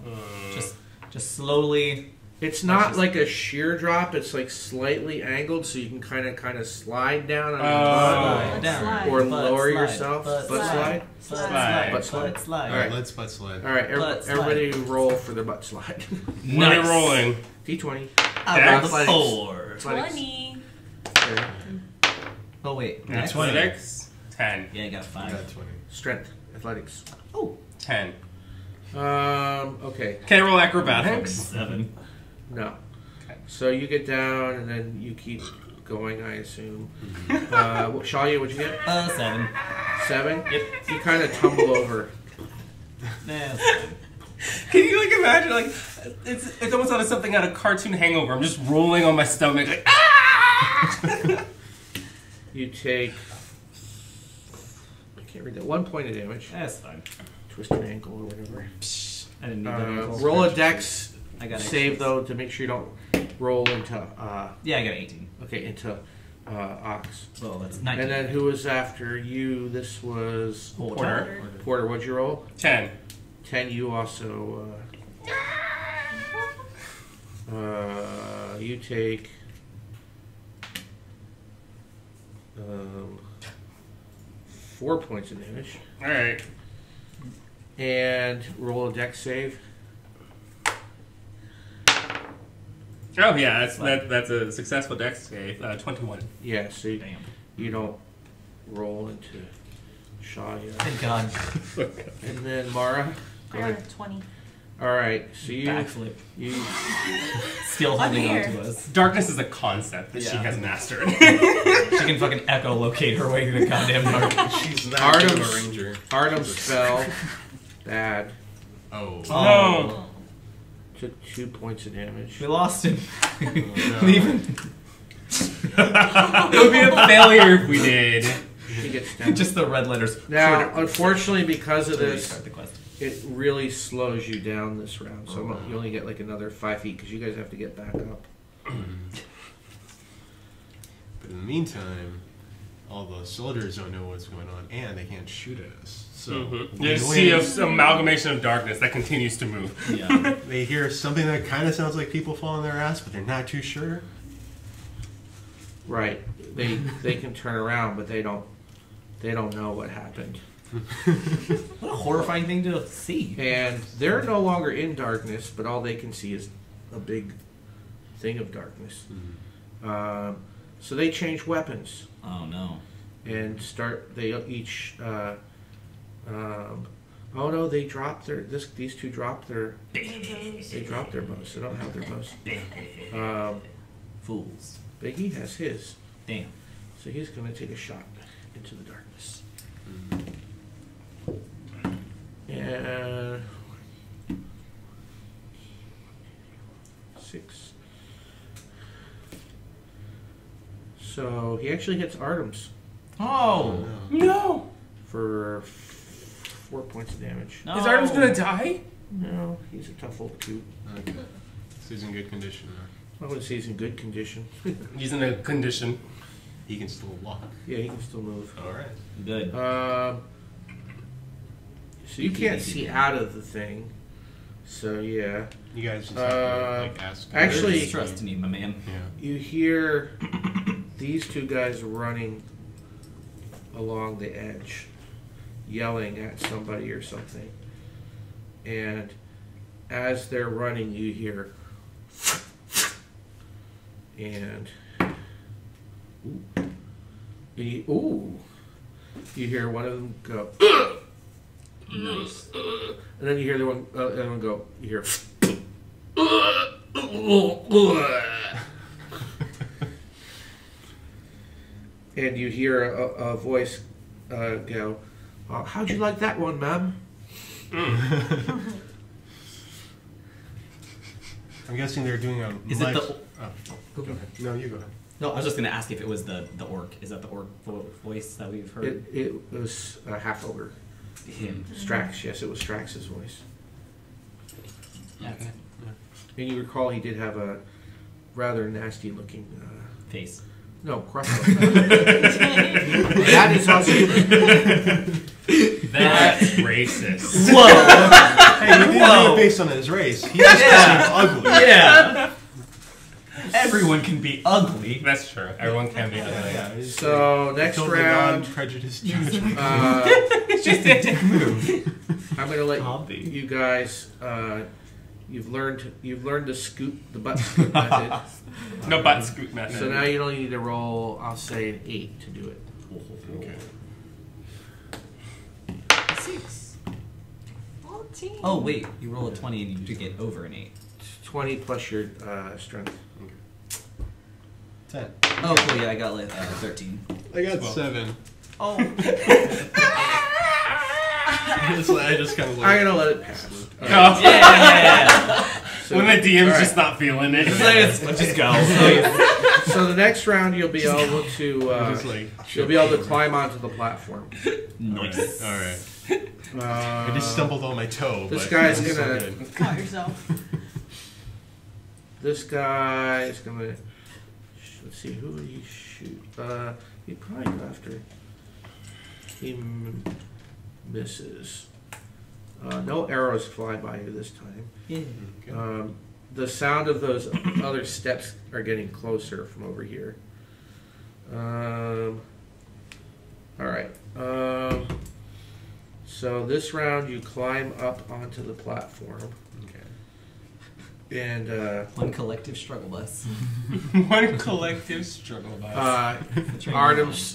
Just slowly. It's not like a sheer drop. It's like slightly angled, so you can kind of slide down on your butt, Let's down. slide. or Butt lower slide, yourself. butt Butt slide. slide. Slide. Butt slide. Butt slide. All right. Let's butt slide. All right, Butt slide. everybody roll for their butt slide. When are we rolling? D20. I rolled a Dex. 4. Athletics. 20. Okay. Oh wait. Next. Next. 6, 10. Yeah, I got a I 5. got 20. Strength. Athletics. Oh. 10. Okay. Can I roll acrobatics? 7. No. Okay. So you get down, and then you keep going, I assume. Shalia, what'd you get? 7. 7? Yep. You kind of tumble over. Nah, Can you like imagine like it's almost out of something out of cartoon Hangover. I'm just rolling on my stomach like ah! You take, I can't read that, 1 point of damage. That's fine. Twist your ankle or whatever. I didn't need that. Roll a dex I got save extras. though to make sure you don't roll into Yeah, I got 18. into ox. Well, that's 19. And then who was after you? This was Porter. Porter. What'd you roll? 10. 10. You also you take 4 points of damage All right. and roll a dex save. Oh yeah, that's a successful dex save. 21. Yeah, so Damn. you don't roll into Shaw yet. Thank God. And then Mara, go I got ahead. a 20. All right, so Backflip. you Still holding on here. to us. Darkness is a concept that she Yeah. has mastered. She can fucking echolocate her way through the goddamn dark. She's not Artem's- a ranger. Artem's spell bad. Oh. No. Took 2 points of damage. We lost him. no. Leaving. It would be a failure if we did. He gets down. Just the red letters. Now, unfortunately, because of To this, restart the quest. it really slows you down this round. So you only get like another 5 feet because you guys have to get back up. But in the meantime, all the soldiers don't know what's going on, and they can't shoot at us. So Mm-hmm. You see an amalgamation of darkness that continues to move. Yeah. they hear something that kind of sounds like people falling their ass, but they're not too sure. Right. They can turn around, but they don't know what happened. What a horrifying thing to see. And they're no longer in darkness, but all they can see is a big thing of darkness. So they change weapons Oh no. and start. They each. Oh no! They dropped their. These two dropped their. They dropped their bows. They don't have their bows. Fools. Biggie has his, Damn. so he's going to take a shot into the darkness. And 6. So he actually hits Artem's Oh. No. for 4 points of damage. No. Is Artem's gonna die? No, he's a tough old coot. Okay. So he's in good condition. I wouldn't say he's in good condition. He's in a condition. He can still walk. Yeah, he can still move. All right. Good. So you can't see out of the thing. So yeah, You guys just have to like ask. actually- There's trust in you, my man. Yeah. you hear these two guys running along the edge, yelling at somebody or something. And as they're running, you hear, and you hear one of them go, Nice. and then you hear the other one go. You hear, and you hear a voice go, "How'd you like that one, ma'am?" I'm guessing they're doing a. Is it the- Oh, go ahead. No, you go ahead. No, I was just gonna ask if it was the orc. Is that the orc voice that we've heard? It was a half ogre. Him. Strax, yes, it was Strax's voice. Yeah. And you recall he did have a rather nasty looking. Face. No, crossbow. That is also. That's racist. Whoa! Hey, you didn't do it based on his race. He just Yeah. ugly. Yeah. Everyone can be ugly. That's true. Everyone can be ugly. Yeah, he's So next totally round, non-prejudiced judgment. It's just a dick move. I'm going to let Hobby. you guys. You've learned to scoot the butt scoot method. No butt scoot method. So now you don't need to roll. I'll say an 8 to do it. Okay. 6. 14. Oh wait, you roll a 20 and you do get over an 8. 20 plus your strength. 10. Oh cool, yeah, I got like 13. I got 12. 7. Oh. I just kind of I'm like. gonna let it pass. Oh. Yeah. So, When the DM's all right. just not feeling it. Let's just go. So the next round you'll be able to just like. you'll be able to climb onto the platform. Nice. All right. I just stumbled on my toe. This but guy's it's gonna- so good. Caught yourself. This guy is gonna. Let's see, who would he shoot? He'd probably go after. He misses. No arrows fly by you this time. Yeah. Okay. The sound of those other steps are getting closer from over here. All right. So this round you climb up onto the platform. Okay. And One collective struggle bus. One collective struggle bus.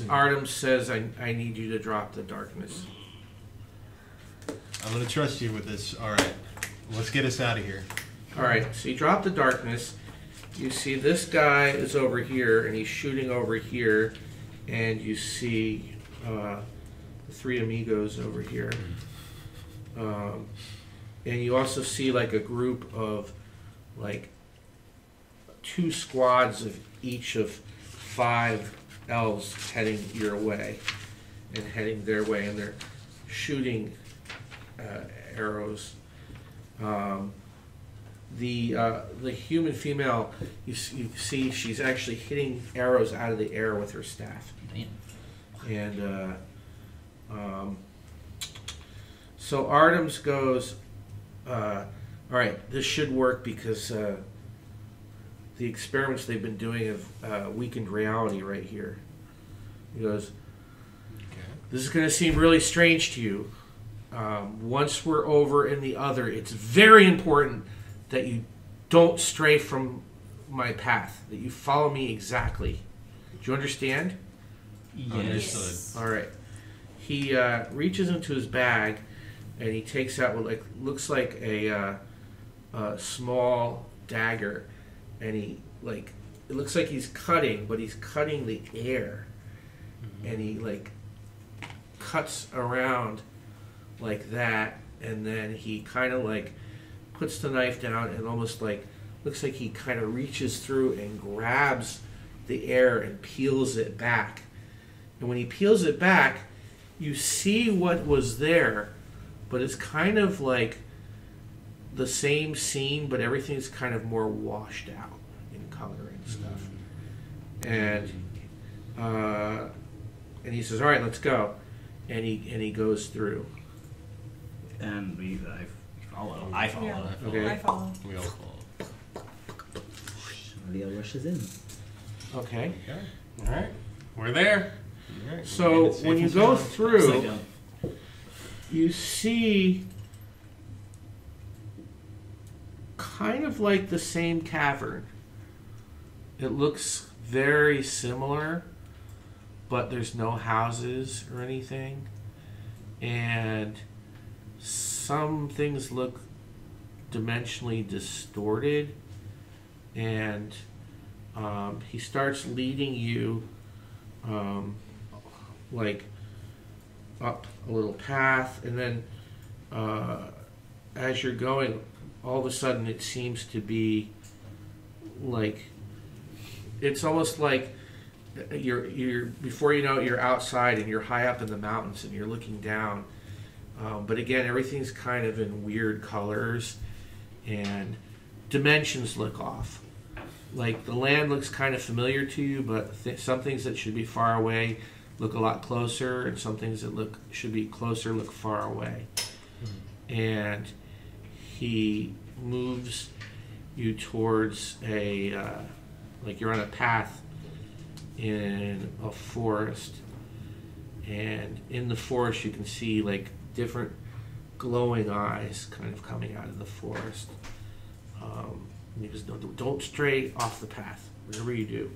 Artem says, I need you to drop the darkness. I'm gonna trust you with this. All right. Let's get us out of here. All right, so you drop the darkness. You see this guy is over here, and he's shooting over here, and you see the three amigos over here. And you also see like a group of like 2 squads of each of 5 elves heading your way and heading their way, and they're shooting arrows. The human female, you see she's actually hitting arrows out of the air with her staff. Damn. And so Artemis goes, all right, this should work because the experiments they've been doing have weakened reality right here. He goes, this is going to seem really strange to you. Once we're over in the other, it's very important that you don't stray from my path, that you follow me exactly. Do you understand? Understood. All right. He reaches into his bag and he takes out what looks like a small dagger, and it looks like he's cutting, but he's cutting the air, and he cuts around like that, and then he kind of puts the knife down and almost looks like he kind of reaches through and grabs the air and peels it back. And when he peels it back, you see what was there, but it's kind of like the same scene, but everything's kind of more washed out in color and stuff. And he says, "All right, let's go." And he goes through. And I follow. I follow. Yeah. Okay. I follow. We all follow. Leo rushes in. Okay. All right, we're there. All right. So when you go Upside through, down. you see kind of like the same cavern. It looks very similar, but there's no houses or anything. And some things look dimensionally distorted. And he starts leading you up a little path, and then as you're going, all of a sudden it seems to be it's almost like you're before you know it, you're outside and you're high up in the mountains and you're looking down, but again everything's kind of in weird colors and dimensions look off. Like the land looks kind of familiar to you, but some things that should be far away look a lot closer, and some things that should be closer look far away. And he moves you towards you're on a path in a forest, and in the forest you can see different glowing eyes kind of coming out of the forest. And he goes, don't stray off the path, whatever you do.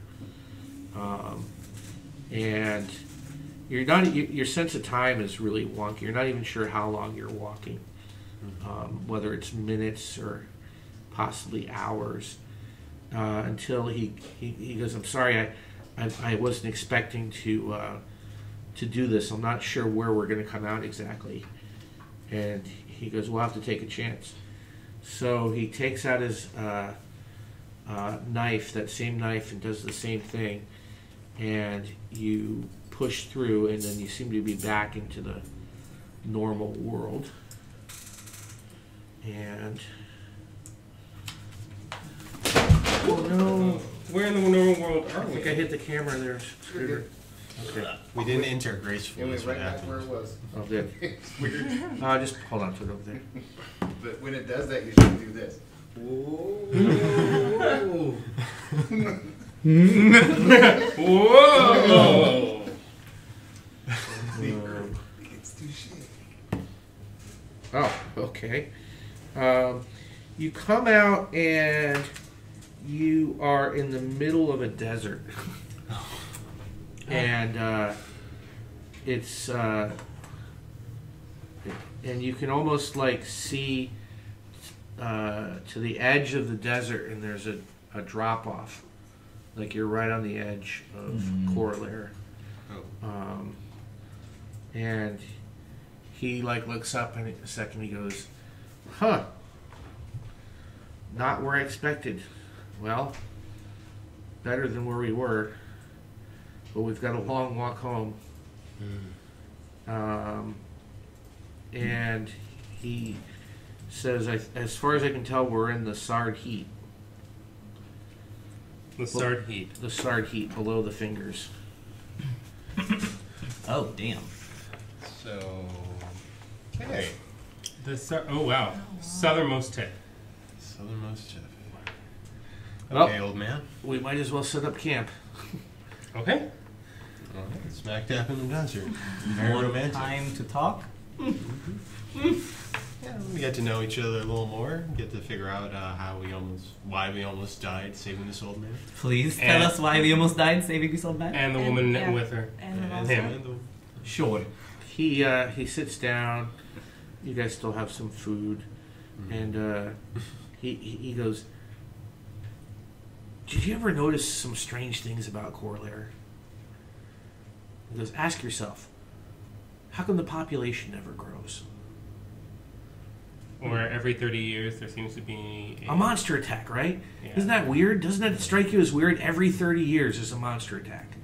And your sense of time is really wonky. You're not even sure how long you're walking, whether it's minutes or possibly hours, until he goes, I'm sorry, I wasn't expecting to do this. I'm not sure where we're going to come out exactly. And he goes, we'll have to take a chance. So he takes out his knife, that same knife, and does the same thing. And you push through, and then you seem to be back into the normal world. And oh no! Where in the normal world are I think we? I hit the camera there, Scooter. Okay. We didn't enter gracefully. It Is went what right back where it happened. was. Oh, good. It's weird. Just hold on to it over there. But when it does that, you should do this. Whoa. Whoa! It's too shit. Oh, okay. You come out and you are in the middle of a desert. And it's and you can almost see to the edge of the desert, and there's a drop off. Like you're right on the edge of Coralaire. Oh. And he like looks up and a second he goes, "Huh. Not where I expected. Well, better than where we were. But we've got a long walk home." And he says, as far as I can tell, we're in the Sard heat. The Sard heat. The Sard heat below the fingers. Oh, damn. So, okay. Oh wow. Southernmost tip. Southernmost tip. Well, Okay, old man. We might as well set up camp. Okay. All right, smack dab in the desert. Very More romantic. time to talk. Yeah, we get to know each other a little more. Get to figure out why we almost died saving this old man. Please tell us why we almost died saving this old man. And the woman with her. And And also, Sure. He sits down. You guys still have some food, and he goes, "Did you ever notice some strange things about Coralaire?" He goes, "Ask yourself, how come the population never grows?" Or every 30 years there seems to be A monster attack, right? Yeah. Isn't that weird? Doesn't that strike you as weird? Every 30 years there's a monster attack.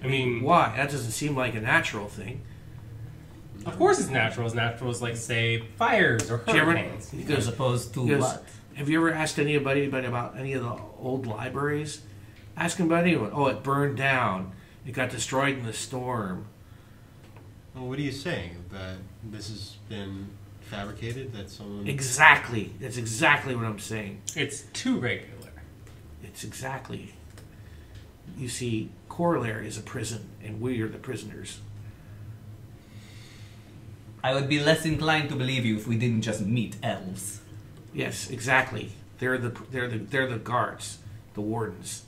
I mean, Why? That doesn't seem like a natural thing. of course it's natural. As natural as, like, say, fires or Do you ever- hurricanes. he As goes, opposed to he goes, what? have you ever asked anybody about any of the old libraries? Ask them about anyone. Oh, it burned down. It got destroyed in the storm. Well, what are you saying? That this has been fabricated? That someone... Exactly. That's exactly what I'm saying. It's too regular. It's exactly. You see, Coralaire is a prison, and we are the prisoners. I would be less inclined to believe you if we didn't just meet elves. Yes, exactly. They're the guards, the wardens.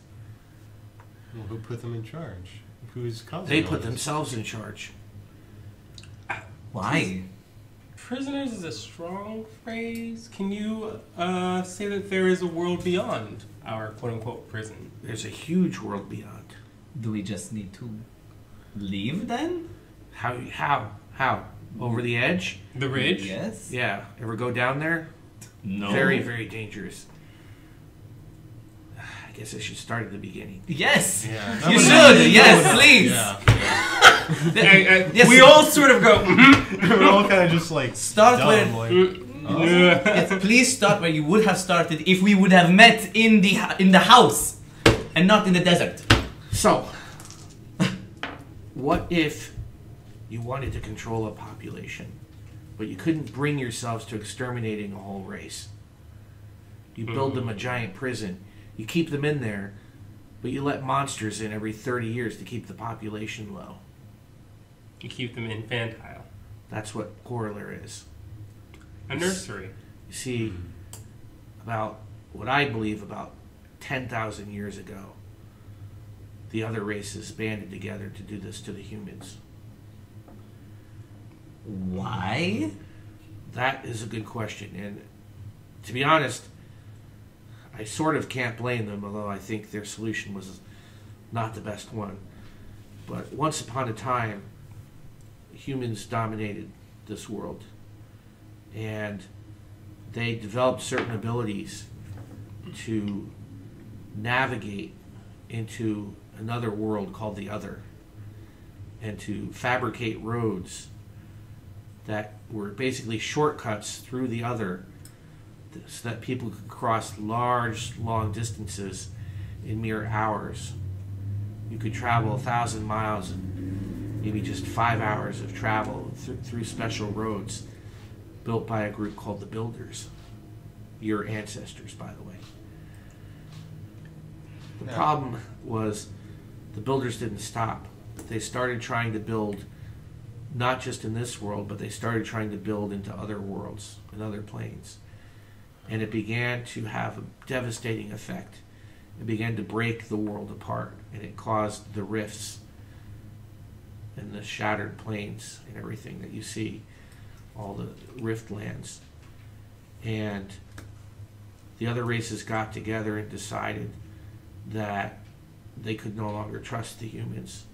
Well, who put them in charge? Who's causing They all put this? themselves in charge. Why? Prisoners is a strong phrase. Can you say that there is a world beyond our quote-unquote prison? There's a huge world beyond. Do we just need to leave then? How? Over the edge? The ridge? Yes. Yeah. Ever go down there? No. Very, very dangerous. I guess I should start at the beginning. Yes. Yeah, You should. Yes, please. Yeah. Yes. We all sort of go, We're all kind of just like Start dumb, with- like, Yes, please start where you would have started if we would have met in the house and not in the desert. So, what if you wanted to control a population, but you couldn't bring yourselves to exterminating a whole race? You build them a giant prison. You keep them in there, but you let monsters in every 30 years to keep the population low. you keep them infantile. That's what Coralaire is. A nursery. You see, about what I believe about 10,000 years ago, the other races banded together to do this to the humans. Why? That is a good question, and to be honest, I sort of can't blame them, although I think their solution was not the best one. But once upon a time, humans dominated this world, and they developed certain abilities to navigate into another world called the Other, and to fabricate roads that were basically shortcuts through the Other, so that people could cross large, long distances in mere hours. You could travel 1,000 miles in maybe just 5 hours of travel through special roads built by a group called the Builders. Your ancestors, by the way. The problem was the Builders didn't stop. They started trying to build not just in this world, but they started trying to build into other worlds and other planes. And it began to have a devastating effect. It began to break the world apart, and it caused the rifts and the shattered planes and everything that you see, all the rift lands. And the other races got together and decided that they could no longer trust the humans.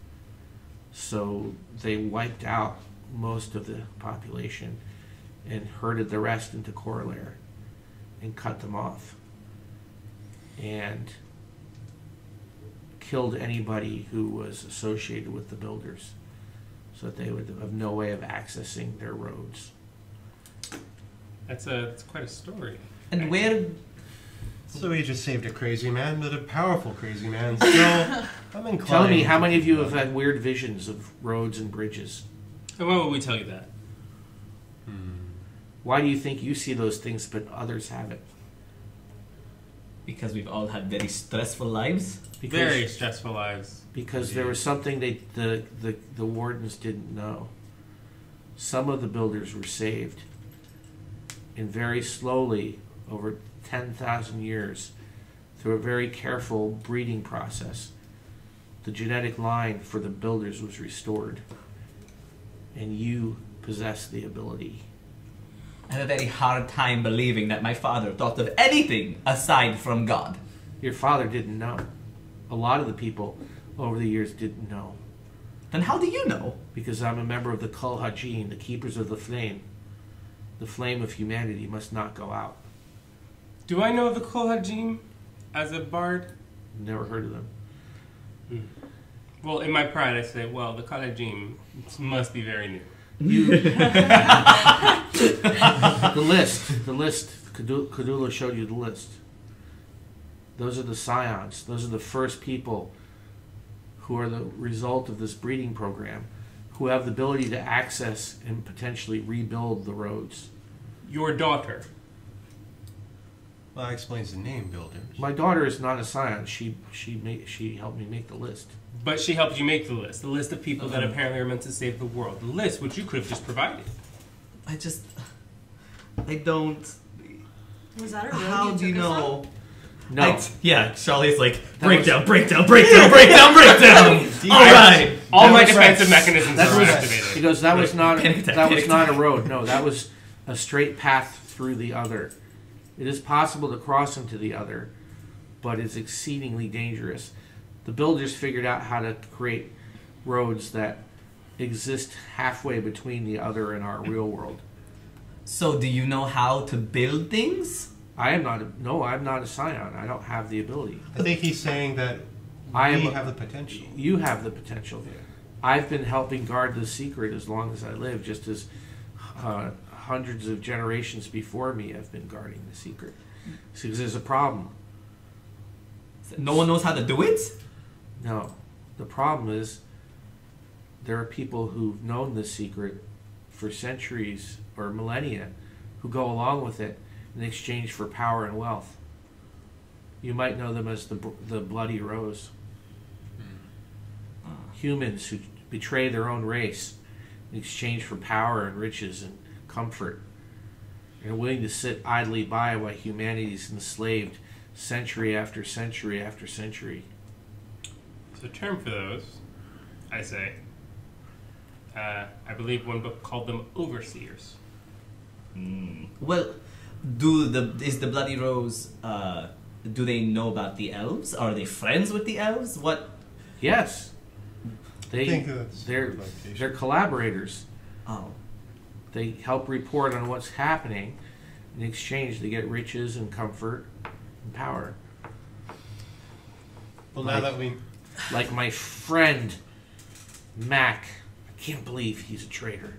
So they wiped out most of the population and herded the rest into Coralaire and cut them off. And killed anybody who was associated with the builders so that they would have no way of accessing their roads. That's quite a story. And where? So he just saved a crazy man, but a powerful crazy man. Still, I'm inclined. Tell me, how many of you have had weird visions of roads and bridges? And why would we tell you that? Why do you think you see those things but others haven't? Because we've all had very stressful lives. Very stressful lives. Because there was something the wardens didn't know. Some of the builders were saved. And very slowly, over 10,000 years, through a very careful breeding process, the genetic line for the builders was restored. And you possess the ability. I have a very hard time believing that my father thought of anything aside from God. Your father didn't know. A lot of the people over the years didn't know. Then how do you know? Because I'm a member of the Kul Hajin, the Keepers of the Flame. The flame of humanity must not go out. Do I know the Kul Hajim as a bard? Never heard of them. Well, in my pride, I say, well, the Kul Hajim must be very new. The list. Kadula showed you the list. Those are the scions. Those are the first people who are the result of this breeding program, who have the ability to access and potentially rebuild the roads. Your daughter. Well, that explains the name builders. My daughter is not a scion. She helped me make the list. But she helped you make the list. The list of people that apparently are meant to save the world. The list, which you could have just provided. I don't... Was that a road How do you took us on? know? No. Yeah, Charlie's like, That breakdown, was- breakdown, breakdown, breakdown, breakdown. All right. All That my was defensive right. mechanisms That are was activated. because that was not Panic attack, that was panic not a attack. road. No, that was a straight path through the other. It is possible to cross into the other, but it's exceedingly dangerous. The builders figured out how to create roads that exist halfway between the other and our real world. So do you know how to build things? I'm not a scion. I don't have the ability. I think he's saying that I we am- have the potential. You have the potential. I've been helping guard the secret as long as I live, just as hundreds of generations before me have been guarding the secret. Because there's a problem. No one knows how to do it? No. The problem is there are people who've known the secret for centuries or millennia who go along with it in exchange for power and wealth. You might know them as the Bloody Rose. Humans who betray their own race in exchange for power and riches and comfort, and are willing to sit idly by while humanity is enslaved century after century after century. There's a term for those, I say. I believe one book called them overseers. Well, is the Bloody Rose, do they know about the elves? Are they friends with the elves? What? Yes, I think that's they're location. collaborators. Oh. They help report on what's happening. In exchange, they get riches and comfort and power. Well, now that we... Like my friend Mac. I can't believe he's a traitor.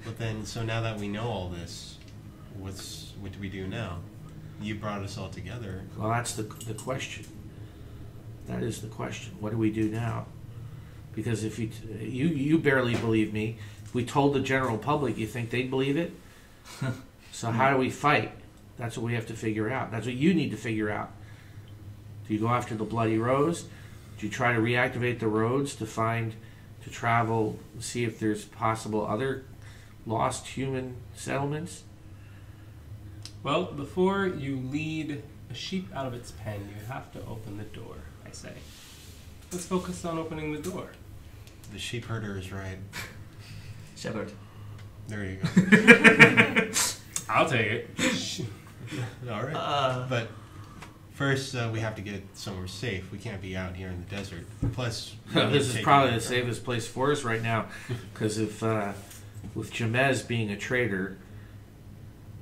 But then, so now that we know all this, what do we do now? You brought us all together. Well, that's the question. That is the question. What do we do now? Because if you barely believe me, if we told the general public, you think they'd believe it? So how do we fight? That's what we have to figure out. That's what you need to figure out. Do you go after the Bloody Rose? Do you try to reactivate the roads to travel, see if there's possible other lost human settlements? Well, before you lead a sheep out of its pen, you have to open the door, I say. Let's focus on opening the door. The sheep herder is right. Shepherd. There you go. I'll take it. All right. But first, we have to get somewhere safe. We can't be out here in the desert. Plus, This is probably the safest place for us right now, because if with Jamez being a traitor,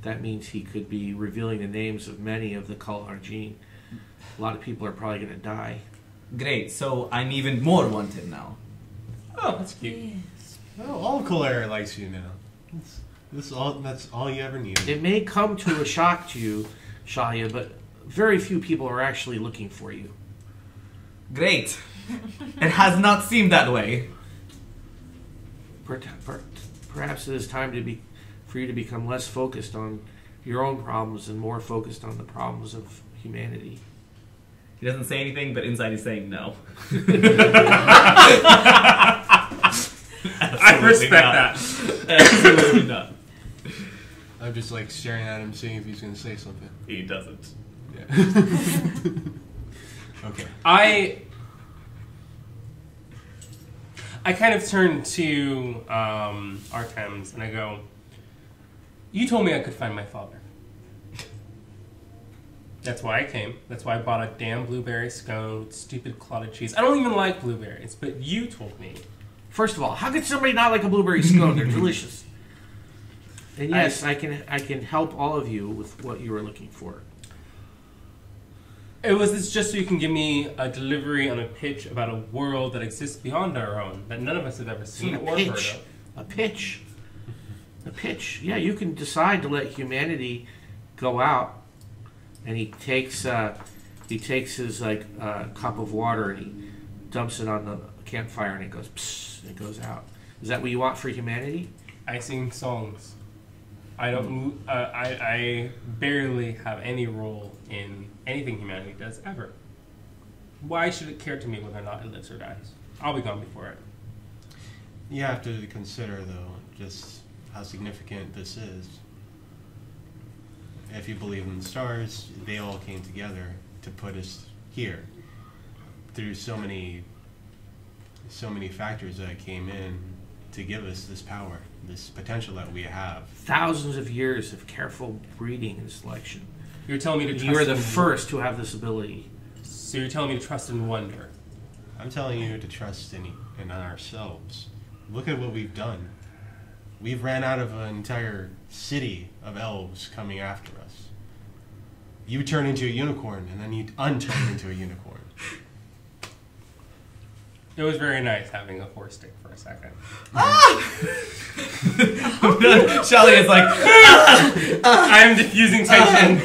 that means he could be revealing the names of many of the Coralaire gene. A lot of people are probably going to die. Great, so I'm even more wanted now. Oh, that's cute. Yes. Well, all Coralaire likes you now. That's all you ever need. It may come to a shock to you, Shaya, but very few people are actually looking for you. Great. It has not seemed that way. Perhaps it is time for you to become less focused on your own problems and more focused on the problems of humanity. He doesn't say anything, but inside he's saying no. I respect that. Absolutely not. I'm just like staring at him, seeing if he's going to say something. He doesn't. Yeah. Okay. I kind of turn to Artems and I go, you told me I could find my father. That's why I came. That's why I bought a damn blueberry scone with stupid clotted cheese. I don't even like blueberries, but you told me. First of all, how could somebody not like a blueberry scone? They're delicious. And yes, I can help all of you with what you were looking for. Was this just so you can give me a delivery on a pitch about a world that exists beyond our own, that none of us have ever seen or heard of? A pitch. A pitch. Yeah, you can decide to let humanity go out. And he takes his cup of water and he dumps it on the campfire and it goes psst, and it goes out. Is that what you want for humanity? I sing songs. I don't. I barely have any role in anything humanity does ever. Why should it care to me whether or not it lives or dies? I'll be gone before it. You have to consider, though, just how significant this is. If you believe in the stars, they all came together to put us here through so many factors that came in to give us this power, this potential that we have. Thousands of years of careful breeding and selection. You're telling me to trust. You're the first to have this ability. So you're telling me to trust and wonder. I'm telling you to trust in ourselves. Look at what we've done. We've ran out of an entire city of elves coming after us. You turn into a unicorn, and then you unturn into a unicorn. It was very nice having a horse stick for a second. Shelly is like, I'm diffusing tension.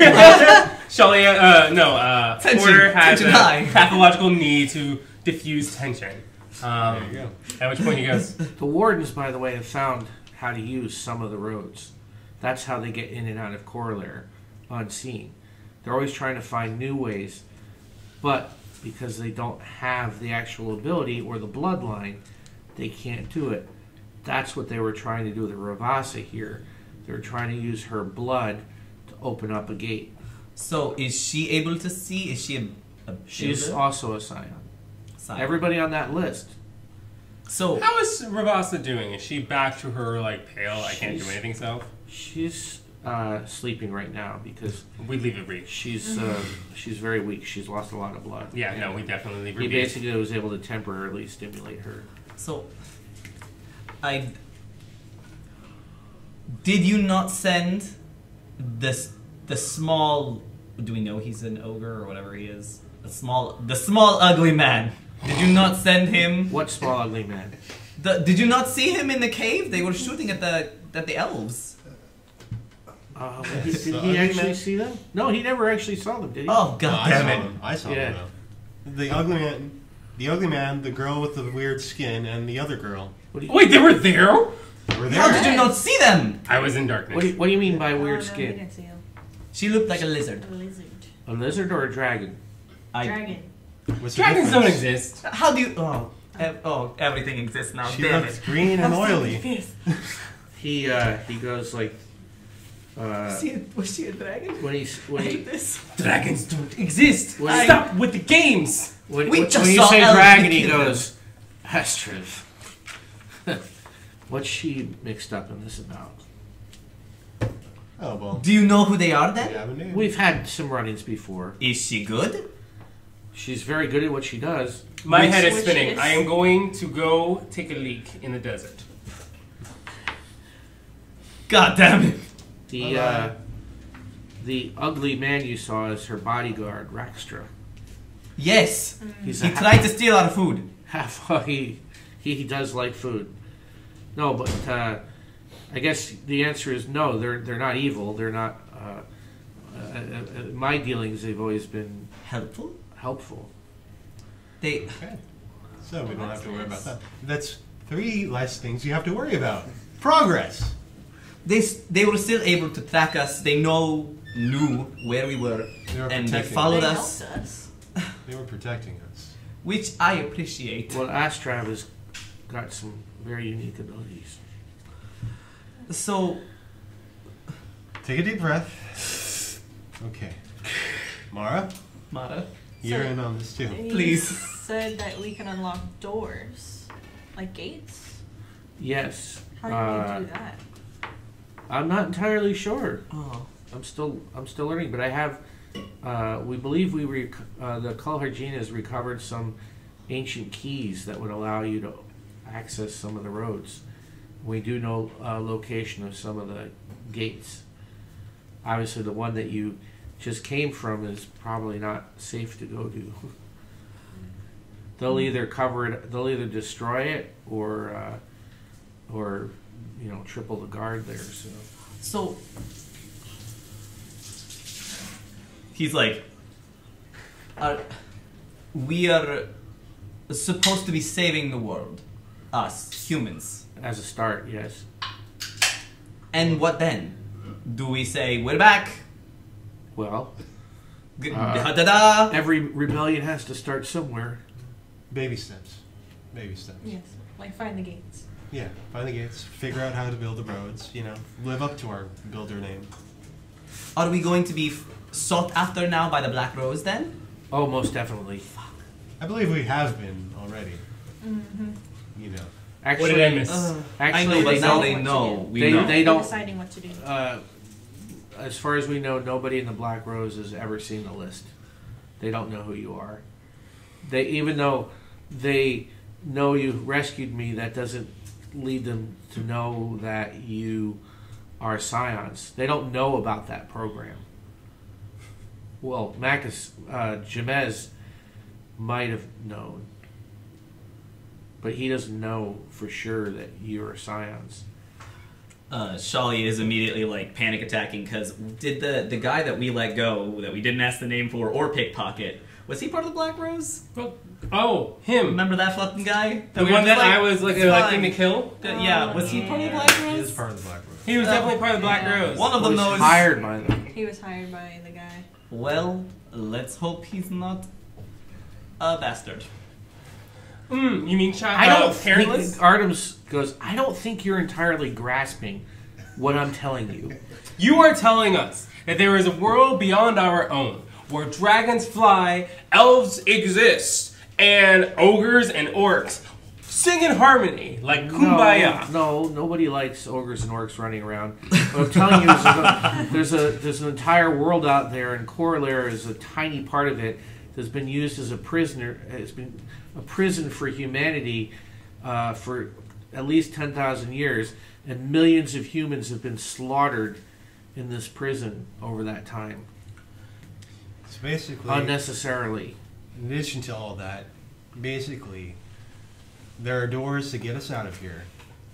Shelly, Tension, Porter has tension a high. pathological need to diffuse tension. There you go. At which point he goes, The wardens, by the way, have found how to use some of the roads. That's how they get in and out of Coralaire unseen. They're always trying to find new ways, but because they don't have the actual ability or the bloodline, they can't do it. That's what they were trying to do with Ravasa here. They were trying to use her blood to open up a gate. so is she able to see? Is she a She's builder? also a scion. Scion. Everybody on that list. So how is Ravasa doing? Is she back to her, pale, I can't do anything self? She's sleeping right now because We leave it brief. she's very weak. She's lost a lot of blood. Yeah, no, we definitely leave He it brief. basically was able to temporarily stimulate her. So, did you not send the small? Do we know he's an ogre or whatever he is? The small ugly man. Did you not send him? What small ugly man? Did you not see him in the cave? They were shooting at the elves. Did he actually see them? No, he never actually saw them, did he? Oh god damn it! I saw Yeah. them. The ugly man, the girl with the weird skin, and the other girl. Wait, they were there? They were How there. did you not see them? I was in darkness. What do you mean by Oh, weird no, skin? we didn't see him. She looked like a lizard. A lizard. A lizard or a dragon? Dragon. What's the Dragons don't difference? exist. How do you? Everything exists now. She damn looks it! green and oily. He goes like Was she a dragon? when he this. Dragons don't exist. When- Stop with the games. when We you just say saw elves dragon, be he killed. goes Astriv. What's she mixed up in this about? Oh, well. Do you know who they are We then? have a name. We've had some run-ins before. Is she good? She's very good at what she does. My head is Which spinning. is- I am going to go take a leak in the desert. God damn it. The ugly man you saw is her bodyguard, Raxtra. Yes. He's He tried to steal our food. He does like food. No, but I guess the answer is no. They're not evil. They're not. My dealings, they've always been Helpful? helpful. They. Okay. So we don't have to worry about that. That's 3 less things you have to worry about. Progress. They were still able to track us. They knew where we were, They were and they protecting followed They us, helped us. They were protecting us. which I appreciate. Well, Astrav has got some very unique abilities. So, Take a deep breath. Okay. Mara, Mara, you're So- in on this too. He Please. said that we can unlock doors, like gates. Yes. How do we do that? I'm not entirely sure. oh, I'm still learning, but I have. We believe the Culhargine has recovered some ancient keys that would allow you to access some of the roads. We do know location of some of the gates. Obviously, the one that you just came from is probably not safe to go to. They'll either cover it, they'll either destroy it, or triple the guard there. so he's like, we are supposed to be saving the world, us humans. As a start, yes. And what then? Do we say we're back? Well, Da-da-da. every rebellion has to start somewhere. Baby steps. Baby steps. Yes, like find the gates. Yeah. Find the gates. Figure out how to build the roads. Live up to our builder name. Are we going to be sought after now by the Black Rose then? Oh, most definitely. I believe we have been already. Mm-hmm. Actually, What did I miss? Actually, I know, but they now don't. they what know. to do. We They- know. they don't- Deciding what to do. As far as we know, nobody in the Black Rose has ever seen the list. They don't know who you are. Even though they know you rescued me, that doesn't lead them to know that you are scions. They don't know about that program. Well, Jamez might have known, but he doesn't know for sure that you are scions. Shali is immediately like panic attacking because did the guy that we let go that we didn't ask the name for or pickpocket, was he part of the Black Rose? Oh, him. Remember that fucking guy? The we one were that just I was like "It's electing fine." to kill? Yeah, was he part of the Black He is Rose? part of the Black Rose. He was definitely part of the Black Yeah. Rose. One of He them was knows. hired by them. He was hired by the guy. Well, let's hope he's not a bastard. You mean I don't parentless? think Artemis goes. I don't think you're entirely grasping what I'm telling you. You are telling us that there is a world beyond our own where dragons fly, elves exist, and ogres and orcs sing in harmony like kumbaya. No, nobody likes ogres and orcs running around. What I'm telling you is there's an entire world out there, and Coralaire is a tiny part of it that's been used as a prisoner. It's been a prison for humanity for at least 10,000 years, and millions of humans have been slaughtered in this prison over that time, So basically, unnecessarily. in addition to all that, basically, there are doors to get us out of here.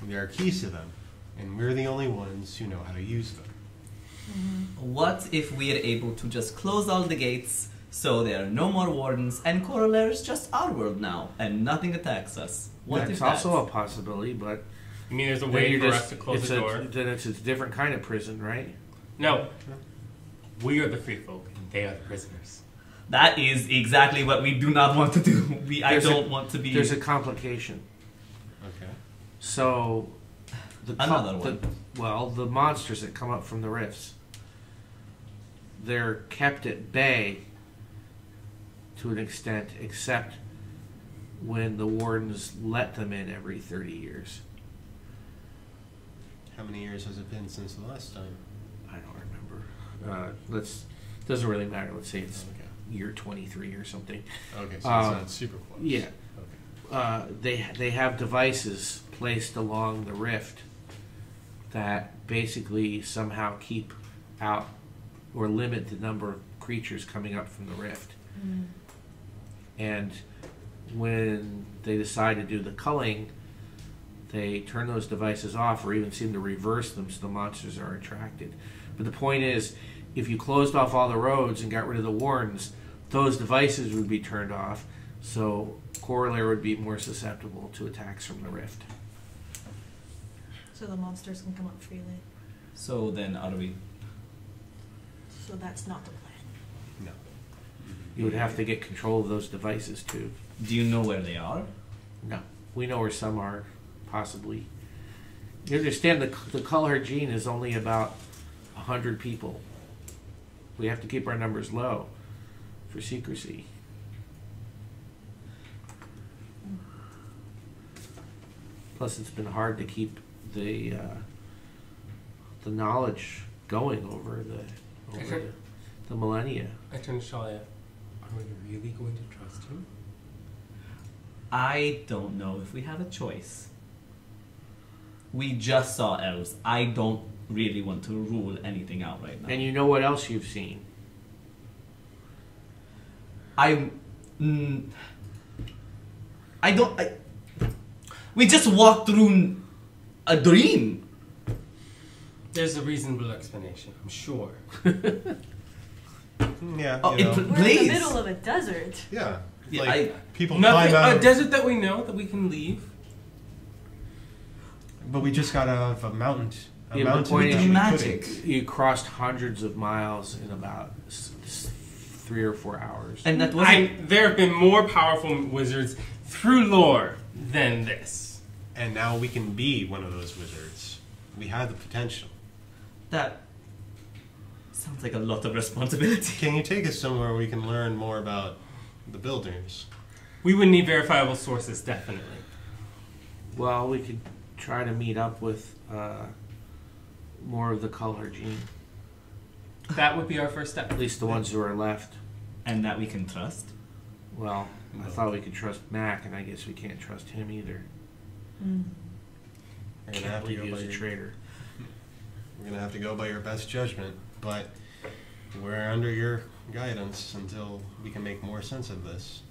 And there are keys to them, and we're the only ones who know how to use them. What if we are able to just close all the gates so there are no more wardens and Coralaire is just our world now and nothing attacks us? What That's if also a possibility, but I mean, there's a then way you're for just- us to close it's the door. Then it's a different kind of prison, right? No. We are the free folk, and they are the prisoners. That is exactly what we do not want to do. I There's don't want to be. There's a complication. Okay. So, Another one. The monsters that come up from the rifts, they're kept at bay to an extent, except when the wardens let them in every 30 years. How many years has it been since the last time? I don't remember. Doesn't really matter. Let's say it's year 23 or something. Okay, so it's not super close. Yeah. Okay. They have devices placed along the rift that basically somehow keep out or limit the number of creatures coming up from the rift. And when they decide to do the culling, they turn those devices off or even seem to reverse them so the monsters are attracted. But the point is, if you closed off all the roads and got rid of the wardens, those devices would be turned off, so Coralaire would be more susceptible to attacks from the rift. So the monsters can come up freely. So then, how do we? So that's not the plan. No. You would have to get control of those devices too. Do you know where they are? No. We know where some are, possibly. You understand the color gene is only about 100 people. We have to keep our numbers low for secrecy. Plus, it's been hard to keep the knowledge going over the millennia. I turn to Shalia. Are we really going to trust him? I don't know if we have a choice. We just saw elves. I don't really want to rule anything out right now. And you know what else you've seen? We just walked through a dream. There's a reasonable explanation, I'm sure. Yeah. Oh, you know. We're in please. the middle of a desert. Yeah. Yeah, Like, people Nothing. climb out. A desert that we know that we can leave. But we just got out of a mountain. A Yeah, but the mountain point that is- we Magic. couldn't. You crossed hundreds of miles in about 3 or 4 hours. And that wasn't. There have been more powerful wizards through lore than this. And now we can be one of those wizards. We have the potential. That sounds like a lot of responsibility. Can you take us somewhere where we can learn more about the builders? We would need verifiable sources, definitely. Well, we could try to meet up with more of the color gene. That would be our first step. At least the ones who are left. And that we can trust. Well, I thought we could trust Mac, and I guess we can't trust him either. We're gonna Can't have to believe go he by was a your, traitor. we're gonna have to go by your best judgment, but we're under your guidance until we can make more sense of this.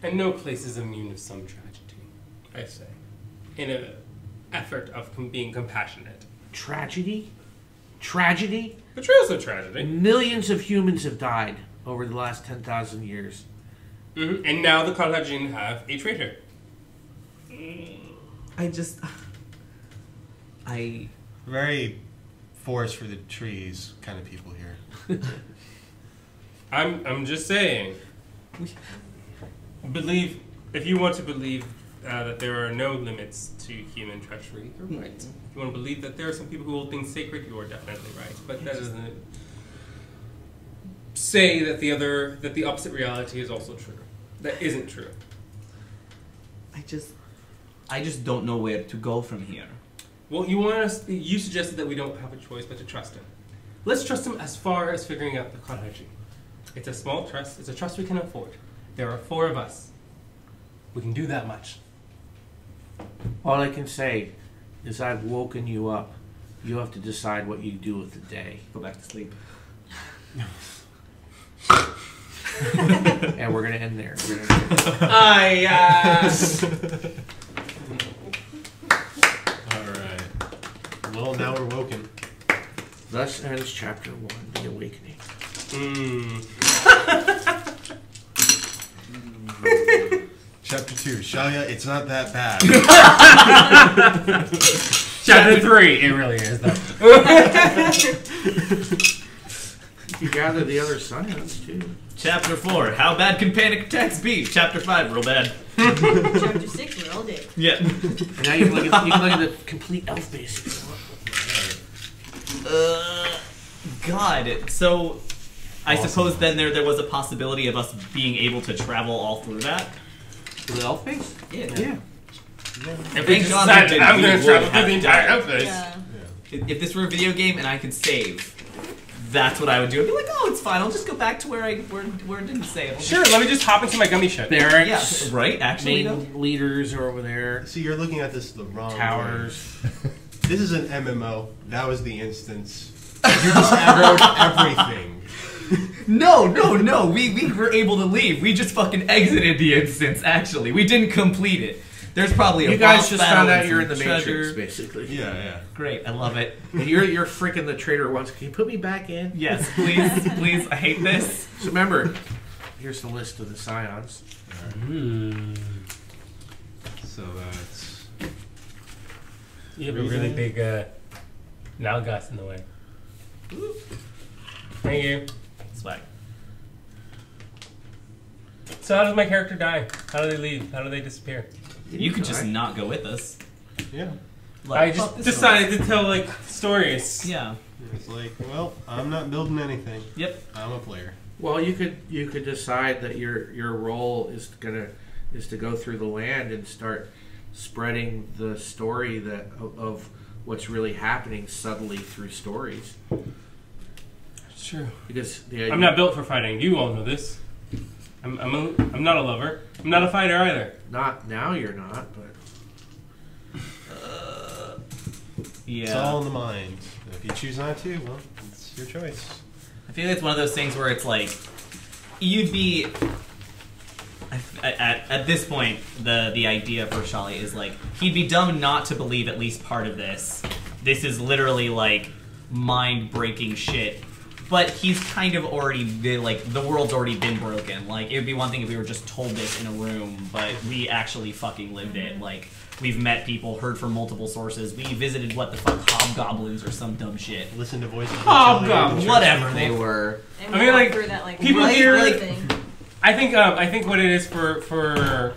And no place is immune to some tragedy, I say. In an effort of being compassionate. Tragedy? Tragedy? Betrayal's a tragedy. Millions of humans have died over the last 10,000 years. And now the Carthaginians have a traitor. Very forest for the trees kind of people here. I'm just saying. Believe, if you want to believe that there are no limits to human treachery, you're right. If you want to believe that there are some people who hold things sacred, you are definitely right. But that doesn't say that the opposite reality is also true. That isn't true. I just don't know where to go from here. Well, you suggested that we don't have a choice but to trust him. Let's trust him as far as figuring out the Crotty. It's a small trust. It's a trust we can afford. There are 4 of us. We can do that much. All I can say is I've woken you up. You have to decide what you do with the day. Go back to sleep. And we're going to end there. Alright. Well, now we're woken. Thus ends chapter 1, The Awakening. Chapter 2, Shalia, it's not that bad. Chapter 3, it really is though. You gather the other science too. Chapter 4, how bad can panic attacks be? Chapter 5, real bad. Chapter 6, we're all dead. Yeah. And now you can look at the complete elf base if you want. God. So, I suppose then there was a possibility of us being able to travel all through that? The elf base? Yeah. Yeah. If they Thank just God decided we I'm did, going we to travel would through have the entire done. Memphis. Yeah. If this were a video game and I could save, that's what I would do. I'd be like, oh, it's fine. I'll just go back to where it didn't save. Sure, let me just hop into my gummy ship. Barracks. Yeah, right. Actually, though. Main leaders are over there. See, you're looking at this the wrong way. Towers. This is an MMO. That was the instance. You just aggroed everything. No. We were able to leave. We just fucking exited the instance. Actually, we didn't complete it. There's probably a You guys boss just battle found and out you're in some the treasure. Matrix, basically. Yeah. Great, I love it. And you're freaking the traitor once. Can you put me back in? Yes, please. I hate this. So remember, here's the list of the scions. So that's. You have a really big Nalgas in the way. Thank you. Swag. So how does my character die? How do they leave? How do they disappear? You could just not go with us. Yeah. I just decided to tell like stories. Yeah. It's like, well, I'm not building anything. Yep. I'm a player. Well, you could decide that your role is to go through the land and start spreading the story of what's really happening subtly through stories. It's true. Because I'm not built for fighting. You all know this. I'm not a lover. I'm not a fighter either. Not now. You're not, but Yeah. It's all in the mind. If you choose not to, well, it's your choice. I feel like it's one of those things where it's like, you'd be... At this point, the idea for Shali is like, he'd be dumb not to believe at least part of this. This is literally like mind-breaking shit. But he's kind of already been, like, the world's already been broken. Like, it would be one thing if we were just told this in a room, but we actually fucking lived it. Like, we've met people, heard from multiple sources. We visited, what the fuck, hobgoblins or some dumb shit. Listen to voices. Hobgoblins. Whatever they were. And I we mean, went like, through that, like, people right here- thing. I think what it is for Porter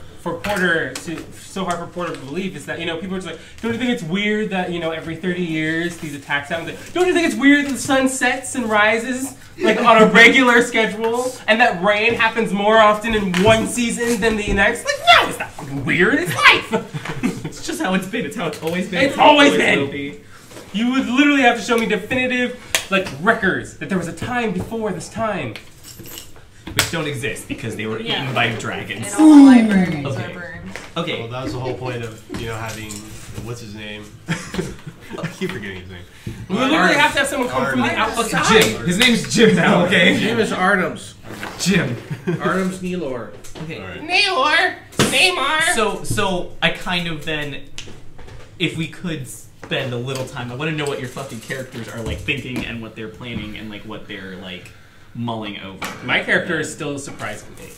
so hard for Porter to believe is that, you know, people are just like, don't you think it's weird that, you know, every 30 years these attacks happen? Like, don't you think it's weird that the sun sets and rises like on a regular schedule and that rain happens more often in one season than the next? Like, no, it's not fucking weird. It's life. It's just how it's been. It's how it's always been. It's always will been. be. You would literally have to show me definitive like records that there was a time before this time. Which don't exist because they were Yeah. eaten by dragons. And all the libraries Okay. are burned. Okay. Well, that was the whole point of, you know, having, what's his name? I keep forgetting his name. We would literally have to have someone come from the outside. Jim. His name's Jim now, okay? his name is Artems. Jim. Artems Nelor. Okay. All right. Naylor! Neymar! So I kind of then, if we could spend a little time, I want to know what your fucking characters are like thinking and what they're planning and like what they're like mulling over. My character is still surprising me.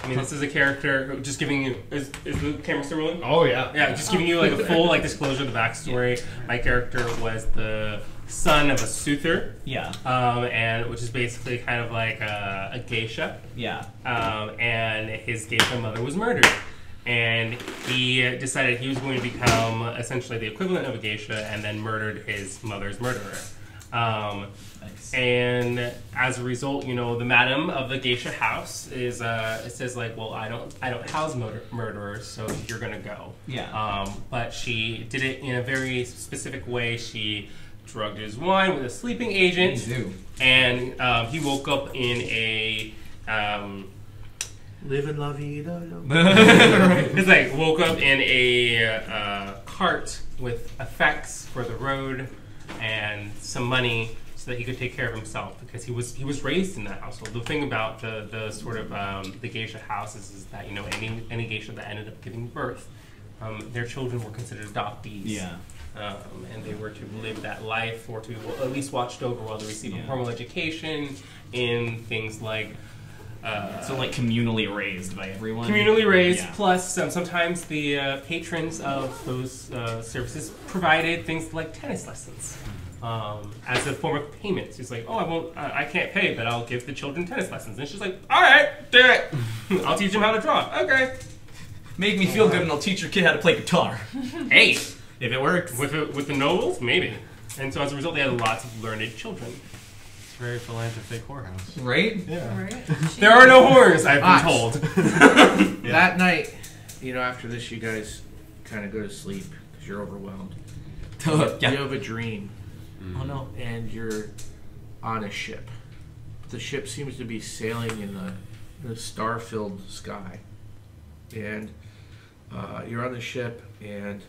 I mean, this is a character who, just giving you, is the camera still rolling? Oh yeah. Yeah, just giving you like a full like disclosure of the backstory. My character was the son of a Suther, Yeah. and which is basically kind of like a geisha. Yeah. And his geisha mother was murdered. And he decided he was going to become essentially the equivalent of a geisha and then murdered his mother's murderer. Nice. And as a result, you know, the madam of the geisha house is it says like, well, I don't house murderers, so you're gonna go. Yeah. But she did it in a very specific way. She drugged his wine with a sleeping agent, Me too. and he woke up in a Live and la vida. it's like woke up in a cart with effects for the road and some money so that he could take care of himself because he was raised in that household. The thing about the sort of the geisha houses is that, you know, any geisha that ended up giving birth, their children were considered adoptees. Yeah. And they were to live that life or to at least watched over while they received a formal education in things like So like communally raised by everyone. communally raised, Yeah. plus sometimes the patrons of those services provided things like tennis lessons as a form of payment. She's like, oh, I can't pay, but I'll give the children tennis lessons. And she's like, all right, do it. I'll teach them how to draw. Okay. Make me feel good and I'll teach your kid how to play guitar. Hey, If it works. with the nobles, maybe. And so as a result, they had lots of learned children. It's a very philanthropic whorehouse. Right? Yeah. Right? There are no whores, I've Ah. been told. That night, you know, after this, you guys kind of go to sleep because you're overwhelmed. Yeah. You have a dream, Oh no. and you're on a ship. The ship seems to be sailing in the star-filled sky, and you're on the ship, and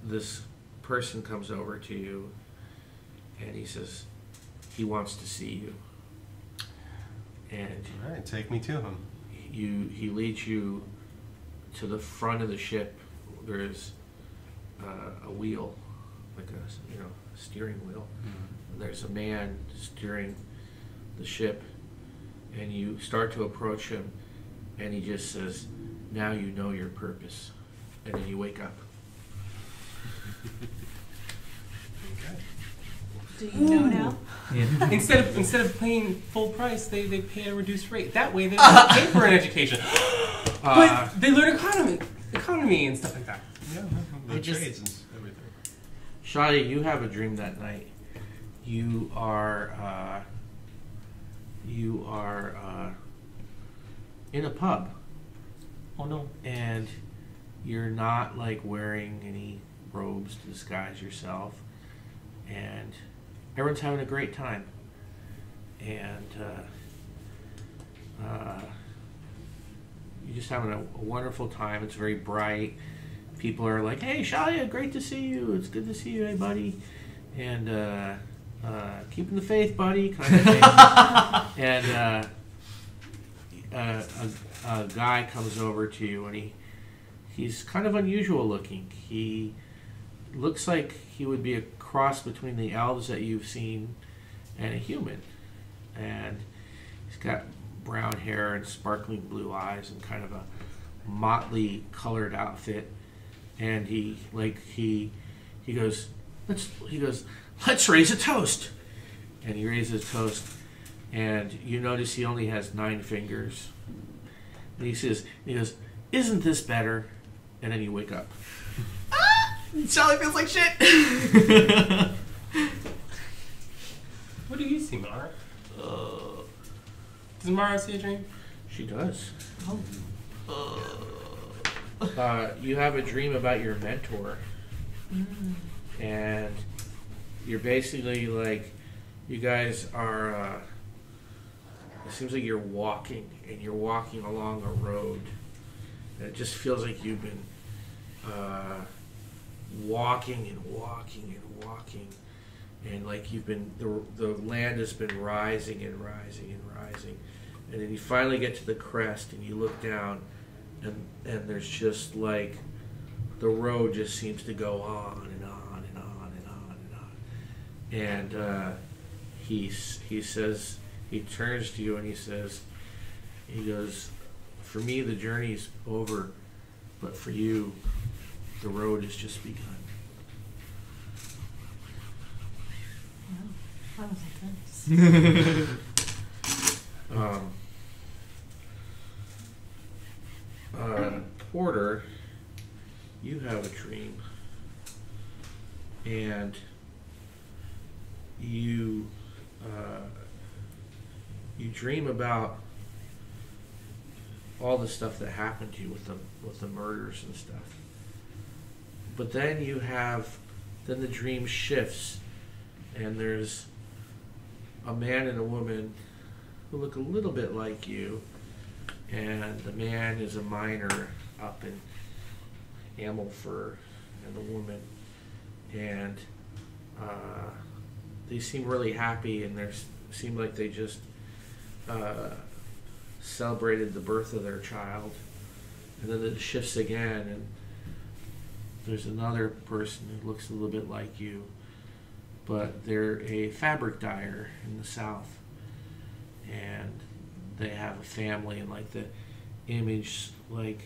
this person comes over to you, and he says he wants to see you, and All right, take me to him. he leads you to the front of the ship. There's a wheel, like a steering wheel. There's a man steering the ship, and you start to approach him, and he just says, "Now you know your purpose," and then you wake up. Do you know now? Yeah. Instead of paying full price, they pay a reduced rate. That way they don't pay for an education. But they learn economy and stuff like that. Yeah, the trades and everything. Shadi, you have a dream that night. You are in a pub. Oh no. And you're not like wearing any robes to disguise yourself, and everyone's having a great time, and you're just having a wonderful time. It's very bright. People are like, "Hey, Shalia, great to see you. It's good to see you, hey buddy," and keeping the faith, buddy, kind of thing. And a guy comes over to you, and he's kind of unusual looking. He looks like he would be a cross between the elves that you've seen and a human. And he's got brown hair and sparkling blue eyes and kind of a motley colored outfit. And he goes, let's raise a toast. And he raises a toast, and you notice he only has 9 fingers. And he goes, "Isn't this better?" And then you wake up. Charlie feels like shit. What do you see, Mara? Does Mara see a dream? She does. You have a dream about your mentor. And you're basically like, you guys are, it seems like you're walking, and you're walking along a road. And it just feels like you've been walking and walking and walking. And like you've been, the land has been rising and rising and rising. And then you finally get to the crest, and you look down, and there's just like, the road just seems to go on and on and on and on and on. And he says, he turns to you and he goes, "For me, the journey's over, but for you, the road has just begun." Wow, that was intense. Porter, you have a dream, and you dream about all the stuff that happened to you with the murders and stuff. But then then the dream shifts, and there's a man and a woman who look a little bit like you, and the man is a miner up in Amelfur, and the woman, and they seem really happy, and they seem like they just celebrated the birth of their child. And then it shifts again, and there's another person who looks a little bit like you, but they're a fabric dyer in the south, and they have a family, and like the image like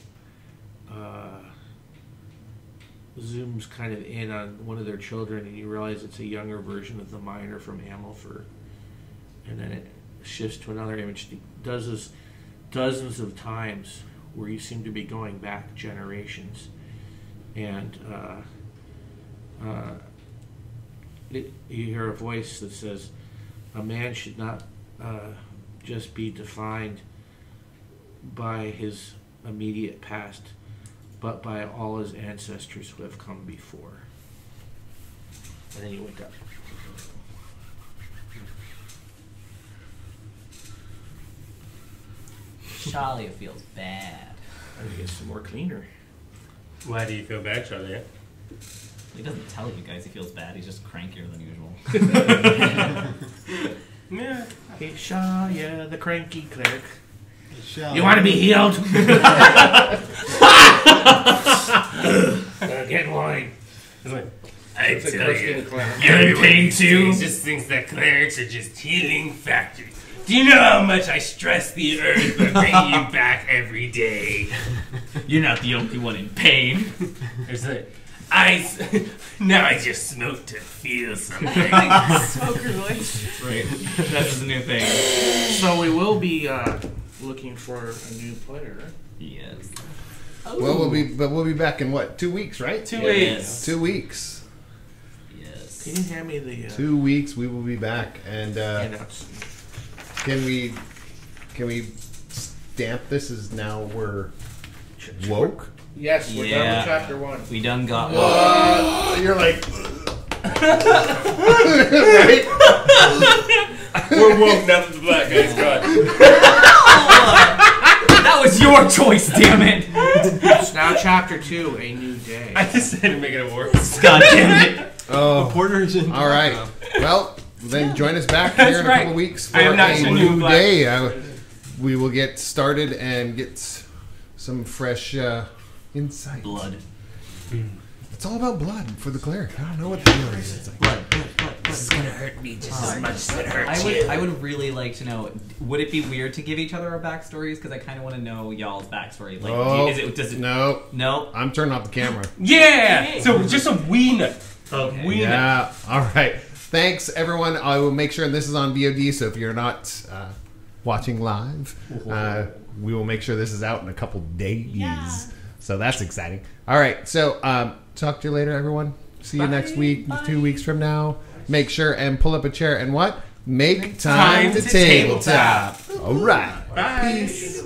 zooms kind of in on one of their children, and you realize it's a younger version of the miner from Amelfur. And then it shifts to another image. It does this dozens of times, where you seem to be going back generations. And you hear a voice that says, "A man should not just be defined by his immediate past, but by all his ancestors who have come before. And then you wake up. Shalia feels bad. I need to get some more cleaner. Why do you feel bad, Charlie? He doesn't tell you guys he feels bad. He's just crankier than usual. Yeah. Hey, Shaw, yeah, the cranky cleric. Shall You want to be healed? Get wine. I It's a tell Christian you, clown. you're in pain too. He just thinks that clerics are just healing factories. Do you know how much I stress the earth by bringing you back every day? You're not the only one in pain. There's a, now I just smoke to feel something. Smoker voice. Right. That's the new thing. So we will be looking for a new player. Yes. Well, we'll be back in what? 2 weeks, right? 2 Yes. weeks. 2 weeks. Yes. Can you hand me the 2 weeks. We will be back, and handouts? can we stamp this as now we're woke? Yes, we're done Yeah. with chapter 1. We done got You're like, right? We're woke now that the black guy's gone. That was your choice, damn it! It's now chapter 2, a new day. I just had to make it worse. God damn it! Oh, Porter's in. all right. Well, then join us back here in a right. couple weeks for I am not a sure new you black. day. We will get started and get some fresh insight. Blood. It's all about blood for the cleric. I don't know what the deal is. It's like, Blood. This is going to hurt me just as much as it hurts you. I would really like to know. Would it be weird to give each other our backstories? Because I kind of want to know y'all's backstory. Like, oh, does it? no. No. I'm turning off the camera. Yeah! So just a weenus. Okay. Weenus. Yeah. All right. Thanks, everyone. I will make sure this is on VOD. So if you're not watching live, we will make sure this is out in a couple days. Yeah. So that's exciting. All right. So talk to you later, everyone. See you next week, 2 weeks from now. Make sure and pull up a chair and what? Make time to tabletop. All right. Bye. Peace.